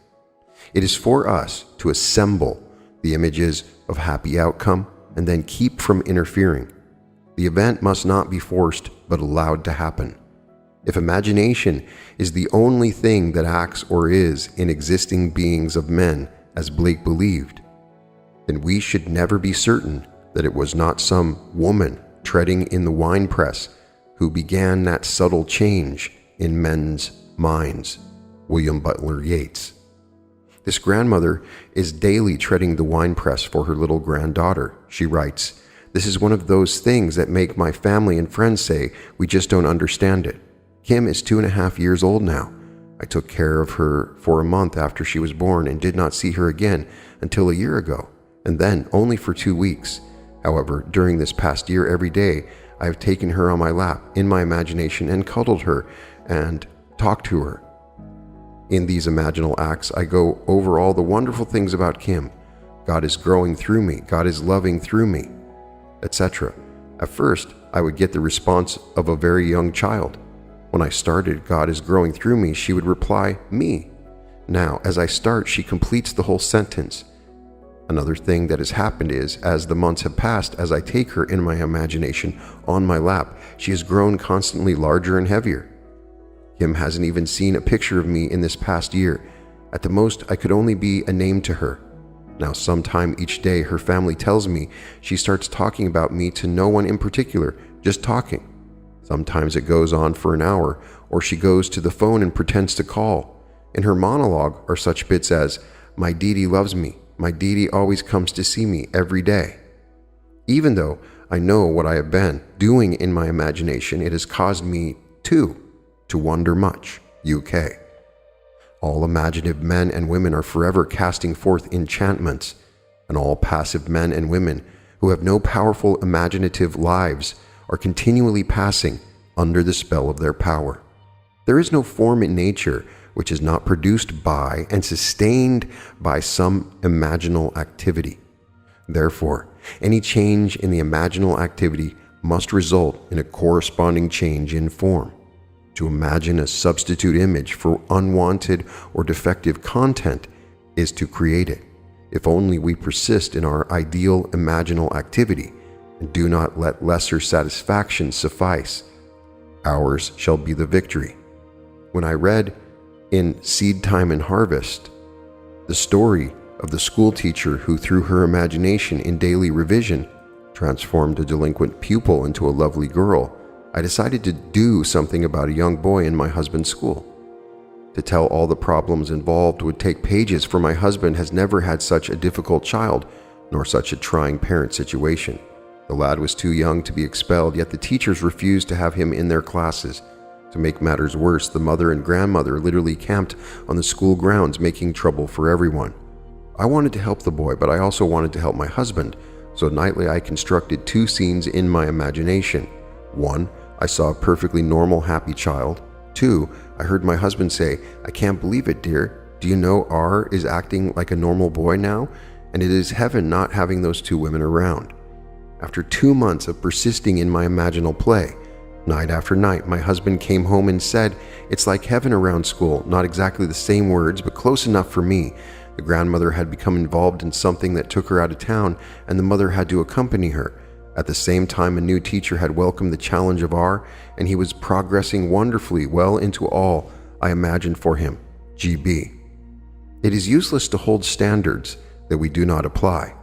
It is for us to assemble the images of happy outcome and then keep from interfering. The event must not be forced but allowed to happen. If imagination is the only thing that acts or is in existing beings of men, as Blake believed, then we should never be certain that it was not some woman treading in the winepress who began that subtle change in men's minds. William Butler Yeats. This grandmother is daily treading the winepress for her little granddaughter. She writes, "This is one of those things that make my family and friends say we just don't understand it. Kim is 2.5 years old now. I took care of her for a month after she was born and did not see her again until a year ago, and then only for 2 weeks. However, during this past year, every day, I have taken her on my lap in my imagination and cuddled her and talked to her. In these imaginal acts, I go over all the wonderful things about Kim. God is growing through me. God is loving through me, etc. At first, I would get the response of a very young child. When I started, God is growing through me, she would reply, me. Now, as I start, she completes the whole sentence. Another thing that has happened is, as the months have passed, as I take her in my imagination on my lap, she has grown constantly larger and heavier. Kim hasn't even seen a picture of me in this past year, At the most, I could only be a name to her. Now, sometime each day, her family tells me she starts talking about me to no one in particular, just talking. Sometimes it goes on for an hour, or she goes to the phone and pretends to call. In her monologue are such bits as, "My Dee loves me. My Dee always comes to see me every day." Even though I know what I have been doing in my imagination, it has caused me to wonder much. UK. All imaginative men and women are forever casting forth enchantments, and all passive men and women who have no powerful imaginative lives are continually passing under the spell of their power. There is no form in nature which is not produced by and sustained by some imaginal activity. Therefore, any change in the imaginal activity must result in a corresponding change in form. To imagine a substitute image for unwanted or defective content is to create it. If only we persist in our ideal imaginal activity and do not let lesser satisfaction suffice, ours shall be the victory. When I read in Seed Time and Harvest the story of the school teacher who, through her imagination in daily revision, transformed a delinquent pupil into a lovely girl, I decided to do something about a young boy in my husband's school. To tell all the problems involved would take pages, for my husband has never had such a difficult child, nor such a trying parent situation. The lad was too young to be expelled, yet the teachers refused to have him in their classes. To make matters worse, the mother and grandmother literally camped on the school grounds, making trouble for everyone. I wanted to help the boy, but I also wanted to help my husband, so nightly I constructed two scenes in my imagination. One, I saw a perfectly normal, happy child. Two, I heard my husband say, "I can't believe it, dear. Do you know R is acting like a normal boy now? And it is heaven not having those two women around." After 2 months of persisting in my imaginal play, night after night, my husband came home and said, "It's like heaven around school." Not exactly the same words, but close enough for me. The grandmother had become involved in something that took her out of town, and the mother had to accompany her. At the same time, a new teacher had welcomed the challenge of R, and he was progressing wonderfully well into all I imagined for him, GB. It is useless to hold standards that we do not apply.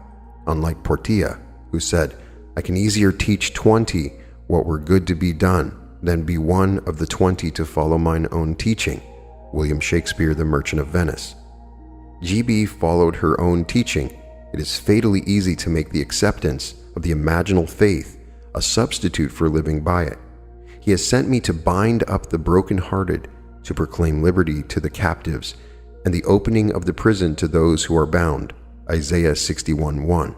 Unlike Portia, who said, "I can easier teach 20 what were good to be done than be one of the 20 to follow mine own teaching." William Shakespeare, The Merchant of Venice. GB followed her own teaching. It is fatally easy to make the acceptance of the imaginal faith a substitute for living by it. He has sent me to bind up the broken-hearted, to proclaim liberty to the captives, and the opening of the prison to those who are bound. Isaiah 61:1.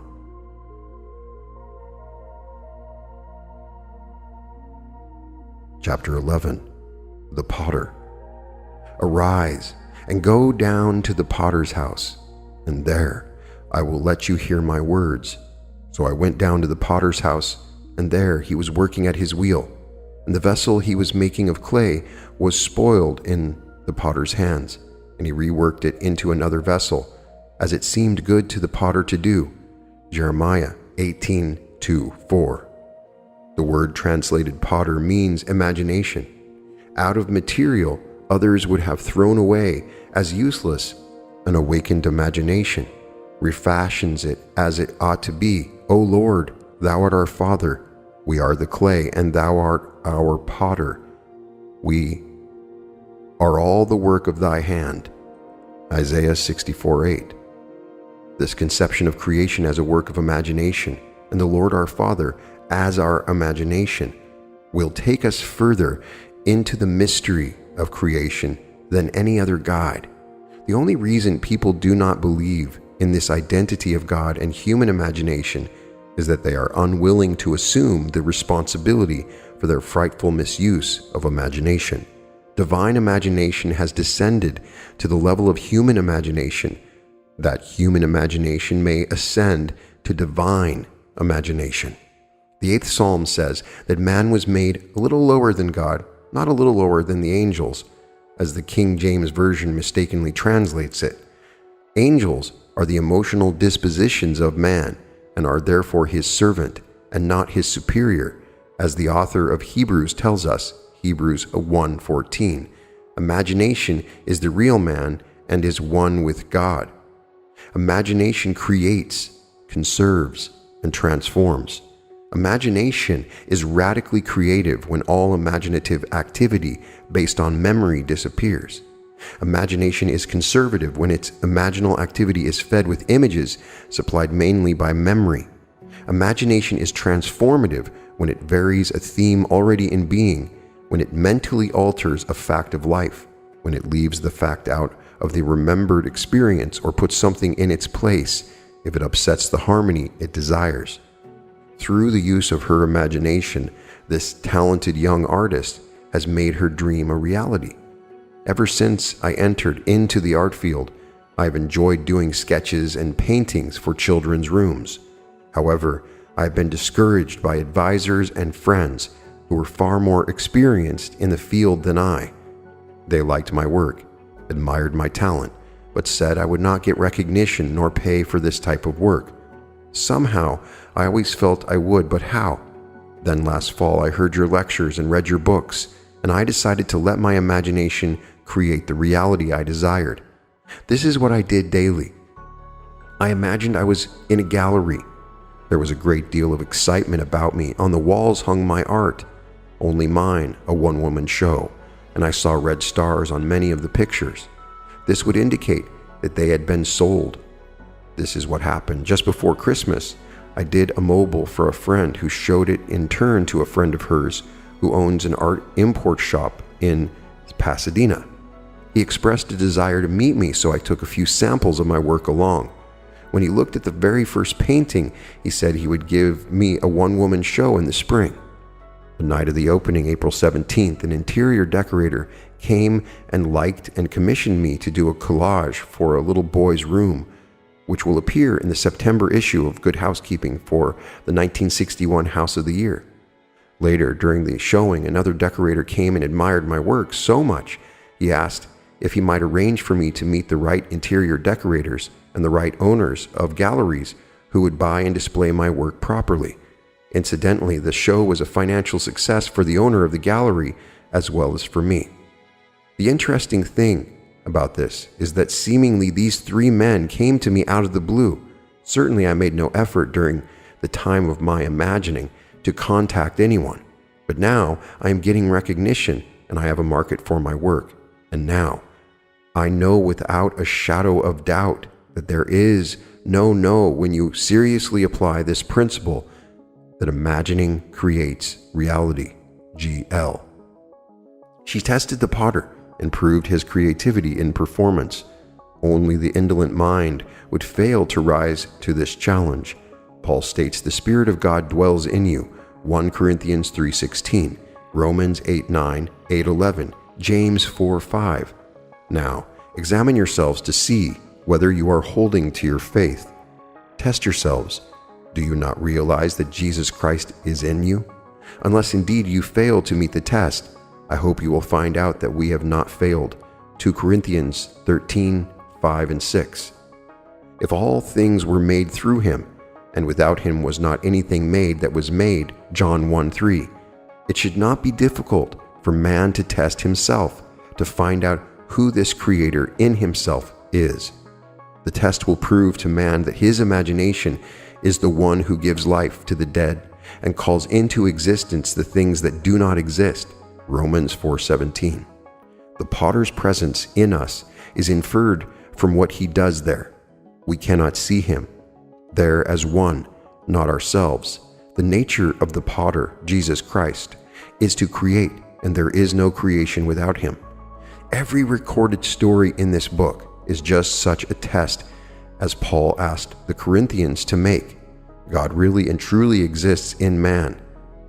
Chapter 11. The Potter. Arise, and go down to the potter's house, and there I will let you hear my words. So I went down to the potter's house, and there he was working at his wheel, and the vessel he was making of clay was spoiled in the potter's hands, and he reworked it into another vessel, as it seemed good to the potter to do. Jeremiah 18:2-4. The word translated potter means imagination. Out of material others would have thrown away as useless, an awakened imagination refashions it as it ought to be. O Lord, thou art our Father, we are the clay, and thou art our potter. We are all the work of thy hand. Isaiah 64:8. This conception of creation as a work of imagination, and the Lord our Father as our imagination, will take us further into the mystery of creation than any other guide. The only reason people do not believe in this identity of God and human imagination is that they are unwilling to assume the responsibility for their frightful misuse of imagination. Divine imagination has descended to the level of human imagination, that human imagination may ascend to divine imagination. The 8th Psalm says that man was made a little lower than God, not a little lower than the angels, as the King James Version mistakenly translates it. Angels are the emotional dispositions of man, and are therefore his servant and not his superior, as the author of Hebrews tells us, Hebrews 1:14. Imagination is the real man, and is one with God. Imagination creates, conserves, and transforms. Imagination is radically creative when all imaginative activity based on memory disappears. Imagination is conservative when its imaginal activity is fed with images supplied mainly by memory. Imagination is transformative when it varies a theme already in being, when it mentally alters a fact of life, when it leaves the fact out of the remembered experience or puts something in its place if it upsets the harmony it desires. Through the use of her imagination, this talented young artist has made her dream a reality. Ever since I entered into the art field, I've enjoyed doing sketches and paintings for children's rooms. However, I've been discouraged by advisors and friends who were far more experienced in the field than I. They liked my work, admired my talent, but said I would not get recognition nor pay for this type of work. Somehow, I always felt I would, but how? Then last fall I heard your lectures and read your books, and I decided to let my imagination create the reality I desired. This is what I did daily. I imagined I was in a gallery. There was a great deal of excitement about me. On the walls hung my art, only mine, a one-woman show, and I saw red stars on many of the pictures. This would indicate that they had been sold. This is what happened. Just before Christmas, I did a mobile for a friend who showed it in turn to a friend of hers who owns an art import shop in Pasadena. He expressed a desire to meet me, so I took a few samples of my work along. When he looked at the very first painting, he said he would give me a one-woman show in the spring. The night of the opening, April 17th, an interior decorator came and liked and commissioned me to do a collage for a little boy's room, which will appear in the September issue of Good Housekeeping for the 1961 House of the Year. Later, during the showing, another decorator came and admired my work so much, he asked if he might arrange for me to meet the right interior decorators and the right owners of galleries who would buy and display my work properly. Incidentally, the show was a financial success for the owner of the gallery as well as for me. The interesting thing about this is that seemingly these three men came to me out of the blue. Certainly I made no effort during the time of my imagining to contact anyone, but now I am getting recognition and I have a market for my work. And now I know without a shadow of doubt that there is no when you seriously apply this principle that imagining creates reality. GL. She tested the potter and proved his creativity in performance. Only the indolent mind would fail to rise to this challenge. Paul states the Spirit of God dwells in you, 1 Corinthians 3:16, Romans 8:9, 8:11, James 4:5. Now, examine yourselves to see whether you are holding to your faith. Test yourselves. Do you not realize that Jesus Christ is in you? Unless indeed you fail to meet the test, I hope you will find out that we have not failed. 2 Corinthians 13:5 and 6. If all things were made through him, and without him was not anything made that was made, John 1:3, it should not be difficult for man to test himself, to find out who this Creator in himself is. The test will prove to man that his imagination is the one who gives life to the dead and calls into existence the things that do not exist, Romans 4:17. The potter's presence in us is inferred from what he does there. We cannot see him there as one, not ourselves. The nature of the potter, Jesus Christ, is to create, and there is no creation without him. Every recorded story in this book is just such a test as Paul asked the Corinthians to make. God really and truly exists in man.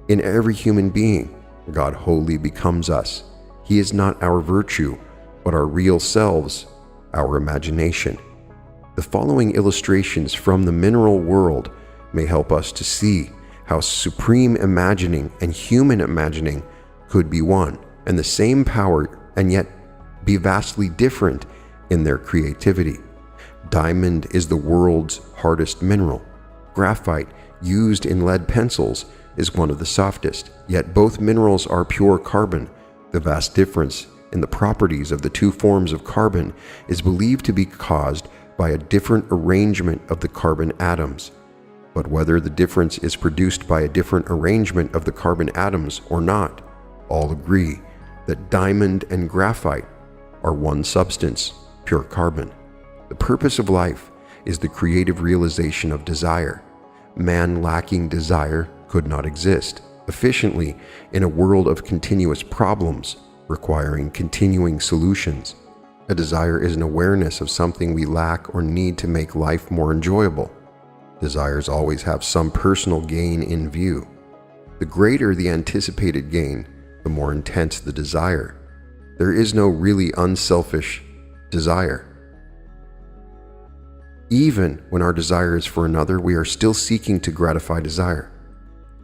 In every human being, God wholly becomes us. He is not our virtue, but our real selves, our imagination. The following illustrations from the mineral world may help us to see how supreme imagining and human imagining could be one and the same power, and yet be vastly different in their creativity. Diamond is the world's hardest mineral. Graphite, used in lead pencils, is one of the softest, yet both minerals are pure carbon. The vast difference in the properties of the two forms of carbon is believed to be caused by a different arrangement of the carbon atoms. But whether the difference is produced by a different arrangement of the carbon atoms or not, all agree that diamond and graphite are one substance, pure carbon. The purpose of life is the creative realization of desire. Man lacking desire could not exist efficiently in a world of continuous problems requiring continuing solutions. A desire is an awareness of something we lack or need to make life more enjoyable. Desires always have some personal gain in view. The greater the anticipated gain, the more intense the desire. There is no really unselfish desire. Even when our desire is for another, we are still seeking to gratify desire.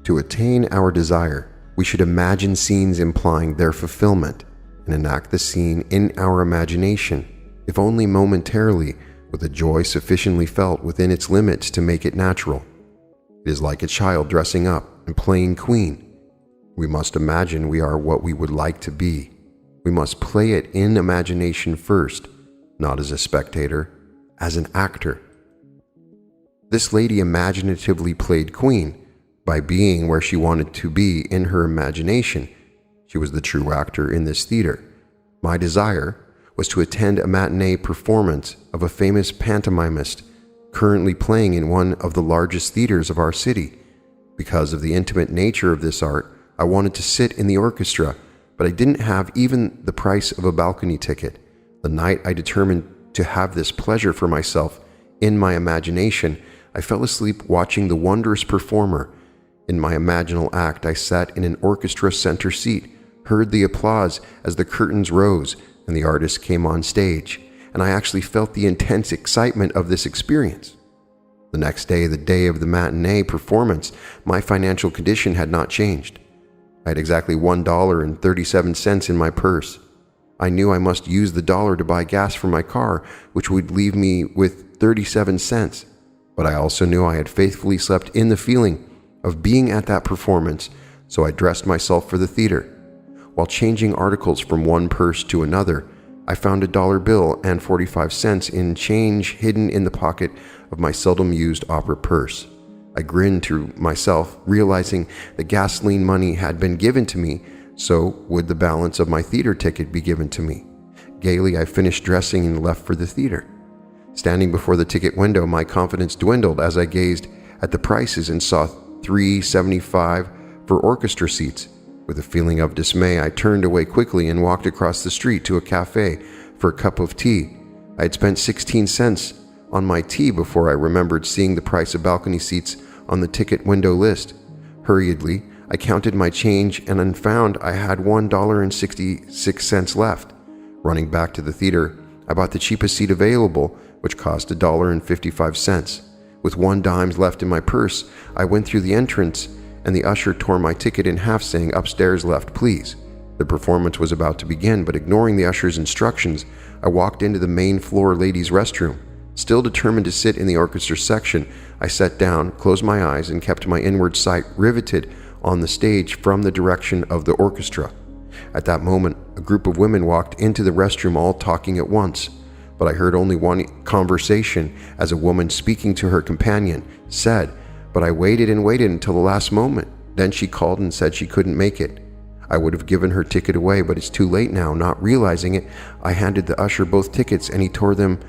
To attain our desire, we should imagine scenes implying their fulfillment and enact the scene in our imagination, if only momentarily, with a joy sufficiently felt within its limits to make it natural. It is like a child dressing up and playing queen. We must imagine we are what we would like to be. We must play it in imagination first, not as a spectator, as an actor. This lady imaginatively played queen by being where she wanted to be in her imagination. She was the true actor in this theater. My desire was to attend a matinee performance of a famous pantomimist currently playing in one of the largest theaters of our city. Because of the intimate nature of this art, I wanted to sit in the orchestra, but I didn't have even the price of a balcony ticket. The night I determined to have this pleasure for myself in my imagination, I fell asleep watching the wondrous performer. In my imaginal act, I sat in an orchestra center seat, heard the applause as the curtains rose and the artist came on stage, and I actually felt the intense excitement of this experience. The next day, the day of the matinee performance, my financial condition had not changed. I had exactly $1.37 in my purse. I knew I must use the dollar to buy gas for my car, which would leave me with 37 cents. But I also knew I had faithfully slept in the feeling of being at that performance, so I dressed myself for the theater. While changing articles from one purse to another, I found a dollar bill and 45 cents in change hidden in the pocket of my seldom used opera purse. I grinned to myself, realizing the gasoline money had been given to me, so would the balance of my theater ticket be given to me. Gaily, I finished dressing and left for the theater. Standing before the ticket window, my confidence dwindled as I gazed at the prices and saw $3.75 for orchestra seats. With a feeling of dismay, I turned away quickly and walked across the street to a cafe for a cup of tea. I had spent 16 cents on my tea before I remembered seeing the price of balcony seats on the ticket window list. Hurriedly, I counted my change and found I had $1.66 left. Running back to the theater, I bought the cheapest seat available, which cost $1.55. With 1 dime left in my purse, I went through the entrance, and the usher tore my ticket in half, saying, "Upstairs left, please." The performance was about to begin, but ignoring the usher's instructions, I walked into the main floor ladies' restroom. Still determined to sit in the orchestra section, I sat down, closed my eyes, and kept my inward sight riveted on the stage from the direction of the orchestra. At that moment, a group of women walked into the restroom, all talking at once. But I heard only one conversation as a woman speaking to her companion said, "But I waited and waited until the last moment. Then she called and said she couldn't make it." I would have given her ticket away, but it's too late now. Not realizing it, I handed the usher both tickets and he tore them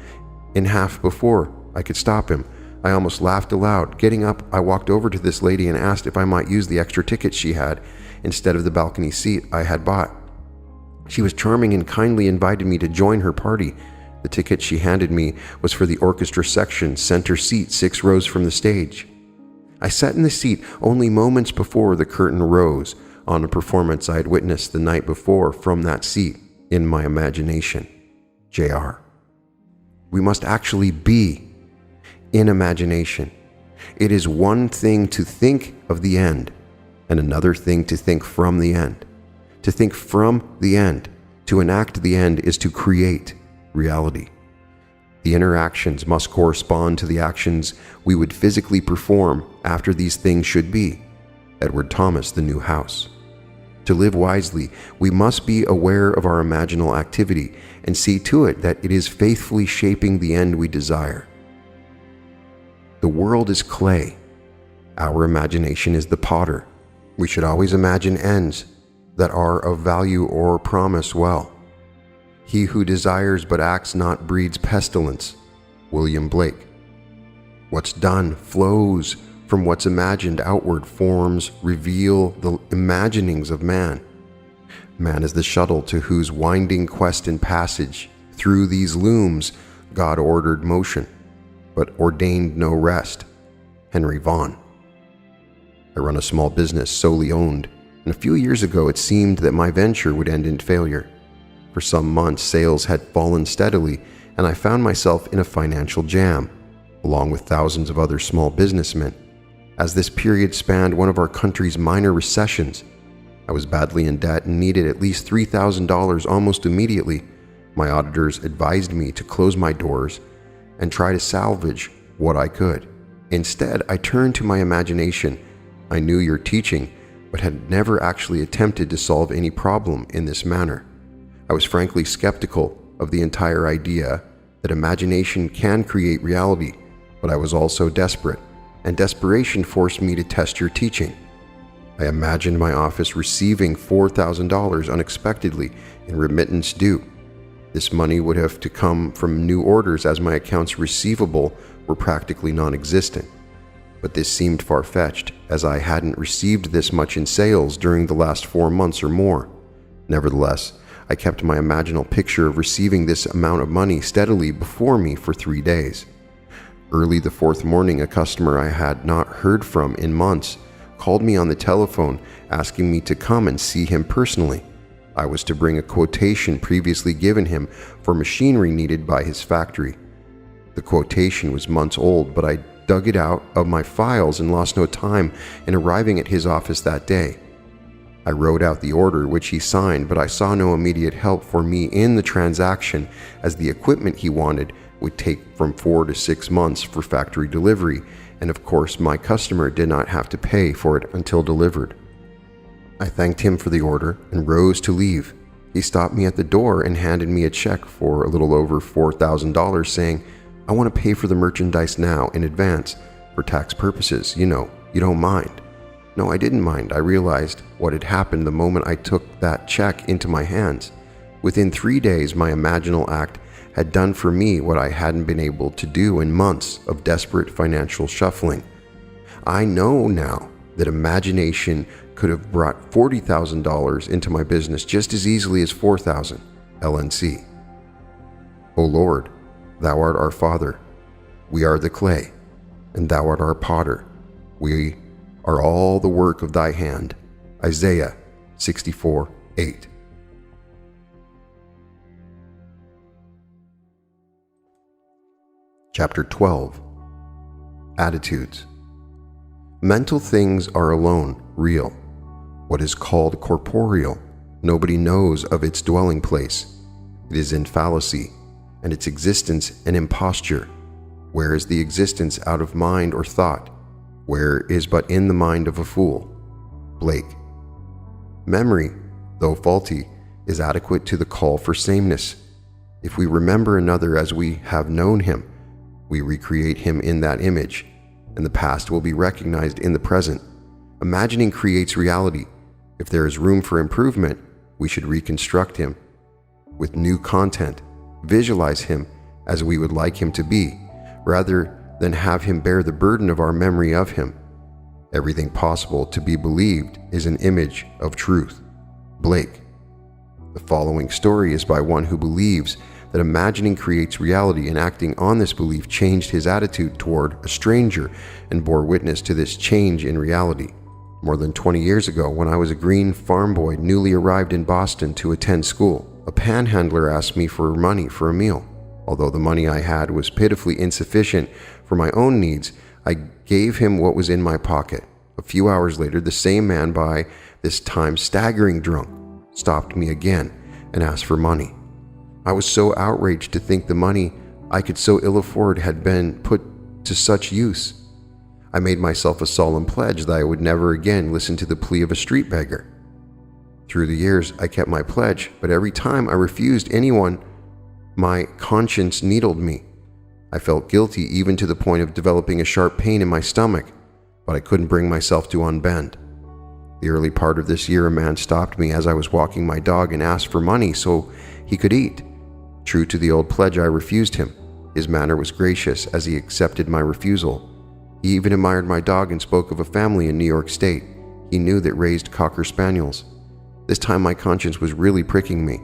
in half before I could stop him. I almost laughed aloud. Getting up, I walked over to this lady and asked if I might use the extra ticket she had instead of the balcony seat I had bought. She was charming and kindly invited me to join her party. The ticket she handed me was for the orchestra section, center seat 6 rows from the stage. I sat in the seat only moments before the curtain rose on a performance I had witnessed the night before from that seat in my imagination. J.R. We must actually be in imagination. It is one thing to think of the end and another thing to think from the end. To think from the end, to enact the end, is to create reality. The interactions must correspond to the actions we would physically perform after these things should be. Edward Thomas, The New House. To live wisely, we must be aware of our imaginal activity and see to it that it is faithfully shaping the end we desire. The world is clay. Our imagination is the potter. We should always imagine ends that are of value or promise well. He who desires but acts not breeds pestilence. William Blake. What's done flows from what's imagined. Outward forms reveal the imaginings of man. Man is the shuttle to whose winding quest and passage through these looms God ordered motion, but ordained no rest. Henry Vaughan. I run a small business solely owned, and a few years ago it seemed that my venture would end in failure. For some months, sales had fallen steadily, and I found myself in a financial jam, along with thousands of other small businessmen. As this period spanned one of our country's minor recessions, I was badly in debt and needed at least $3,000 almost immediately. My auditors advised me to close my doors and try to salvage what I could. Instead, I turned to my imagination. I knew your teaching, but had never actually attempted to solve any problem in this manner. I was frankly skeptical of the entire idea that imagination can create reality, but I was also desperate, and desperation forced me to test your teaching. I imagined my office receiving $4,000 unexpectedly in remittance due. This money would have to come from new orders, as my accounts receivable were practically non-existent. But this seemed far-fetched, as I hadn't received this much in sales during the last 4 months or more. Nevertheless, I kept my imaginal picture of receiving this amount of money steadily before me for 3 days. Early the fourth morning, a customer I had not heard from in months called me on the telephone asking me to come and see him personally. I was to bring a quotation previously given him for machinery needed by his factory. The quotation was months old, but I dug it out of my files and lost no time in arriving at his office that day. I wrote out the order, which he signed, but I saw no immediate help for me in the transaction, as the equipment he wanted would take from 4 to 6 months for factory delivery, and of course my customer did not have to pay for it until delivered. I thanked him for the order and rose to leave. He stopped me at the door and handed me a check for a little over $4,000, saying, "I want to pay for the merchandise now in advance for tax purposes. You know, you don't mind." No, I didn't mind. I realized what had happened the moment I took that check into my hands. Within 3 days, my imaginal act had done for me what I hadn't been able to do in months of desperate financial shuffling. I know now that imagination could have brought $40,000 into my business just as easily as $4,000. LNC. O Lord, Thou art our Father. We are the clay, and Thou art our potter. We are all the work of Thy hand. Isaiah 64:8. Chapter 12. Attitudes. Mental things are alone real. What is called corporeal, nobody knows of its dwelling place. It is in fallacy, and its existence an imposture. Where is the existence out of mind or thought? Where is but in the mind of a fool? Blake. Memory, though faulty, is adequate to the call for sameness. If we remember another as we have known him, we recreate him in that image, and the past will be recognized in the present. Imagining creates reality. If there is room for improvement, we should reconstruct him with new content, visualize him as we would like him to be, rather than have him bear the burden of our memory of him. Everything possible to be believed is an image of truth. Blake. The following story is by one who believes that imagining creates reality, and acting on this belief changed his attitude toward a stranger and bore witness to this change in reality. More than 20 years ago, when I was a green farm boy newly arrived in Boston to attend school, a panhandler asked me for money for a meal. Although the money I had was pitifully insufficient for my own needs, I gave him what was in my pocket. A few hours later, the same man, by this time staggering drunk, stopped me again and asked for money. I was so outraged to think the money I could so ill afford had been put to such use. I made myself a solemn pledge that I would never again listen to the plea of a street beggar. Through the years, I kept my pledge, but every time I refused anyone, my conscience needled me. I felt guilty even to the point of developing a sharp pain in my stomach, but I couldn't bring myself to unbend. The early part of this year, a man stopped me as I was walking my dog and asked for money so he could eat. True to the old pledge, I refused him. His manner was gracious as he accepted my refusal. He even admired my dog and spoke of a family in New York State he knew that raised Cocker Spaniels. This time my conscience was really pricking me.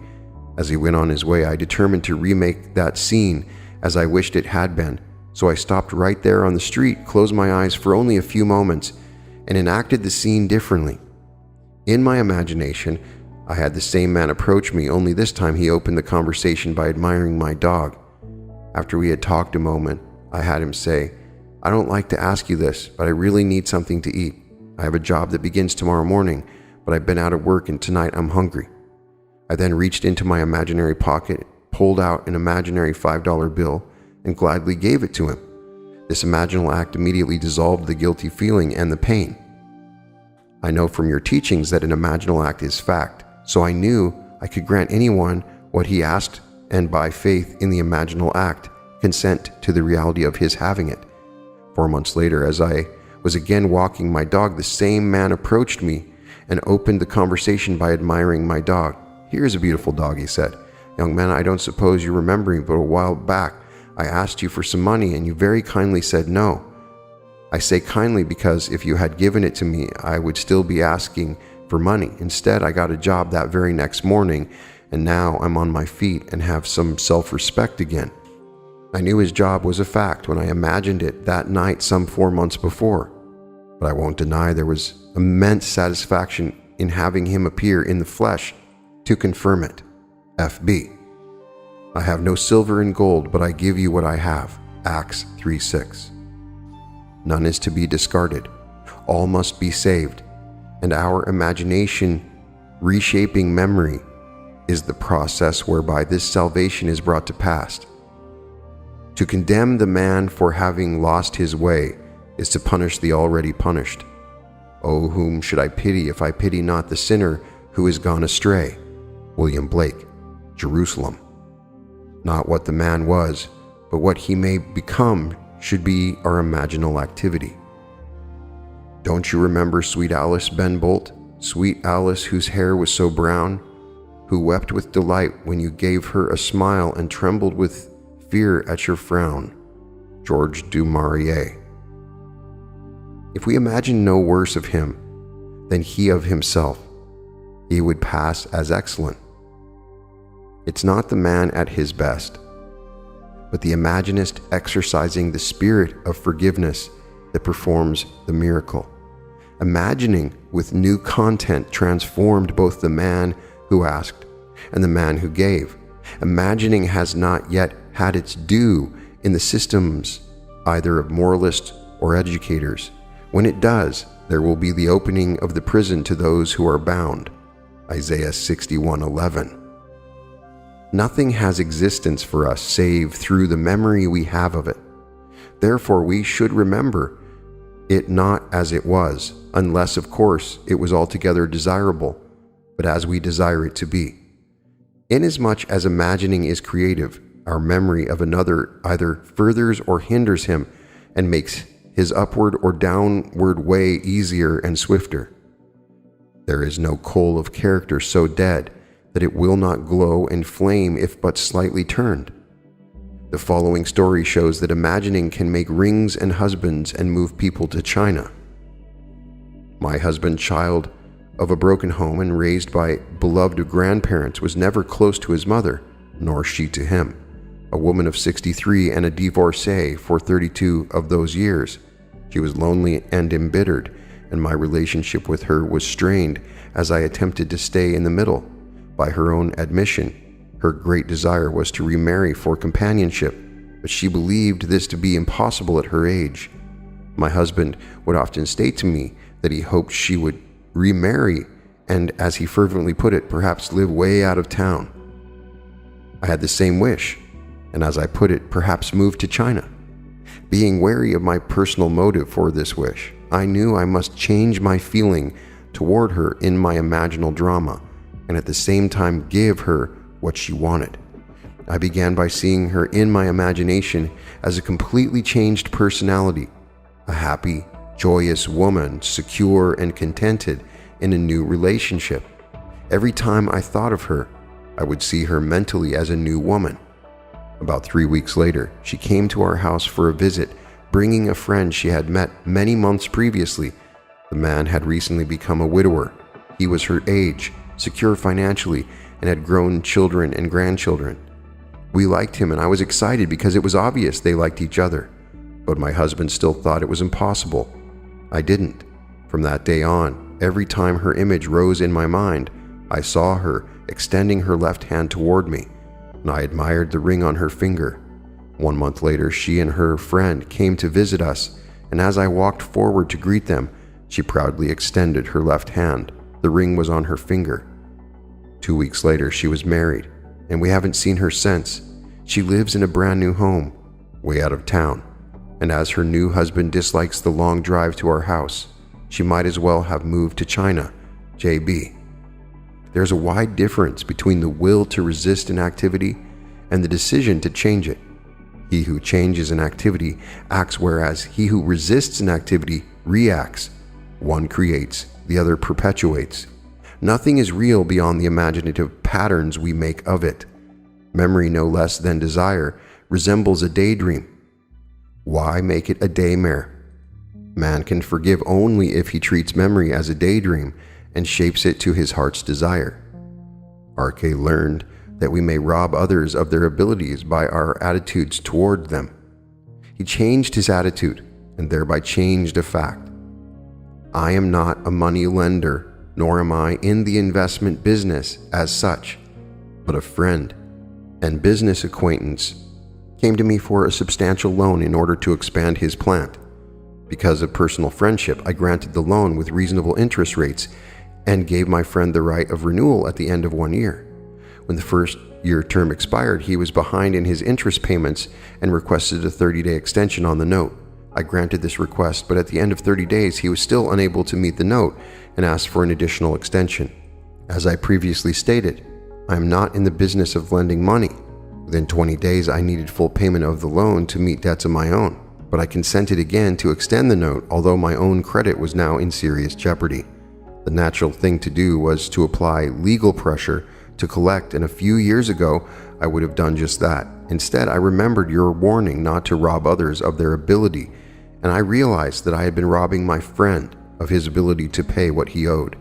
As he went on his way, I determined to remake that scene as I wished it had been, so I stopped right there on the street, closed my eyes for only a few moments, and enacted the scene differently. In my imagination, I had the same man approach me, only this time he opened the conversation by admiring my dog. After we had talked a moment, I had him say, "I don't like to ask you this, but I really need something to eat. I have a job that begins tomorrow morning, but I've been out of work and tonight I'm hungry." I then reached into my imaginary pocket, pulled out an imaginary $5 bill, and gladly gave it to him. This imaginal act immediately dissolved the guilty feeling and the pain. I know from your teachings that an imaginal act is fact, so I knew I could grant anyone what he asked, and by faith in the imaginal act, consent to the reality of his having it. 4 months later, as I was again walking my dog, the same man approached me and opened the conversation by admiring my dog. "Here's a beautiful dog," he said. "Young man, I don't suppose you remember me, but a while back I asked you for some money and you very kindly said no. I say kindly because if you had given it to me, I would still be asking for money. Instead, I got a job that very next morning, and now I'm on my feet and have some self-respect again." I knew his job was a fact when I imagined it that night some 4 months before, but I won't deny there was immense satisfaction in having him appear in the flesh to confirm it. FB. I have no silver and gold, but I give you what I have. Acts 3:6. None is to be discarded. All must be saved, and our imagination reshaping memory is the process whereby this salvation is brought to pass. To condemn the man for having lost his way is to punish the already punished. Oh, whom should I pity if I pity not the sinner who is gone astray? William Blake, Jerusalem. Not what the man was, but what he may become should be our imaginal activity. Don't you remember sweet Alice Ben Bolt, sweet Alice whose hair was so brown, who wept with delight when you gave her a smile and trembled with fear at your frown? George du Maurier. If we imagine no worse of him than he of himself, he would pass as excellent. It's not the man at his best, but the imaginist exercising the spirit of forgiveness that performs the miracle. Imagining with new content transformed both the man who asked and the man who gave. Imagining has not yet had its due in the systems either of moralists or educators. When it does, there will be the opening of the prison to those who are bound. Isaiah 61:11. Nothing has existence for us save through the memory we have of it. Therefore, we should remember it not as it was, unless, of course, it was altogether desirable, but as we desire it to be. Inasmuch as imagining is creative, our memory of another either furthers or hinders him and makes his upward or downward way easier and swifter. There is no coal of character so dead that it will not glow and flame if but slightly turned. The following story shows that imagining can make rings and husbands and move people to China. My husband, child of a broken home and raised by beloved grandparents, was never close to his mother, nor she to him. A woman of 63 and a divorcee for 32 of those years. She was lonely and embittered, and my relationship with her was strained as I attempted to stay in the middle. By her own admission, her great desire was to remarry for companionship, but she believed this to be impossible at her age. My husband would often state to me that he hoped she would remarry and, as he fervently put it, perhaps live way out of town. I had the same wish, and as I put it, perhaps move to China. Being wary of my personal motive for this wish, I knew I must change my feeling toward her in my imaginal drama, and at the same time give her what she wanted. I began by seeing her in my imagination as a completely changed personality, a happy, joyous woman, secure and contented in a new relationship. Every time I thought of her, I would see her mentally as a new woman. About 3 weeks later, she came to our house for a visit, bringing a friend she had met many months previously. The man had recently become a widower. He was her age, secure financially, and had grown children and grandchildren. We liked him, and I was excited because it was obvious they liked each other. But my husband still thought it was impossible. I didn't. From that day on, every time her image rose in my mind, I saw her extending her left hand toward me, and I admired the ring on her finger. 1 month later, she and her friend came to visit us, and as I walked forward to greet them, she proudly extended her left hand. The ring was on her finger. 2 weeks later, she was married, and we haven't seen her since. She lives in a brand new home, way out of town, and as her new husband dislikes the long drive to our house, she might as well have moved to China, JB. There's a wide difference between the will to resist an activity and the decision to change it. He who changes an activity acts, whereas he who resists an activity reacts. One creates, the other perpetuates. Nothing is real beyond the imaginative patterns we make of it. Memory, no less than desire, resembles a daydream. Why make it a daymare? Man can forgive only if he treats memory as a daydream and shapes it to his heart's desire. R.K. learned that we may rob others of their abilities by our attitudes toward them. He changed his attitude and thereby changed a fact. I am not a money lender, nor am I in the investment business as such, but a friend and business acquaintance came to me for a substantial loan in order to expand his plant. Because of personal friendship, I granted the loan with reasonable interest rates and gave my friend the right of renewal at the end of 1 year. When the first year term expired, he was behind in his interest payments and requested a 30-day extension on the note. I granted this request, but at the end of 30 days, he was still unable to meet the note and asked for an additional extension. As I previously stated, I am not in the business of lending money. Within 20 days, I needed full payment of the loan to meet debts of my own, but I consented again to extend the note, although my own credit was now in serious jeopardy. The natural thing to do was to apply legal pressure to collect, and a few years ago, I would have done just that. Instead, I remembered your warning not to rob others of their ability, and I realized that I had been robbing my friend of his ability to pay what he owed.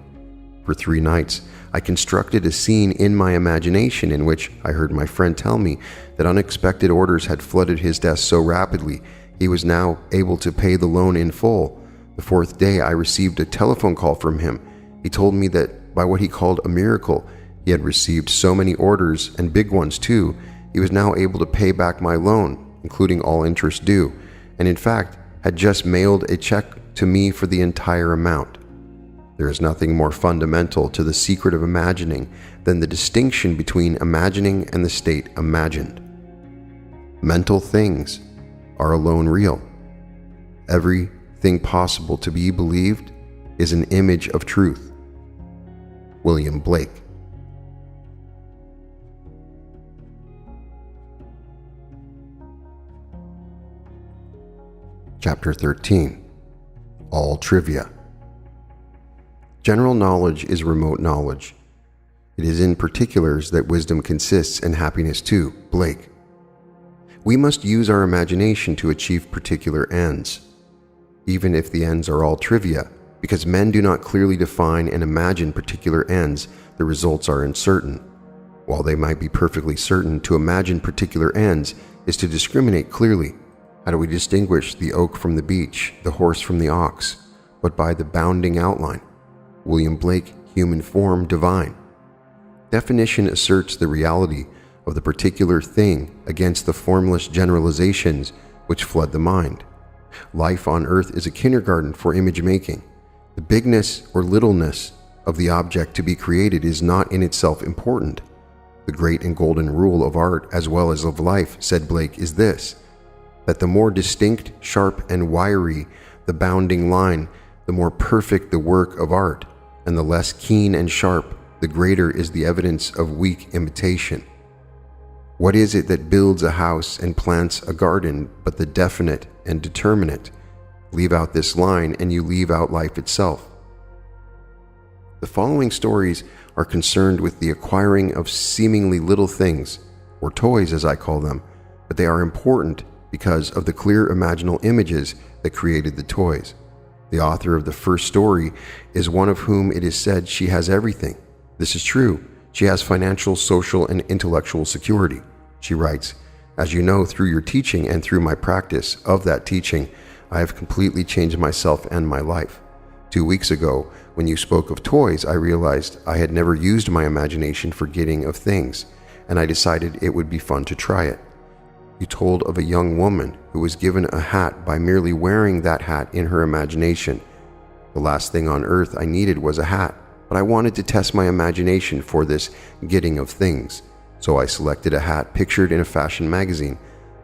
For 3 nights, I constructed a scene in my imagination in which I heard my friend tell me that unexpected orders had flooded his desk so rapidly he was now able to pay the loan in full. The 4th day, I received a telephone call from him. He told me that by what he called a miracle, he had received so many orders, and big ones too, he was now able to pay back my loan, including all interest due, and in fact, had just mailed a check to me for the entire amount. There is nothing more fundamental to the secret of imagining than the distinction between imagining and the state imagined. Mental things are alone real. Everything possible to be believed is an image of truth. William Blake. Chapter 13. All Trivia. General knowledge is remote knowledge. It is in particulars that wisdom consists and happiness too. Blake. We must use our imagination to achieve particular ends, even if the ends are all trivia, because men do not clearly define and imagine particular ends, the results are uncertain. While they might be perfectly certain, to imagine particular ends is to discriminate clearly. How do we distinguish the oak from the beech, the horse from the ox? But by the bounding outline. William Blake, Human Form Divine. Definition asserts the reality of the particular thing against the formless generalizations which flood the mind. Life on earth is a kindergarten for image making. The bigness or littleness of the object to be created is not in itself important. The great and golden rule of art as well as of life, said Blake, is this, that the more distinct, sharp, and wiry the bounding line, the more perfect the work of art, and the less keen and sharp the the greater is the evidence of weak imitation. What is it that builds a house and plants a garden but the definite and determinate? Leave out this line and you leave out life itself. The following stories are concerned with the acquiring of seemingly little things, or toys as I call them, but they are important because of the clear imaginal images that created the toys. The author of the first story is one of whom it is said she has everything. This is true. She has financial, social, and intellectual security. She writes, "As you know, through your teaching and through my practice of that teaching, I have completely changed myself and my life. 2 weeks ago, when you spoke of toys, I realized I had never used my imagination for getting of things, and I decided it would be fun to try it. You told of a young woman who was given a hat by merely wearing that hat in her imagination. The last thing on earth I needed was a hat, but I wanted to test my imagination for this getting of things. So I selected a hat pictured in a fashion magazine.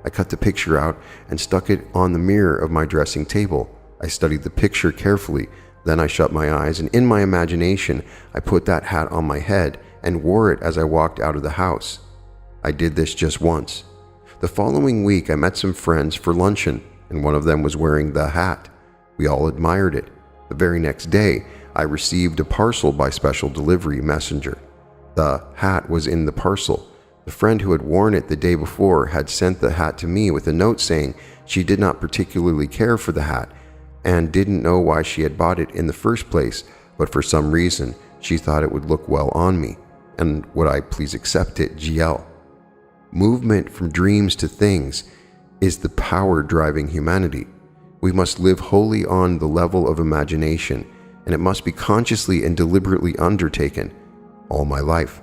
I cut the picture out and stuck it on the mirror of my dressing table. I studied the picture carefully. Then I shut my eyes, and in my imagination, I put that hat on my head and wore it as I walked out of the house. I did this just once. The following week, I met some friends for luncheon, and one of them was wearing the hat. We all admired it. The very next day, I received a parcel by special delivery messenger. The hat was in the parcel. The friend who had worn it the day before had sent the hat to me with a note saying she did not particularly care for the hat and didn't know why she had bought it in the first place, but for some reason she thought it would look well on me, and would I please accept it, GL. Movement from dreams to things is the power driving humanity. We must live wholly on the level of imagination, and it must be consciously and deliberately undertaken. All my life,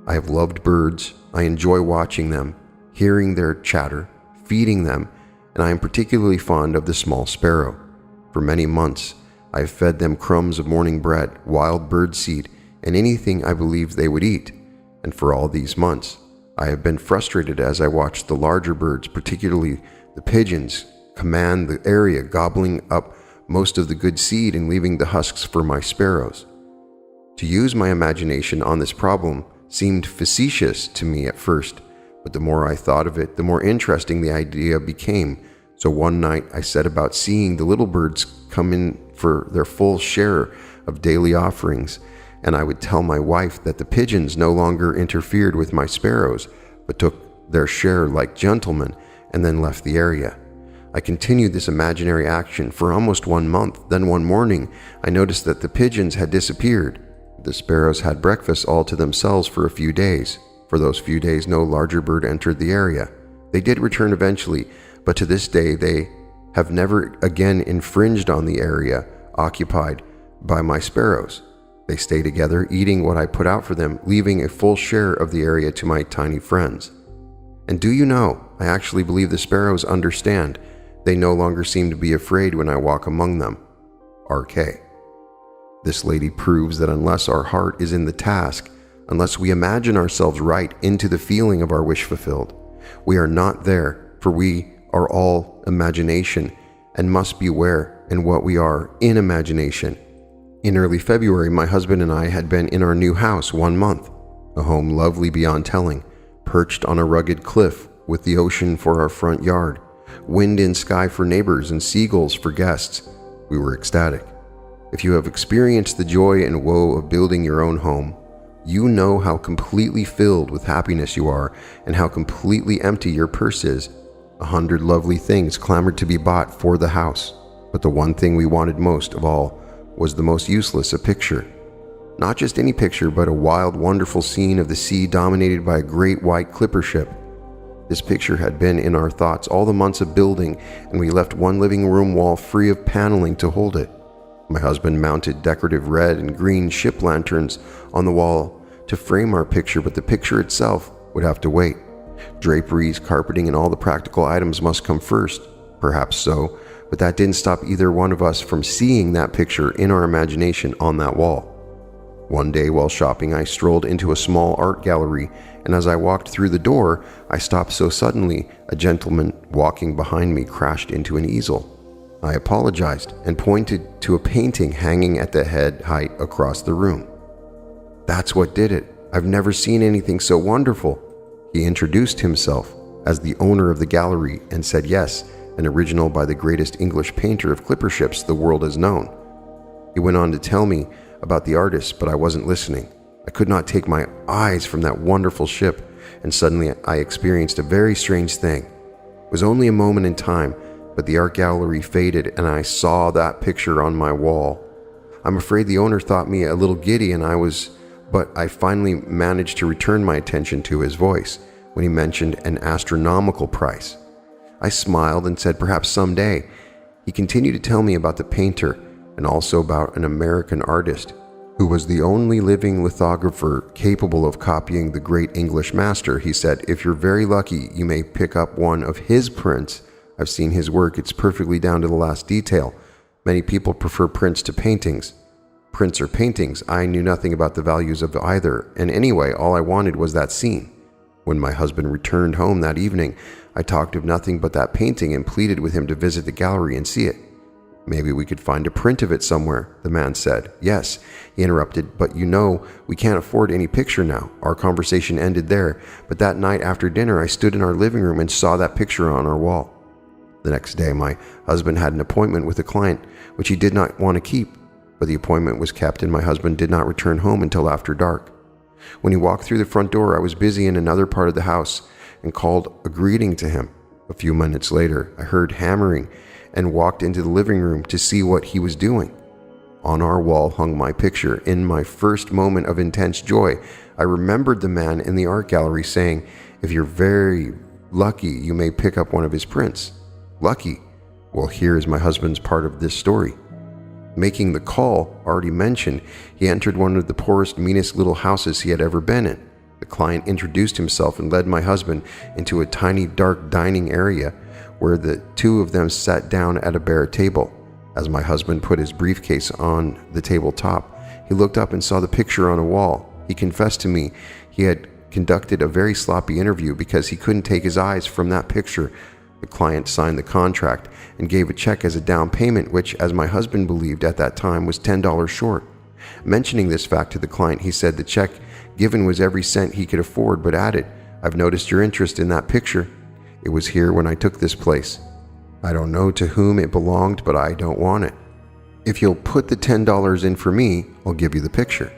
I have loved birds. I enjoy watching them, hearing their chatter, feeding them, and I am particularly fond of the small sparrow. For many months, I have fed them crumbs of morning bread, wild bird seed, and anything I believed they would eat. And for all these months, I have been frustrated as I watched the larger birds, particularly the pigeons, command the area, gobbling up most of the good seed and leaving the husks for my sparrows. To use my imagination on this problem seemed facetious to me at first, but the more I thought of it, the more interesting the idea became. So one night I set about seeing the little birds come in for their full share of daily offerings, and I would tell my wife that the pigeons no longer interfered with my sparrows, but took their share like gentlemen, and then left the area. I continued this imaginary action for almost 1 month. Then one morning, I noticed that the pigeons had disappeared. The sparrows had breakfast all to themselves for a few days. For those few days, no larger bird entered the area. They did return eventually, but to this day, they have never again infringed on the area occupied by my sparrows. They stay together, eating what I put out for them, leaving a full share of the area to my tiny friends. And do you know, I actually believe the sparrows understand. They no longer seem to be afraid when I walk among them. RK. This lady proves that unless our heart is in the task, unless we imagine ourselves right into the feeling of our wish fulfilled, we are not there, for we are all imagination and must beware in what we are in imagination. In early February, my husband and I had been in our new house 1 month, a home lovely beyond telling, perched on a rugged cliff with the ocean for our front yard, wind and sky for neighbors and seagulls for guests. We were ecstatic. If you have experienced the joy and woe of building your own home, you know how completely filled with happiness you are and how completely empty your purse is. 100 lovely things clamored to be bought for the house, but the one thing we wanted most of all was the most useless, a picture. Not just any picture, but a wild, wonderful scene of the sea dominated by a great white clipper ship. This picture had been in our thoughts all the months of building, and we left one living room wall free of paneling to hold it. My husband mounted decorative red and green ship lanterns on the wall to frame our picture, but the picture itself would have to wait. Draperies, carpeting, and all the practical items must come first. Perhaps so, but that didn't stop either one of us from seeing that picture in our imagination on that wall. One day while shopping, I strolled into a small art gallery, and as I walked through the door, I stopped so suddenly a gentleman walking behind me crashed into an easel. I apologized and pointed to a painting hanging at the head height across the room. That's what did it. I've never seen anything so wonderful." He introduced himself as the owner of the gallery and said yes, an original by the greatest English painter of clipper ships the world has known. He went on to tell me about the artist, but I wasn't listening. I could not take my eyes from that wonderful ship, and suddenly I experienced a very strange thing. It was only a moment in time, but the art gallery faded and I saw that picture on my wall. I'm afraid the owner thought me a little giddy but I finally managed to return my attention to his voice when he mentioned an astronomical price. I smiled and said perhaps someday. He continued to tell me about the painter and also about an American artist who was the only living lithographer capable of copying the great English master. He said, "If you're very lucky, you may pick up one of his prints. I've seen his work. It's perfectly down to the last detail. Many people prefer prints to paintings. Prints or paintings, I knew nothing about the values of either, and anyway, all I wanted was that scene. When my husband returned home that evening, I talked of nothing but that painting and pleaded with him to visit the gallery and see it. Maybe we could find a print of it somewhere," the man said. "Yes," he interrupted, "but we can't afford any picture now." Our conversation ended there, but that night after dinner, I stood in our living room and saw that picture on our wall. The next day, my husband had an appointment with a client, which he did not want to keep, but the appointment was kept and my husband did not return home until after dark. When he walked through the front door, I was busy in another part of the house and called a greeting to him. A few minutes later, I heard hammering and walked into the living room to see what he was doing. On our wall hung my picture. In my first moment of intense joy, I remembered the man in the art gallery saying, "If you're very lucky, you may pick up one of his prints." Lucky? Well, here is my husband's part of this story. Making the call already mentioned, he entered one of the poorest, meanest little houses he had ever been in. The client introduced himself and led my husband into a tiny, dark dining area where the two of them sat down at a bare table. As my husband put his briefcase on the tabletop, he looked up and saw the picture on a wall. He confessed to me he had conducted a very sloppy interview because he couldn't take his eyes from that picture. The client signed the contract and gave a check as a down payment, which, as my husband believed at that time, was $10 short. Mentioning this fact to the client, he said the check given was every cent he could afford, but added, "I've noticed your interest in that picture. It was here when I took this place. I don't know to whom it belonged, but I don't want it. If you'll put the $10 in for me, I'll give you the picture."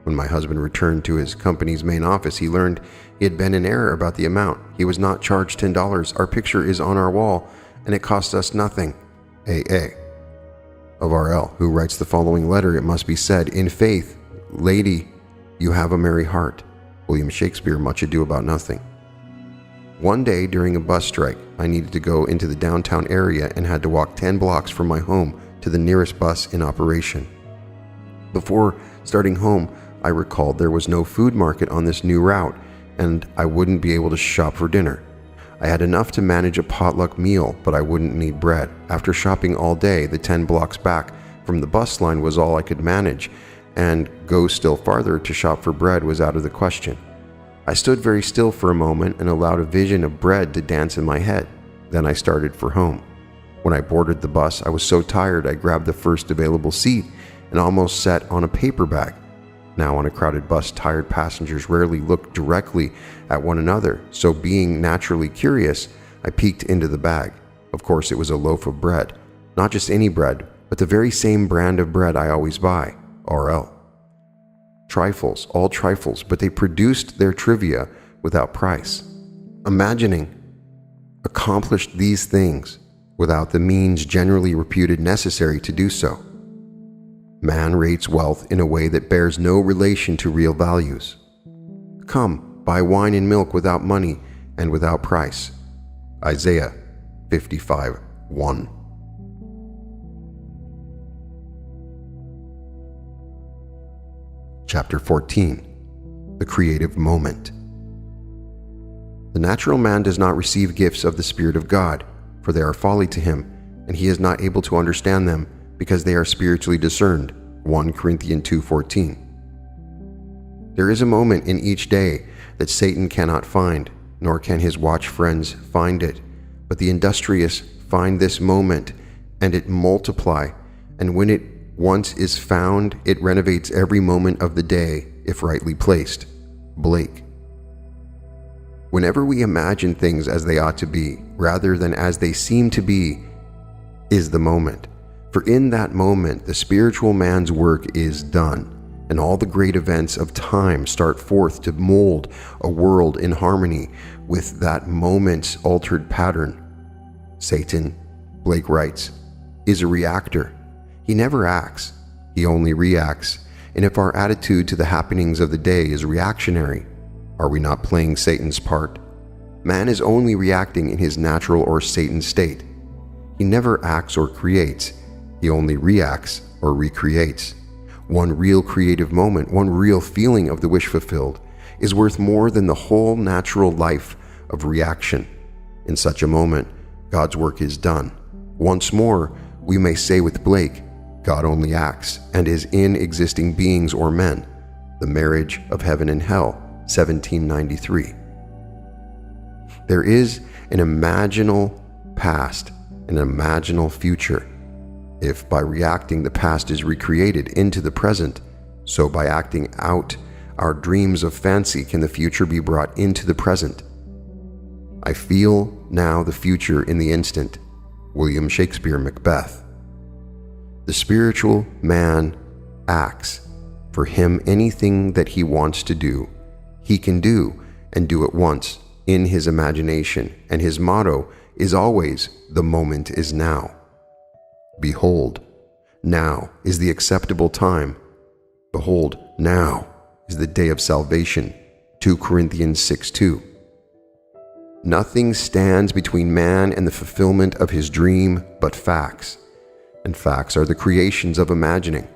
When my husband returned to his company's main office, he learned he had been in error about the amount. He was not charged $10. Our picture is on our wall, and it cost us nothing. A.A. of R.L., who writes the following letter, it must be said, "In faith, lady, you have a merry heart." William Shakespeare, Much Ado About Nothing. One day during a bus strike, I needed to go into the downtown area and had to walk 10 blocks from my home to the nearest bus in operation. Before starting home, I recalled there was no food market on this new route, and I wouldn't be able to shop for dinner. I had enough to manage a potluck meal, but I wouldn't need bread. After shopping all day, the 10 blocks back from the bus line was all I could manage, and go still farther to shop for bread was out of the question. I stood very still for a moment and allowed a vision of bread to dance in my head. Then I started for home. When I boarded the bus, I was so tired I grabbed the first available seat and almost sat on a paper bag. Now on a crowded bus, tired passengers rarely look directly at one another, so being naturally curious, I peeked into the bag. Of course, it was a loaf of bread. Not just any bread, but the very same brand of bread I always buy, R.L. Trifles, all trifles, but they produced their trivia without price. Imagining accomplished these things without the means generally reputed necessary to do so. Man rates wealth in a way that bears no relation to real values. Come, buy wine and milk without money and without price. Isaiah 55:1. Chapter 14. The Creative Moment. The natural man does not receive gifts of the Spirit of God, for they are folly to him, and he is not able to understand them because they are spiritually discerned. 1 Corinthians 2:14. There is a moment in each day that Satan cannot find, nor can his watch friends find it, but the industrious find this moment and it multiply, and when it once is found, it renovates every moment of the day if rightly placed. Blake. Whenever we imagine things as they ought to be, rather than as they seem to be, is the moment. For in that moment, the spiritual man's work is done, and all the great events of time start forth to mold a world in harmony with that moment's altered pattern. Satan, Blake writes, is a reactor. He never acts, he only reacts. And if our attitude to the happenings of the day is reactionary, are we not playing Satan's part? Man is only reacting in his natural or Satan state. He never acts or creates, he only reacts or recreates. One real creative moment, one real feeling of the wish fulfilled, is worth more than the whole natural life of reaction. In such a moment, God's work is done. Once more, we may say with Blake, God only acts and is in existing beings or men. The Marriage of Heaven and Hell, 1793. There is an imaginal past, an imaginal future. If by reacting the past is recreated into the present, so by acting out our dreams of fancy can the future be brought into the present. I feel now the future in the instant. William Shakespeare, Macbeth. The spiritual man acts. For him, anything that he wants to do, he can do and do at once in his imagination, and his motto is always, the moment is now. Behold, now is the acceptable time. Behold, now is the day of salvation. 2 Corinthians 6:2. Nothing stands between man and the fulfillment of his dream but facts, and facts are the creations of imagining.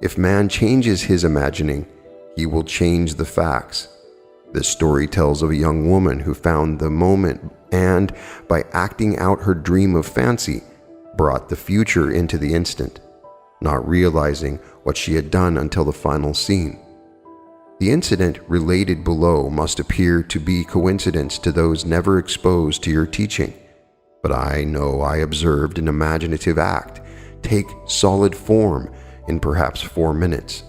If man changes his imagining, he will change the facts. This story tells of a young woman who found the moment and, by acting out her dream of fancy, brought the future into the instant, not realizing what she had done until the final scene. The incident related below must appear to be coincidence to those never exposed to your teaching, but I know I observed an imaginative act take solid form in perhaps 4 minutes.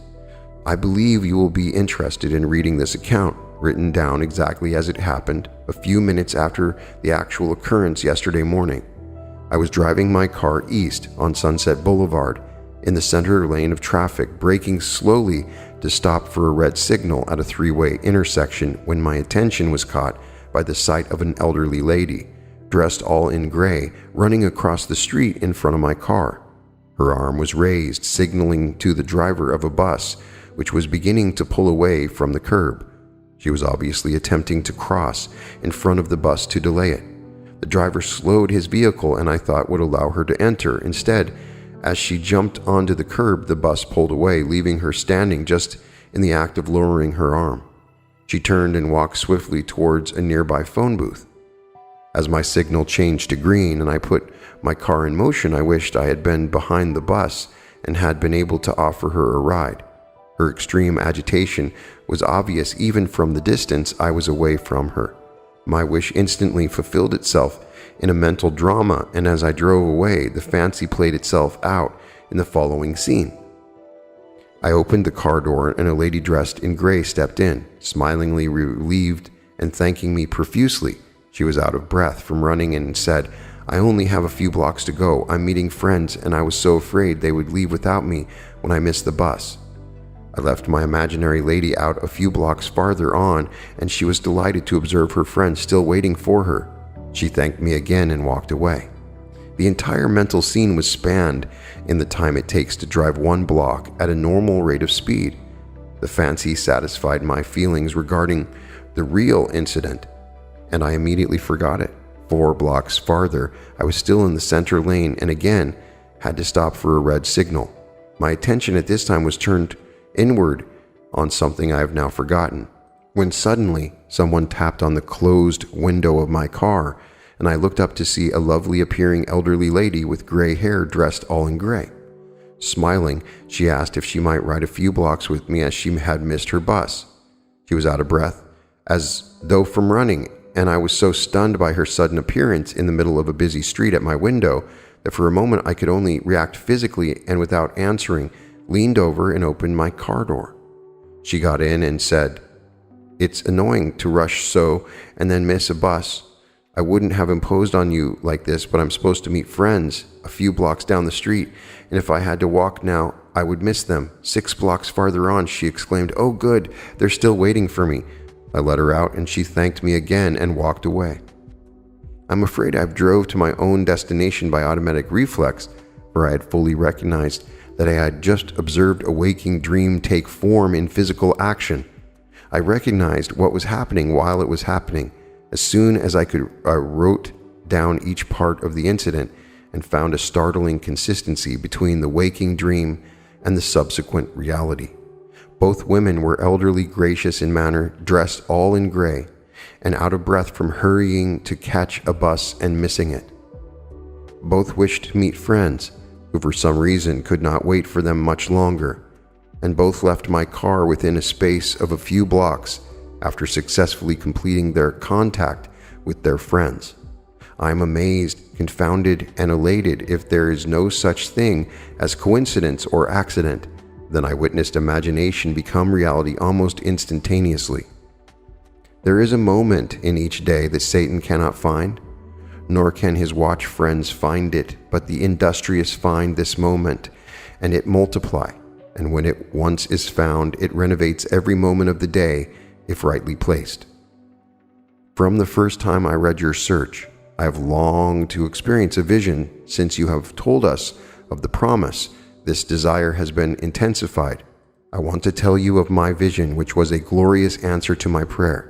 I believe you will be interested in reading this account, written down exactly as it happened a few minutes after the actual occurrence yesterday morning. I was driving my car east on Sunset Boulevard in the center lane of traffic, braking slowly to stop for a red signal at a 3-way intersection when my attention was caught by the sight of an elderly lady, dressed all in gray, running across the street in front of my car. Her arm was raised, signaling to the driver of a bus, which was beginning to pull away from the curb. She was obviously attempting to cross in front of the bus to delay it. The driver slowed his vehicle and I thought would allow her to enter. Instead, as she jumped onto the curb, the bus pulled away, leaving her standing just in the act of lowering her arm. She turned and walked swiftly towards a nearby phone booth. As my signal changed to green and I put my car in motion, I wished I had been behind the bus and had been able to offer her a ride. Her extreme agitation was obvious even from the distance I was away from her. My wish instantly fulfilled itself in a mental drama, and as I drove away, the fancy played itself out in the following scene. I opened the car door and a lady dressed in gray stepped in, smilingly relieved and thanking me profusely. She was out of breath from running and said, "I only have a few blocks to go. I'm meeting friends and I was so afraid they would leave without me when I missed the bus." I left my imaginary lady out a few blocks farther on, and she was delighted to observe her friend still waiting for her. She thanked me again and walked away. The entire mental scene was spanned in the time it takes to drive 1 block at a normal rate of speed. The fancy satisfied my feelings regarding the real incident, and I immediately forgot it. 4 blocks farther, I was still in the center lane and again had to stop for a red signal. My attention at this time was turned inward on something I have now forgotten, when suddenly someone tapped on the closed window of my car, and I looked up to see a lovely appearing elderly lady with gray hair dressed all in gray. Smiling, she asked if she might ride a few blocks with me as she had missed her bus. She was out of breath, as though from running, and I was so stunned by her sudden appearance in the middle of a busy street at my window that for a moment I could only react physically and without answering, leaned over and opened my car door. She got in and said, "It's annoying to rush so and then miss a bus. I wouldn't have imposed on you like this, but I'm supposed to meet friends a few blocks down the street, and if I had to walk now, I would miss them. 6 blocks farther on," she exclaimed. "Oh good, they're still waiting for me." I let her out and she thanked me again and walked away. I'm afraid I've drove to my own destination by automatic reflex, for I had fully recognized that I had just observed a waking dream take form in physical action. I recognized what was happening while it was happening. As soon as I could, I wrote down each part of the incident and found a startling consistency between the waking dream and the subsequent reality. Both women were elderly, gracious in manner, dressed all in gray, and out of breath from hurrying to catch a bus and missing it. Both wished to meet friends, who for some reason could not wait for them much longer, and both left my car within a space of a few blocks after successfully completing their contact with their friends. I am amazed, confounded, and elated. If there is no such thing as coincidence or accident, then I witnessed imagination become reality almost instantaneously. There is a moment in each day that Satan cannot find, nor can his watch friends find it, but the industrious find this moment, and it multiply, and when it once is found, it renovates every moment of the day if rightly placed. From the first time I read your search, I have longed to experience a vision. Since you have told us of the promise, this desire has been intensified. I want to tell you of my vision, which was a glorious answer to my prayer.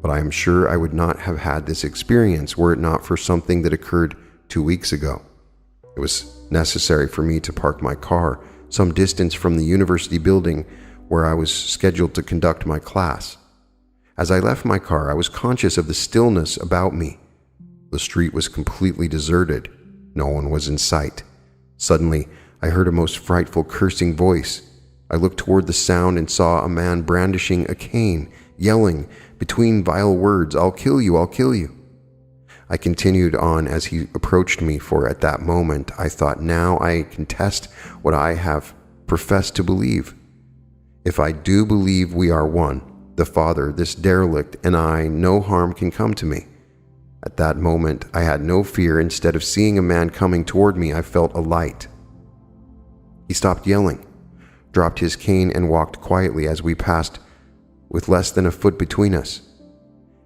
But I am sure I would not have had this experience were it not for something that occurred 2 weeks ago. It was necessary for me to park my car some distance from the university building where I was scheduled to conduct my class. As I left my car, I was conscious of the stillness about me. The street was completely deserted. No one was in sight. Suddenly, I heard a most frightful cursing voice. I looked toward the sound and saw a man brandishing a cane, yelling between vile words, "I'll kill you, I'll kill you." I continued on as he approached me, for at that moment I thought, now I can test what I have professed to believe. If I do believe we are one, the Father, this derelict, and I, no harm can come to me. At that moment, I had no fear. Instead of seeing a man coming toward me, I felt a light. He stopped yelling, dropped his cane, and walked quietly as we passed with less than a foot between us.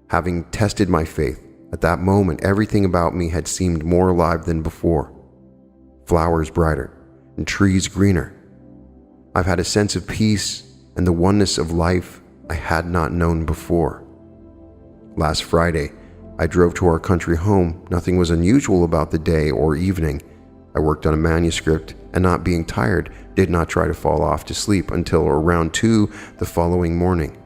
Having tested my faith, at that moment, everything about me had seemed more alive than before. Flowers brighter and trees greener. I've had a sense of peace and the oneness of life I had not known before. Last Friday, I drove to our country home. Nothing was unusual about the day or evening. I worked on a manuscript and, not being tired, did not try to fall off to sleep until around 2 the following morning.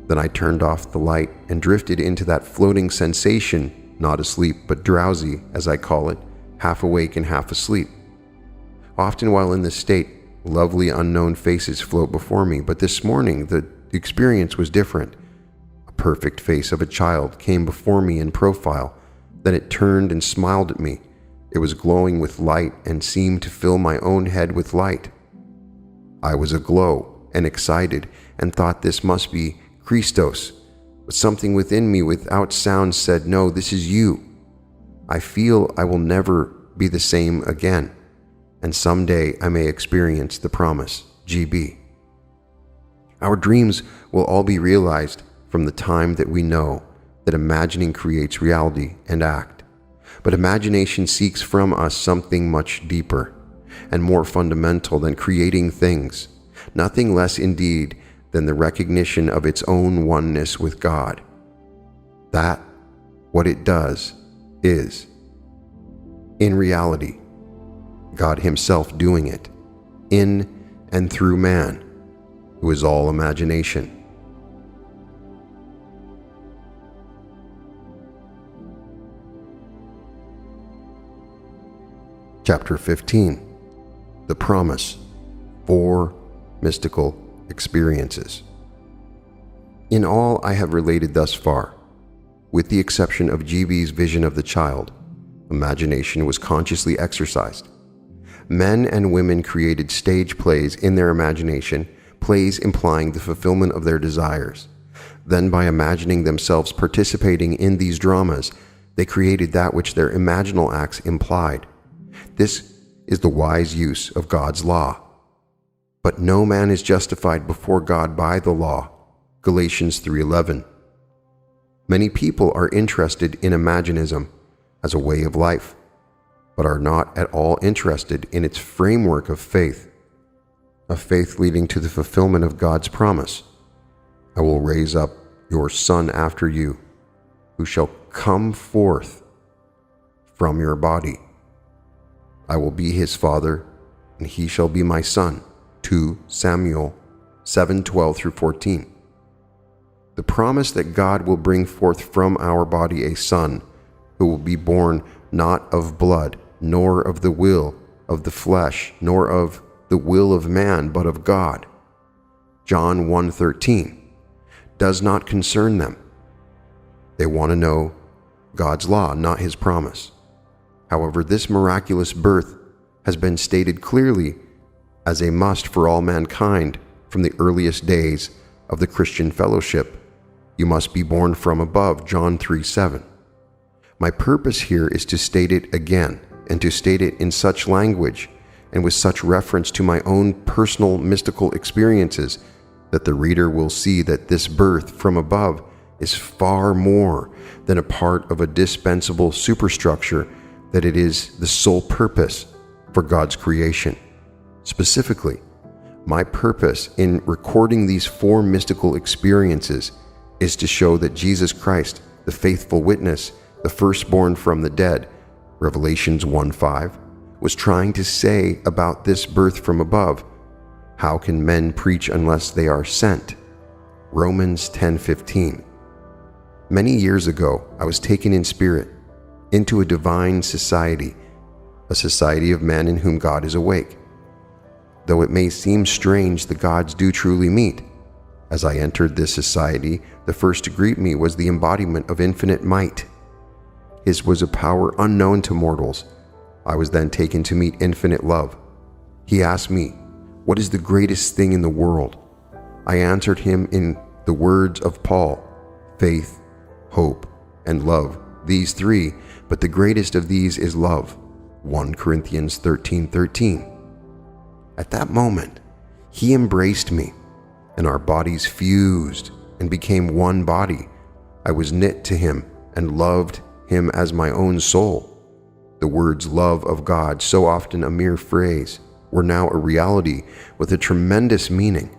Then I turned off the light and drifted into that floating sensation, not asleep but drowsy, as I call it, half awake and half asleep. Often while in this state, lovely unknown faces float before me, but this morning the experience was different. A perfect face of a child came before me in profile. Then it turned and smiled at me. It was glowing with light and seemed to fill my own head with light. I was aglow and excited and thought this must be Christos, but something within me without sound said, "No, this is you." I feel I will never be the same again, and someday I may experience the promise. GB. Our dreams will all be realized from the time that we know that imagining creates reality and act. But imagination seeks from us something much deeper and more fundamental than creating things, nothing less indeed than the recognition of its own oneness with God. That, what it does, is, in reality, God Himself doing it, in and through man, who is all imagination. Chapter 15. The Promise. 4 Mystical Experiences. In all I have related thus far, with the exception of GB's vision of the child, imagination was consciously exercised. Men and women created stage plays in their imagination, plays implying the fulfillment of their desires. Then, by imagining themselves participating in these dramas, they created that which their imaginal acts implied. This is the wise use of God's law. But no man is justified before God by the law. Galatians 3:11. Many people are interested in imaginism as a way of life, but are not at all interested in its framework of faith, a faith leading to the fulfillment of God's promise. I will raise up your son after you, who shall come forth from your body. I will be his father, and he shall be my son. 2 Samuel 7:12-14. The promise that God will bring forth from our body a son, who will be born not of blood, nor of the will of the flesh, nor of the will of man, but of God. John 1:13, does not concern them. They want to know God's law, not his promise. However, this miraculous birth has been stated clearly as a must for all mankind from the earliest days of the Christian fellowship. You must be born from above, John 3:7. My purpose here is to state it again, and to state it in such language and with such reference to my own personal mystical experiences that the reader will see that this birth from above is far more than a part of a dispensable superstructure, that it is the sole purpose for God's creation. Specifically, my purpose in recording these 4 mystical experiences is to show that Jesus Christ, the faithful witness, the firstborn from the dead, Revelations 1:5, was trying to say about this birth from above. How can men preach unless they are sent? Romans 10:15. Many years ago, I was taken in spirit into a divine society, a society of men in whom God is awake. Though it may seem strange, the gods do truly meet. As I entered this society, the first to greet me was the embodiment of infinite might. His was a power unknown to mortals. I was then taken to meet infinite love. He asked me, "What is the greatest thing in the world?" I answered him in the words of Paul, faith, hope, and love, these 3, but the greatest of these is love, 1 Corinthians 13:13. At that moment, he embraced me, and our bodies fused and became one body. I was knit to him and loved him as my own soul. The words love of God, so often a mere phrase, were now a reality with a tremendous meaning.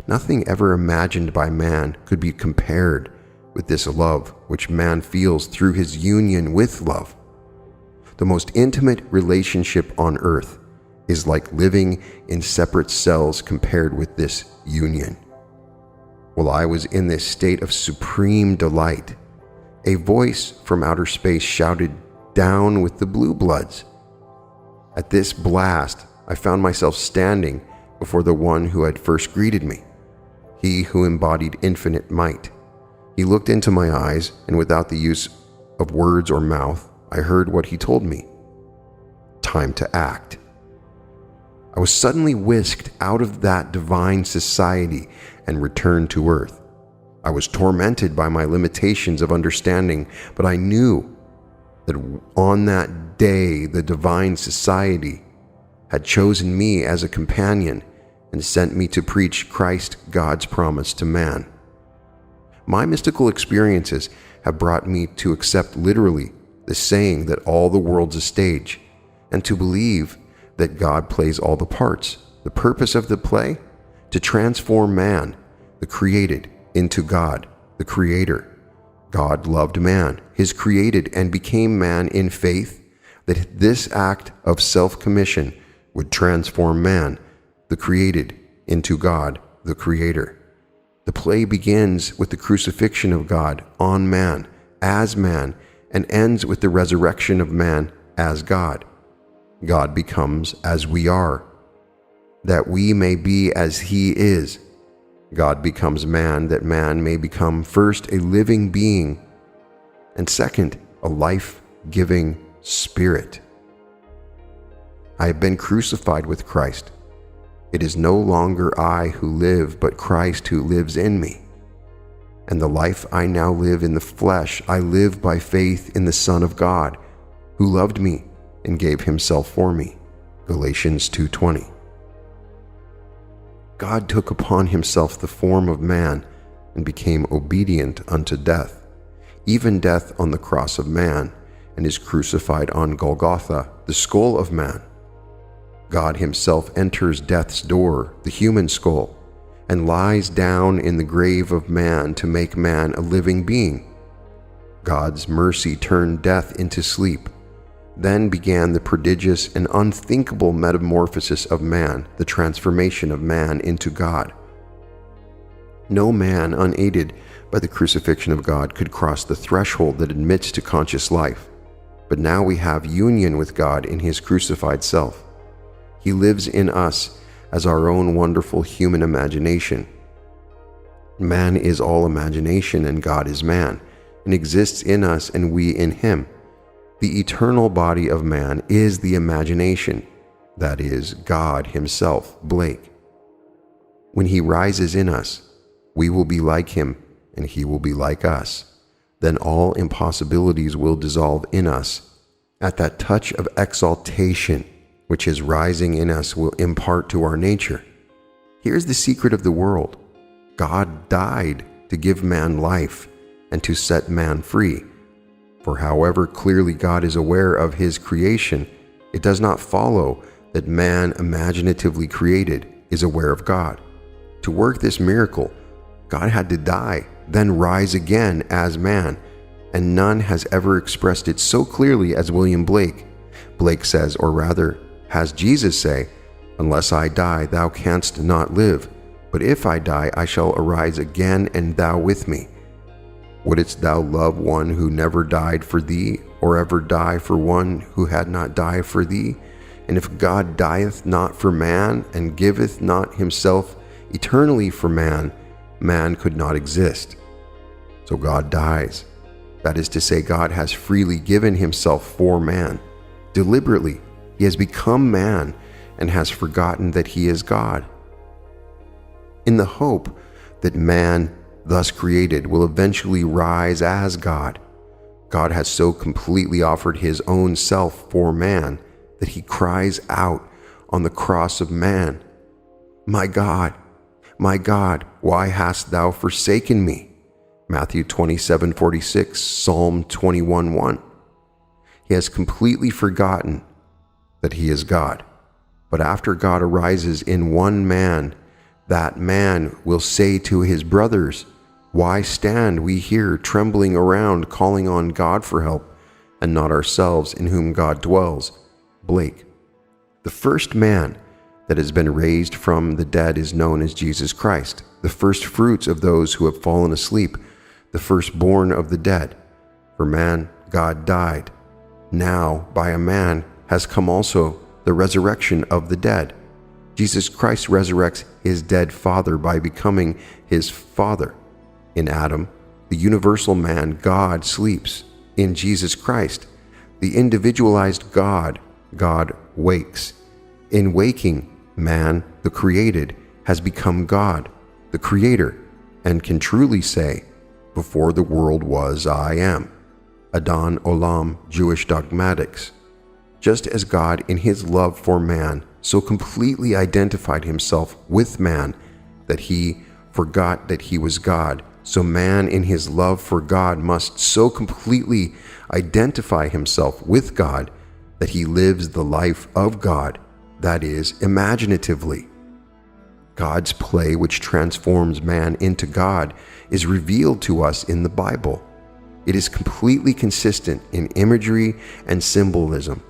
Nothing ever imagined by man could be compared with this love which man feels through his union with love. The most intimate relationship on earth is like living in separate cells compared with this union. While I was in this state of supreme delight, a voice from outer space shouted, "Down with the blue bloods." At this blast, I found myself standing before the one who had first greeted me, he who embodied infinite might. He looked into my eyes, and without the use of words or mouth, I heard what he told me. Time to act. I was suddenly whisked out of that divine society and returned to earth. I was tormented by my limitations of understanding, but I knew that on that day the divine society had chosen me as a companion and sent me to preach Christ, God's promise to man. My mystical experiences have brought me to accept literally the saying that all the world's a stage, and to believe that God plays all the parts. The purpose of the play? To transform man, the created, into God, the creator. God loved man, his created, and became man in faith that this act of self-commission would transform man, the created, into God, the creator. The play begins with the crucifixion of God on man, as man, and ends with the resurrection of man as God. God becomes as we are, that we may be as he is. God becomes man, that man may become first a living being, and second, a life-giving spirit. I have been crucified with Christ. It is no longer I who live, but Christ who lives in me. And the life I now live in the flesh, I live by faith in the Son of God, who loved me and gave himself for me. Galatians 2:20. God took upon himself the form of man and became obedient unto death, even death on the cross of man, and is crucified on Golgotha, the skull of man. God himself enters death's door, the human skull, and lies down in the grave of man to make man a living being. God's mercy turned death into sleep. Then began the prodigious and unthinkable metamorphosis of man, the transformation of man into God. No man, unaided by the crucifixion of God, could cross the threshold that admits to conscious life. But now we have union with God in his crucified self. He lives in us as our own wonderful human imagination. Man is all imagination and God is man, and exists in us and we in him. The eternal body of man is the imagination, that is, God himself, Blake. When he rises in us, we will be like him and he will be like us. Then all impossibilities will dissolve in us. At that touch of exaltation, which his rising in us will impart to our nature. Here's the secret of the world. God died to give man life and to set man free. For however clearly God is aware of his creation, it does not follow that man, imaginatively created, is aware of God. To work this miracle, God had to die, then rise again as man, and none has ever expressed it so clearly as William Blake. Blake says, or rather, has Jesus say, "Unless I die, thou canst not live, but if I die, I shall arise again, and thou with me. Wouldst thou love one who never died for thee, or ever die for one who had not died for thee? And if God dieth not for man, and giveth not himself eternally for man, man could not exist." So God dies. That is to say, God has freely given himself for man. Deliberately, he has become man and has forgotten that he is God. In the hope that man, thus created, will eventually rise as God, God has so completely offered his own self for man that he cries out on the cross of man, my God, why hast thou forsaken me?" Matthew 27:46, Psalm 21:1. He has completely forgotten that he is God. But after God arises in one man, that man will say to his brothers, "Why stand we here trembling around, calling on God for help, and not ourselves in whom God dwells?" Blake. The first man that has been raised from the dead is known as Jesus Christ, the first fruits of those who have fallen asleep, the firstborn of the dead. For man, God died. Now, by a man has come also the resurrection of the dead. Jesus Christ resurrects his dead father by becoming his father. In Adam, the universal man, God sleeps. In Jesus Christ, the individualized God wakes. In waking, man, the created, has become God, the creator, and can truly say, "Before the world was, I am." Adon Olam, Jewish Dogmatics. Just as God, in his love for man, so completely identified himself with man that he forgot that he was God, so man, in his love for God, must so completely identify himself with God that he lives the life of God, that is, imaginatively. God's play, which transforms man into God, is revealed to us in the Bible. It is completely consistent in imagery and symbolism.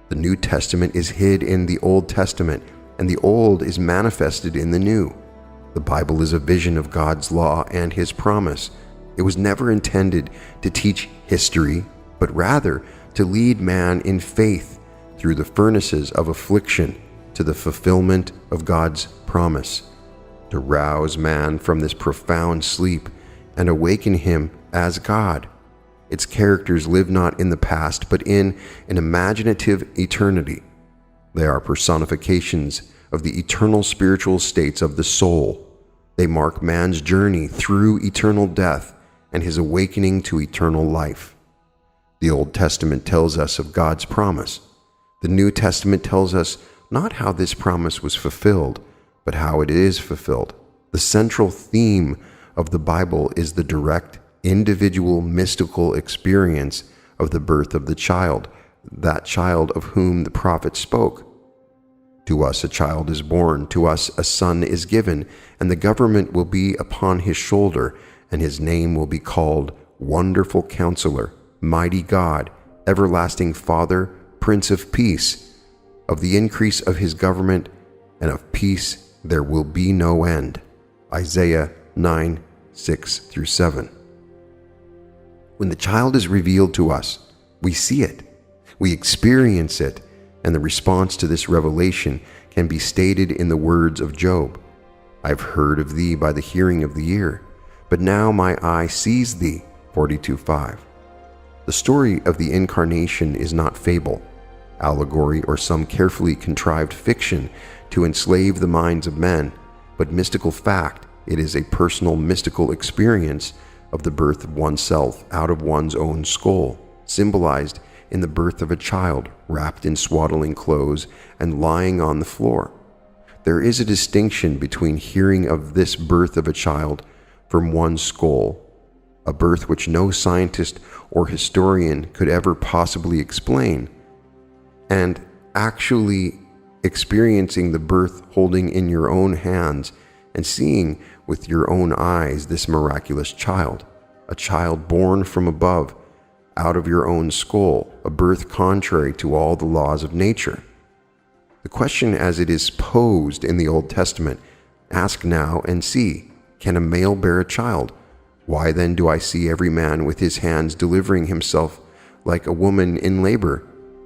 The New Testament is hid in the Old Testament, and the Old is manifested in the New. The Bible is a vision of God's law and his promise. It was never intended to teach history, but rather to lead man in faith through the furnaces of affliction to the fulfillment of God's promise, to rouse man from this profound sleep and awaken him as God. Its characters live not in the past, but in an imaginative eternity. They are personifications of the eternal spiritual states of the soul. They mark man's journey through eternal death and his awakening to eternal life. The Old Testament tells us of God's promise. The New Testament tells us not how this promise was fulfilled, but how it is fulfilled. The central theme of the Bible is the direct, individual, mystical experience of the birth of the child, that child of whom the prophet spoke. To us a child is born, to us a son is given, and the government will be upon his shoulder, and his name will be called Wonderful Counselor, Mighty God, Everlasting Father, Prince of Peace. Of the increase of his government and of peace there will be no end. Isaiah 9:6-7. When the child is revealed to us, we see it, we experience it, and the response to this revelation can be stated in the words of Job. I've heard of thee by the hearing of the ear, but now my eye sees thee. 42:5. The story of the incarnation is not fable, allegory, or some carefully contrived fiction to enslave the minds of men, but mystical fact. It is a personal mystical experience of the birth of oneself out of one's own skull, symbolized in the birth of a child wrapped in swaddling clothes and lying on the floor. There is a distinction between hearing of this birth of a child from one's skull, a birth which no scientist or historian could ever possibly explain, and actually experiencing the birth holding in your own hands and seeing with your own eyes this miraculous child, a child born from above, out of your own skull, a birth contrary to all the laws of nature. The question as it is posed in the Old Testament, ask now and see, can a male bear a child? Why then do I see every man with his hands delivering himself like a woman in labor?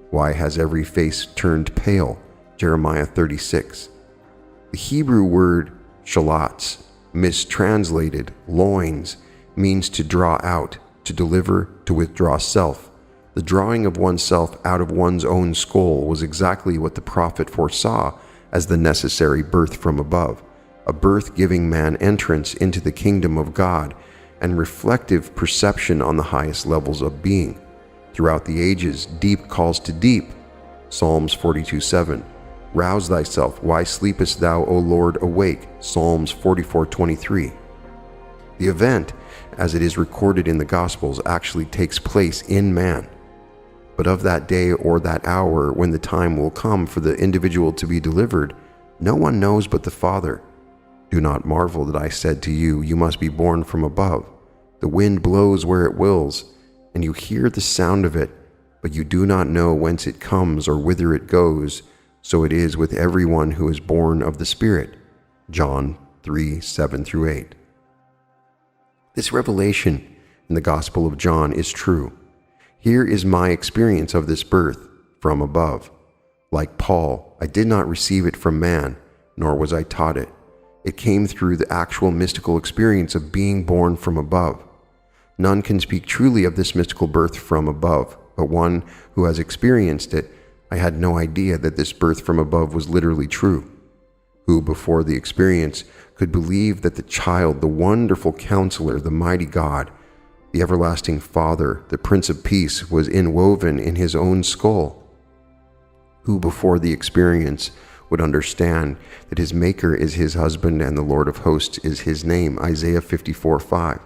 Why has every face turned pale? Jeremiah 36. The Hebrew word shalats, mistranslated loins, means to draw out, to deliver, to withdraw self. The drawing of oneself out of one's own skull was exactly what the prophet foresaw as the necessary birth from above, a birth giving man entrance into the kingdom of God and reflective perception on the highest levels of being. Throughout the ages, deep calls to deep. Psalms 42:7. Rouse thyself, why sleepest thou, O Lord, awake? Psalms 44:23. The event, as it is recorded in the Gospels, actually takes place in man. But of that day or that hour when the time will come for the individual to be delivered, no one knows but the Father. Do not marvel that I said to you, you must be born from above. The wind blows where it wills, and you hear the sound of it, but you do not know whence it comes or whither it goes. So it is with everyone who is born of the Spirit. John 3:7-8. This revelation in the Gospel of John is true. Here is my experience of this birth from above. Like Paul, I did not receive it from man, nor was I taught it. It came through the actual mystical experience of being born from above. None can speak truly of this mystical birth from above, but one who has experienced it. I had no idea that this birth from above was literally true. Who before the experience could believe that the child, the wonderful counselor, the mighty God, the everlasting Father, the Prince of Peace, was inwoven in his own skull? Who before the experience would understand that his Maker is his husband and the Lord of hosts is his name? Isaiah 54:5.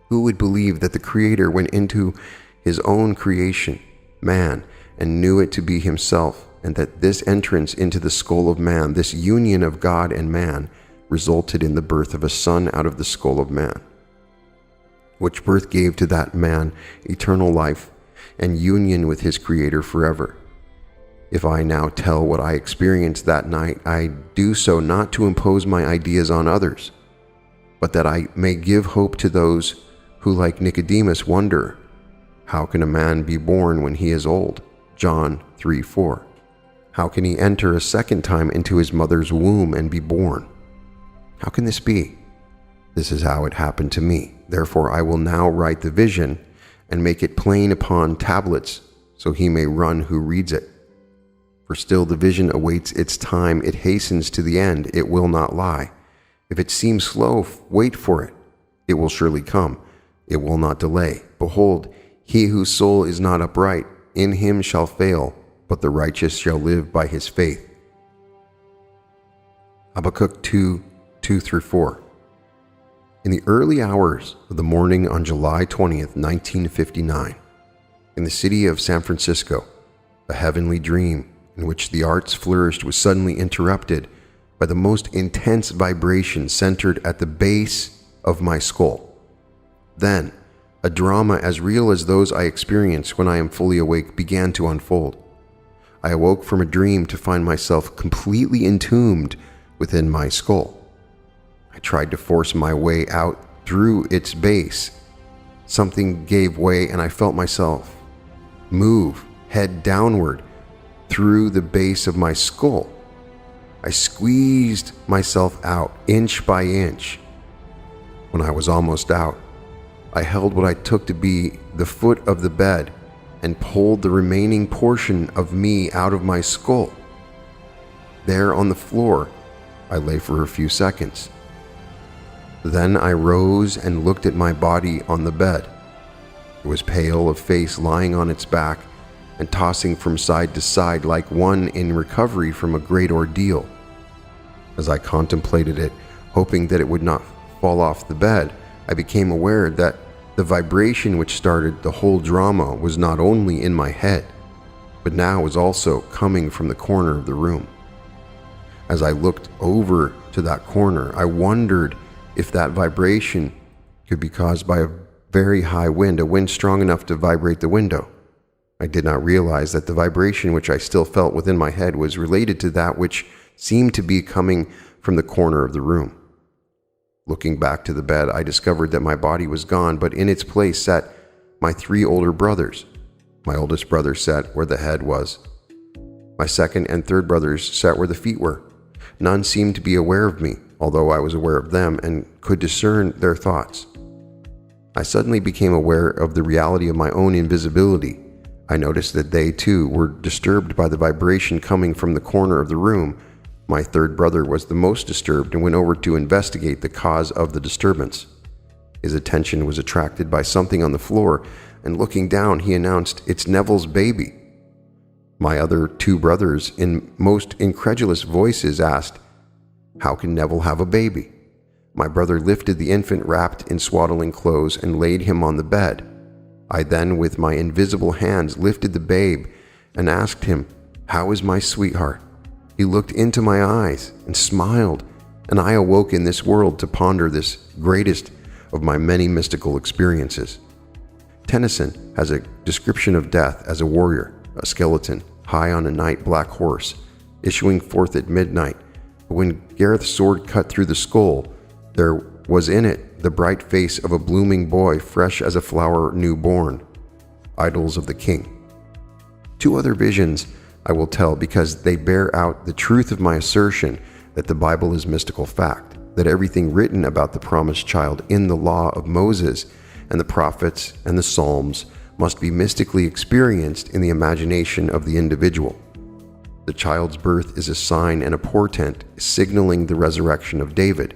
Who would believe that the Creator went into his own creation, man, and knew it to be himself, and that this entrance into the skull of man, this union of God and man, resulted in the birth of a son out of the skull of man, which birth gave to that man eternal life and union with his Creator forever? If I now tell what I experienced that night, I do so not to impose my ideas on others, but that I may give hope to those who, like Nicodemus, wonder, how can a man be born when he is old? John 3:4. How can he enter a second time into his mother's womb and be born? How can this be? This is how it happened to me. Therefore I will now write the vision and make it plain upon tablets, so he may run who reads it. For still the vision awaits its time, it hastens to the end, it will not lie. If it seems slow, wait for it. It will surely come, it will not delay. Behold, he whose soul is not upright, in him shall fail, but the righteous shall live by his faith. Habakkuk 2:2-4. In the early hours of the morning on July 20th, 1959, in the city of San Francisco, a heavenly dream in which the arts flourished was suddenly interrupted by the most intense vibration centered at the base of my skull. Then, a drama as real as those I experience when I am fully awake began to unfold. I awoke from a dream to find myself completely entombed within my skull. I tried to force my way out through its base. Something gave way and I felt myself move head downward through the base of my skull. I squeezed myself out inch by inch. When I was almost out, I held what I took to be the foot of the bed and pulled the remaining portion of me out of my skull. There on the floor, I lay for a few seconds. Then I rose and looked at my body on the bed. It was pale of face, lying on its back and tossing from side to side like one in recovery from a great ordeal. As I contemplated it, hoping that it would not fall off the bed, I became aware that the vibration which started the whole drama was not only in my head, but now was also coming from the corner of the room. As I looked over to that corner, I wondered if that vibration could be caused by a very high wind, a wind strong enough to vibrate the window. I did not realize that the vibration which I still felt within my head was related to that which seemed to be coming from the corner of the room. Looking back to the bed, I discovered that my body was gone, but in its place sat my 3 older brothers. My oldest brother sat where the head was. My second and third brothers sat where the feet were. None seemed to be aware of me, although I was aware of them and could discern their thoughts. I suddenly became aware of the reality of my own invisibility. I noticed that they, too, were disturbed by the vibration coming from the corner of the room. My third brother was the most disturbed and went over to investigate the cause of the disturbance. His attention was attracted by something on the floor, and looking down, he announced, "It's Neville's baby." My other 2 brothers, in most incredulous voices, asked, "How can Neville have a baby?" My brother lifted the infant wrapped in swaddling clothes and laid him on the bed. I then, with my invisible hands, lifted the babe and asked him, "How is my sweetheart?" He looked into my eyes and smiled, and I awoke in this world to ponder this greatest of my many mystical experiences. Tennyson has a description of death as a warrior, a skeleton, high on a night black horse, issuing forth at midnight. But when Gareth's sword cut through the skull, there was in it the bright face of a blooming boy, fresh as a flower newborn. Idols of the King. 2 other visions I will tell because they bear out the truth of my assertion that the Bible is mystical fact, that everything written about the promised child in the law of Moses and the prophets and the Psalms must be mystically experienced in the imagination of the individual. The child's birth is a sign and a portent signaling the resurrection of David,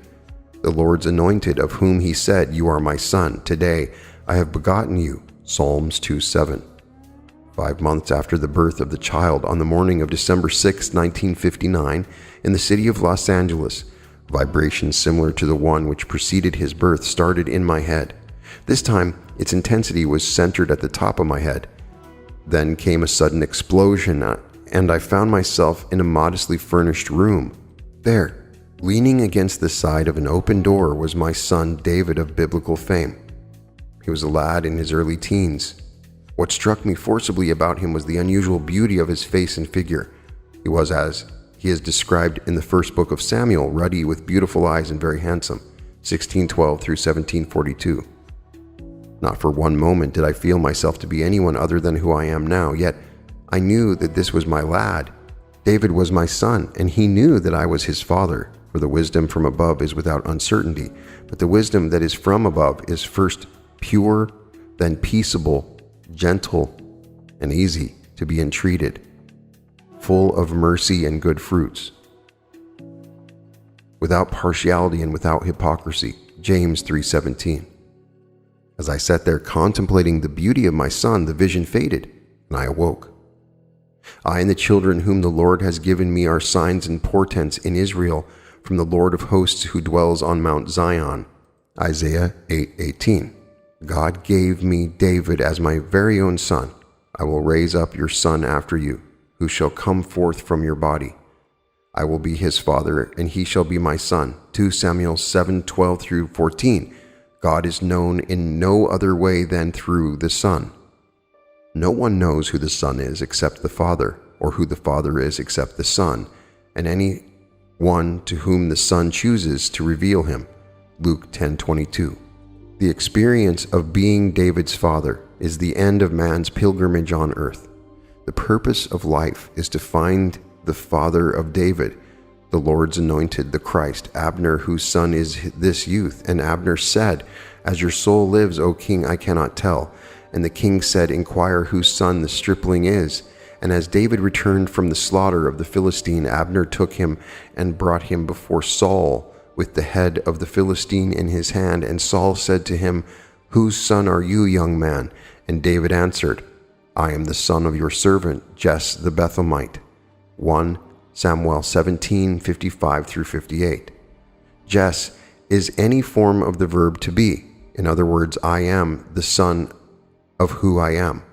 the Lord's anointed, of whom he said, "You are my son. Today I have begotten you." Psalms 2:7. 5 months after the birth of the child, on the morning of December 6, 1959, in the city of Los Angeles, vibrations similar to the one which preceded his birth started in my head. This time, its intensity was centered at the top of my head. Then came a sudden explosion, and I found myself in a modestly furnished room. There, leaning against the side of an open door, was my son David of biblical fame. He was a lad in his early teens. What struck me forcibly about him was the unusual beauty of his face and figure. He was, as he is described in the first book of Samuel, ruddy with beautiful eyes and very handsome, 16:12 through 17:42. Not for one moment did I feel myself to be anyone other than who I am now, yet I knew that this was my lad. David was my son, and he knew that I was his father. For the wisdom from above is without uncertainty, but the wisdom that is from above is first pure, then peaceable, gentle, and easy to be entreated, full of mercy and good fruits, without partiality and without hypocrisy. James 3:17. As I sat there contemplating the beauty of my son, the vision faded, and I awoke. I and the children whom the Lord has given me are signs and portents in Israel from the Lord of hosts who dwells on Mount Zion. Isaiah 8:18. God gave me David as my very own son. I will raise up your son after you, who shall come forth from your body. I will be his father, and he shall be my son. 2 Samuel 7:12 through 14. God is known in no other way than through the Son. No one knows who the Son is except the Father, or who the Father is except the Son, and any one to whom the Son chooses to reveal him. Luke 10:22. The experience of being David's father is the end of man's pilgrimage on earth. The purpose of life is to find the father of David, the Lord's anointed, the Christ, Abner, whose son is this youth. And Abner said, As your soul lives, O king, I cannot tell. And the king said, Inquire whose son the stripling is. And as David returned from the slaughter of the Philistine, Abner took him and brought him before Saul with the head of the Philistine in his hand. And Saul said to him, Whose son are you, young man? And David answered, I am the son of your servant, Jesse the Bethlehemite. 1 Samuel 17:55 through 58. Jesse is any form of the verb to be. In other words, I am the son of who I am.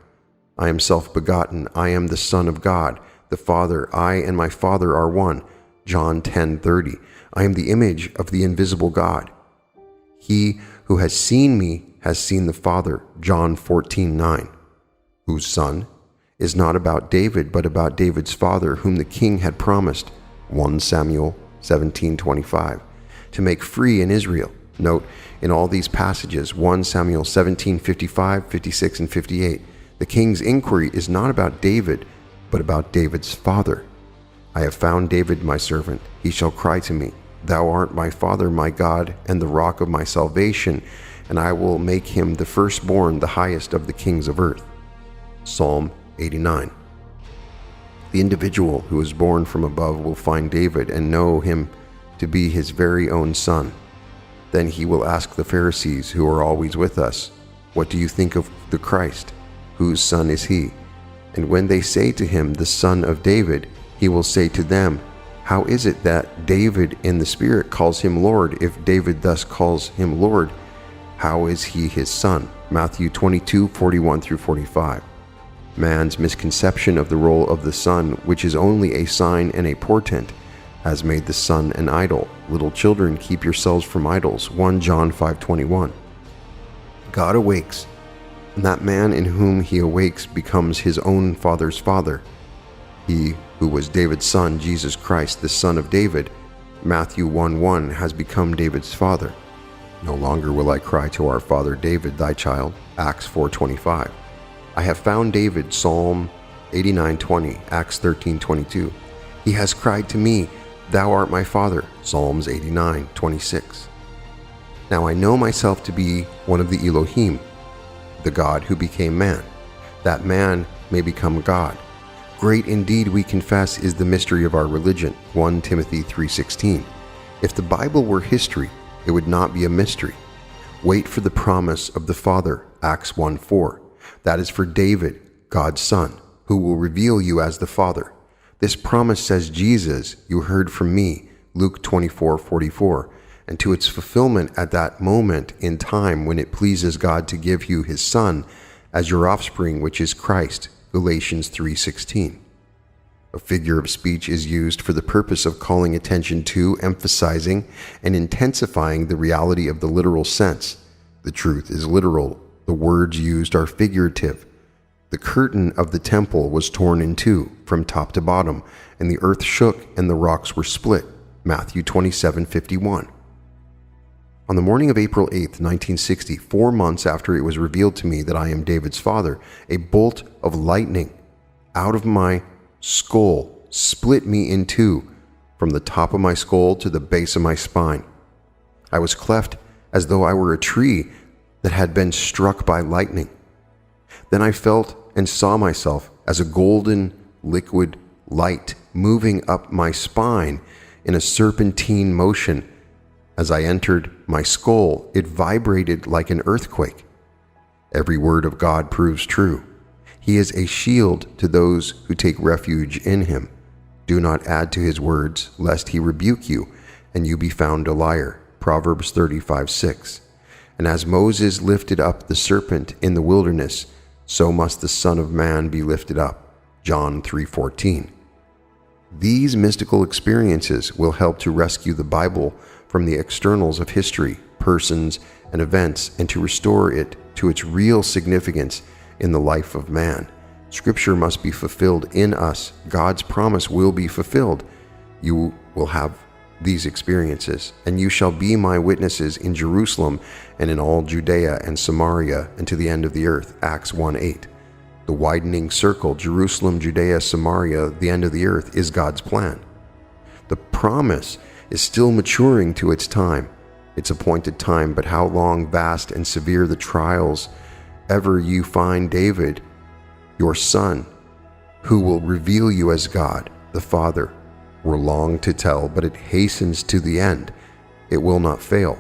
I am self-begotten. I am the Son of God, the Father. I and my Father are one. John 10:30. I am the image of the invisible God. He who has seen me has seen the Father. John 14:9. Whose son is not about David, but about David's father, whom the king had promised. 1 Samuel 17:25. To make free in Israel. Note, in all these passages, 1 Samuel 17:55, 56, and 58, the king's inquiry is not about David, but about David's father. I have found David my servant. He shall cry to me, Thou art my father, my God, and the rock of my salvation, and I will make him the firstborn, the highest of the kings of earth. Psalm 89. The individual who is born from above will find David and know him to be his very own son. Then he will ask the Pharisees who are always with us, What do you think of the Christ? Whose son is he? And when they say to him, The son of David, he will say to them, How is it that David in the Spirit calls him Lord? If David thus calls him Lord, how is he his son? Matthew 22:41 through 45. Man's misconception of the role of the Son, which is only a sign and a portent, has made the Son an idol. Little children, keep yourselves from idols. 1 John 5:21. God awakes, and that man in whom he awakes becomes his own father's father. He who was David's son, Jesus Christ, the Son of David, Matthew 1:1, has become David's father. No longer will I cry to our father David, thy child. Acts 4:25. I have found David, Psalm 89:20, Acts 13:22. He has cried to me, Thou art my father, Psalms 89:26. Now I know myself to be one of the Elohim, the God who became man, that man may become God. Great indeed, we confess, is the mystery of our religion, 1 Timothy 3:16. If the Bible were history, it would not be a mystery. Wait for the promise of the Father, Acts 1:4. That is for David, God's son, who will reveal you as the Father. This promise says Jesus, you heard from me, Luke 24:44, and to its fulfillment at that moment in time when it pleases God to give you his Son as your offspring, which is Christ, Galatians 3:16. A figure of speech is used for the purpose of calling attention to, emphasizing, and intensifying the reality of the literal sense. The truth is literal. The words used are figurative. The curtain of the temple was torn in two, from top to bottom, and the earth shook and the rocks were split. Matthew 27:51. On the morning of April 8, 1960, 4 months after it was revealed to me that I am David's father, a bolt of lightning out of my skull split me in two, from the top of my skull to the base of my spine. I was cleft as though I were a tree that had been struck by lightning. Then I felt and saw myself as a golden, liquid light moving up my spine in a serpentine motion. As I entered my skull, it vibrated like an earthquake. Every word of God proves true. He is a shield to those who take refuge in him. Do not add to his words, lest he rebuke you, and you be found a liar. Proverbs 35:6. And as Moses lifted up the serpent in the wilderness, so must the Son of Man be lifted up. John 3:14. These mystical experiences will help to rescue the Bible from the externals of history, persons, and events, and to restore it to its real significance in the life of man. Scripture must be fulfilled in us. God's promise will be fulfilled. You will have these experiences, and you shall be my witnesses in Jerusalem and in all Judea and Samaria and to the end of the earth. Acts 1:8. The widening circle, Jerusalem, Judea, Samaria, the end of the earth, is God's plan. The promise is still maturing to its time, its appointed time, but how long, vast, and severe the trials ever you find David, your son, who will reveal you as God, the Father, were long to tell, but it hastens to the end. It will not fail.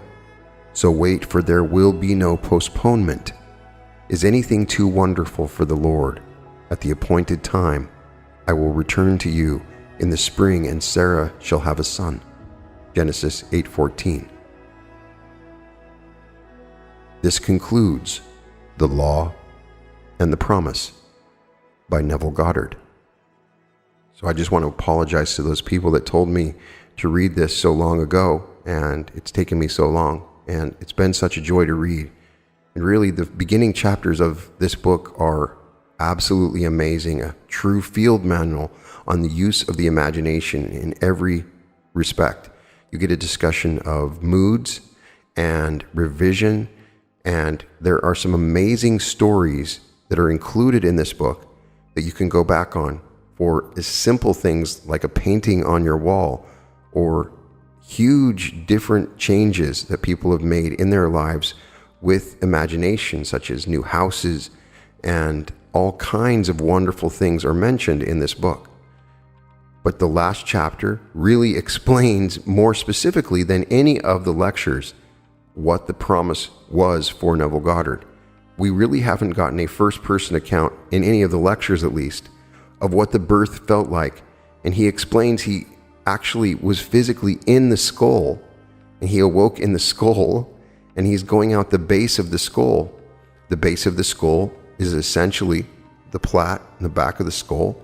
So wait, for there will be no postponement. Is anything too wonderful for the Lord? At the appointed time, I will return to you in the spring, and Sarah shall have a son. Genesis 8:14. This concludes The Law and the Promise by Neville Goddard. So I just want to apologize to those people that told me to read this so long ago, and it's taken me so long, and it's been such a joy to read. And really, the beginning chapters of this book are absolutely amazing, a true field manual on the use of the imagination in every respect. You get a discussion of moods and revision, and there are some amazing stories that are included in this book that you can go back on for as simple things like a painting on your wall, or huge different changes that people have made in their lives with imagination, such as new houses, and all kinds of wonderful things are mentioned in this book. But the last chapter really explains more specifically than any of the lectures what the promise was for Neville Goddard. We really haven't gotten a first-person account, in any of the lectures at least, of what the birth felt like. And he explains he actually was physically in the skull, and he awoke in the skull, and he's going out the base of the skull. The base of the skull is essentially the plate in the back of the skull,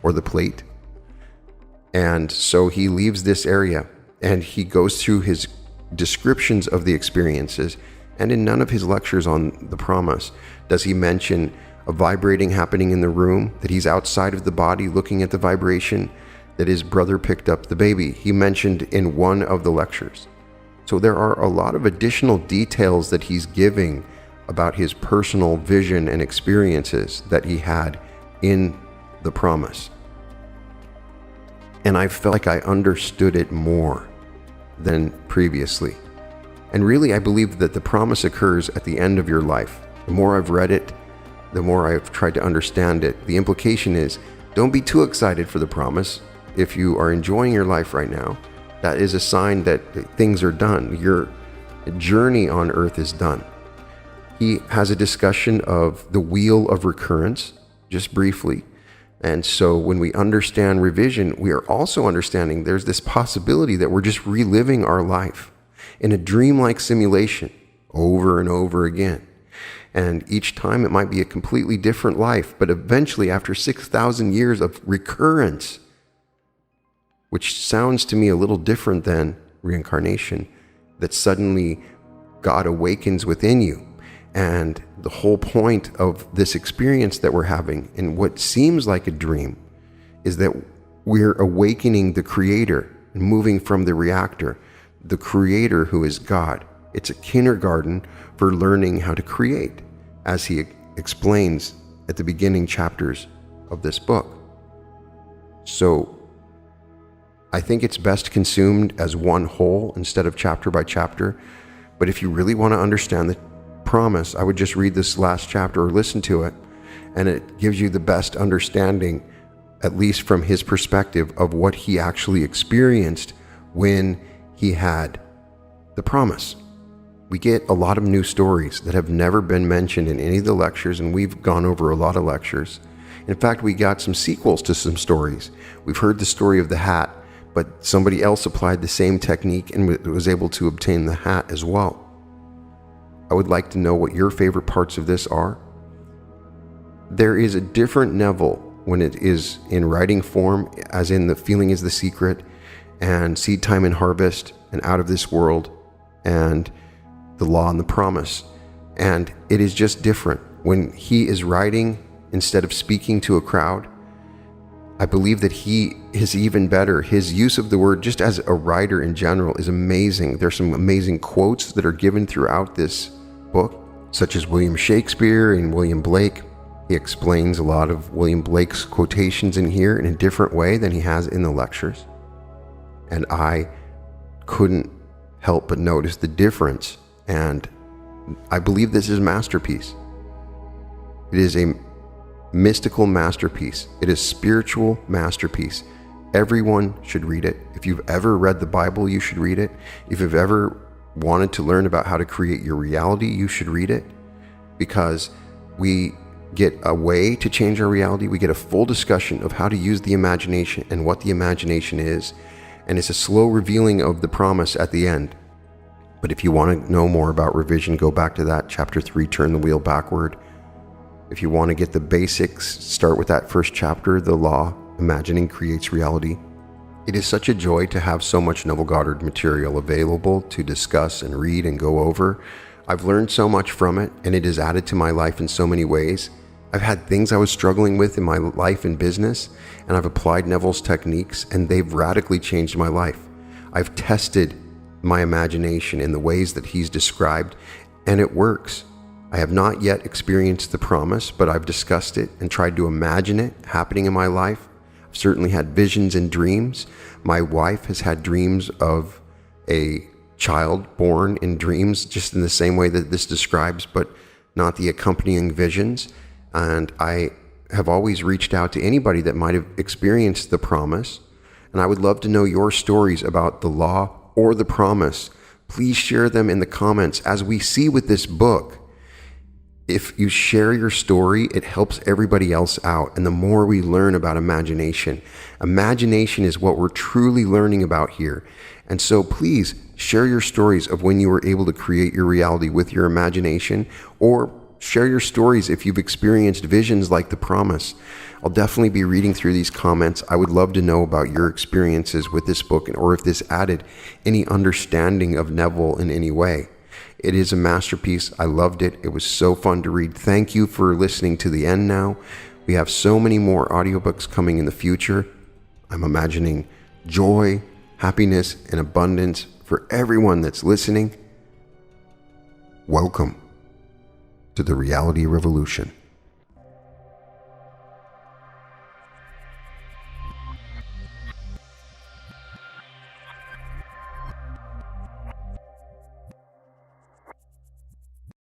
or the plate. And so he leaves this area, and he goes through his descriptions of the experiences, and in none of his lectures on the promise does he mention a vibrating happening in the room, that he's outside of the body looking at the vibration, that his brother picked up the baby. He mentioned in one of the lectures. So there are a lot of additional details that he's giving about his personal vision and experiences that he had in the promise. And I felt like I understood it more than previously. And really, I believe that the promise occurs at the end of your life. The more I've read it, the more I've tried to understand it. The implication is, don't be too excited for the promise. If you are enjoying your life right now, that is a sign that things are done. Your journey on earth is done. He has a discussion of the wheel of recurrence, just briefly. And so when we understand revision, we are also understanding there's this possibility that we're just reliving our life in a dreamlike simulation over and over again. And each time it might be a completely different life, but eventually after 6,000 years of recurrence, which sounds to me a little different than reincarnation, that suddenly God awakens within you. And the whole point of this experience that we're having in what seems like a dream is that we're awakening the Creator and moving from the reactor, the Creator who is God. It's a kindergarten for learning how to create, as he explains at the beginning chapters of this book. So I think it's best consumed as one whole instead of chapter by chapter. But if you really want to understand the promise, I would just read this last chapter or listen to it, and it gives you the best understanding at least from his perspective of what he actually experienced when he had the promise. We get a lot of new stories that have never been mentioned in any of the lectures, and we've gone over a lot of lectures. In fact, we got some sequels to some stories. We've heard the story of the hat, but somebody else applied the same technique and was able to obtain the hat as well. I would like to know what your favorite parts of this are. There is a different Neville when it is in writing form, as in The Feeling is the Secret, and Seed Time and Harvest, and Out of This World, and The Law and the Promise. And it is just different. When he is writing instead of speaking to a crowd, I believe that he is even better. His use of the word, just as a writer in general, is amazing. There's some amazing quotes that are given throughout this book, such as William Shakespeare and William Blake. He explains a lot of William Blake's quotations in here in a different way than he has in the lectures. And I couldn't help but notice the difference. And I believe this is a masterpiece. It is a mystical masterpiece. It is a spiritual masterpiece. Everyone should read it. If you've ever read the Bible, you should read it. If you've ever wanted to learn about how to create your reality, you should read it, because we get a way to change our reality. We get a full discussion of how to use the imagination and what the imagination is, and it's a slow revealing of the promise at the end. But if you want to know more about revision, go back to that chapter 3, Turn the Wheel Backward. If you want to get the basics, start with that first chapter, The Law, Imagining Creates Reality. It is such a joy to have so much Neville Goddard material available to discuss and read and go over. I've learned so much from it, and it has added to my life in so many ways. I've had things I was struggling with in my life and business, and I've applied Neville's techniques, and they've radically changed my life. I've tested my imagination in the ways that he's described, and it works. I have not yet experienced the promise, but I've discussed it and tried to imagine it happening in my life. I've certainly had visions and dreams. My wife has had dreams of a child born in dreams, just in the same way that this describes, but not the accompanying visions. And I have always reached out to anybody that might have experienced the promise. And I would love to know your stories about the law or the promise. Please share them in the comments. As we see with this book, if you share your story, it helps everybody else out. And the more we learn about imagination is what we're truly learning about here. And so please share your stories of when you were able to create your reality with your imagination, or share your stories if you've experienced visions like the promise. I'll definitely be reading through these comments. I would love to know about your experiences with this book, or if this added any understanding of Neville in any way. It is a masterpiece. I loved it. It was so fun to read. Thank you for listening to the end now. We have so many more audiobooks coming in the future. I'm imagining joy, happiness, and abundance for everyone that's listening. Welcome to the Reality Revolution.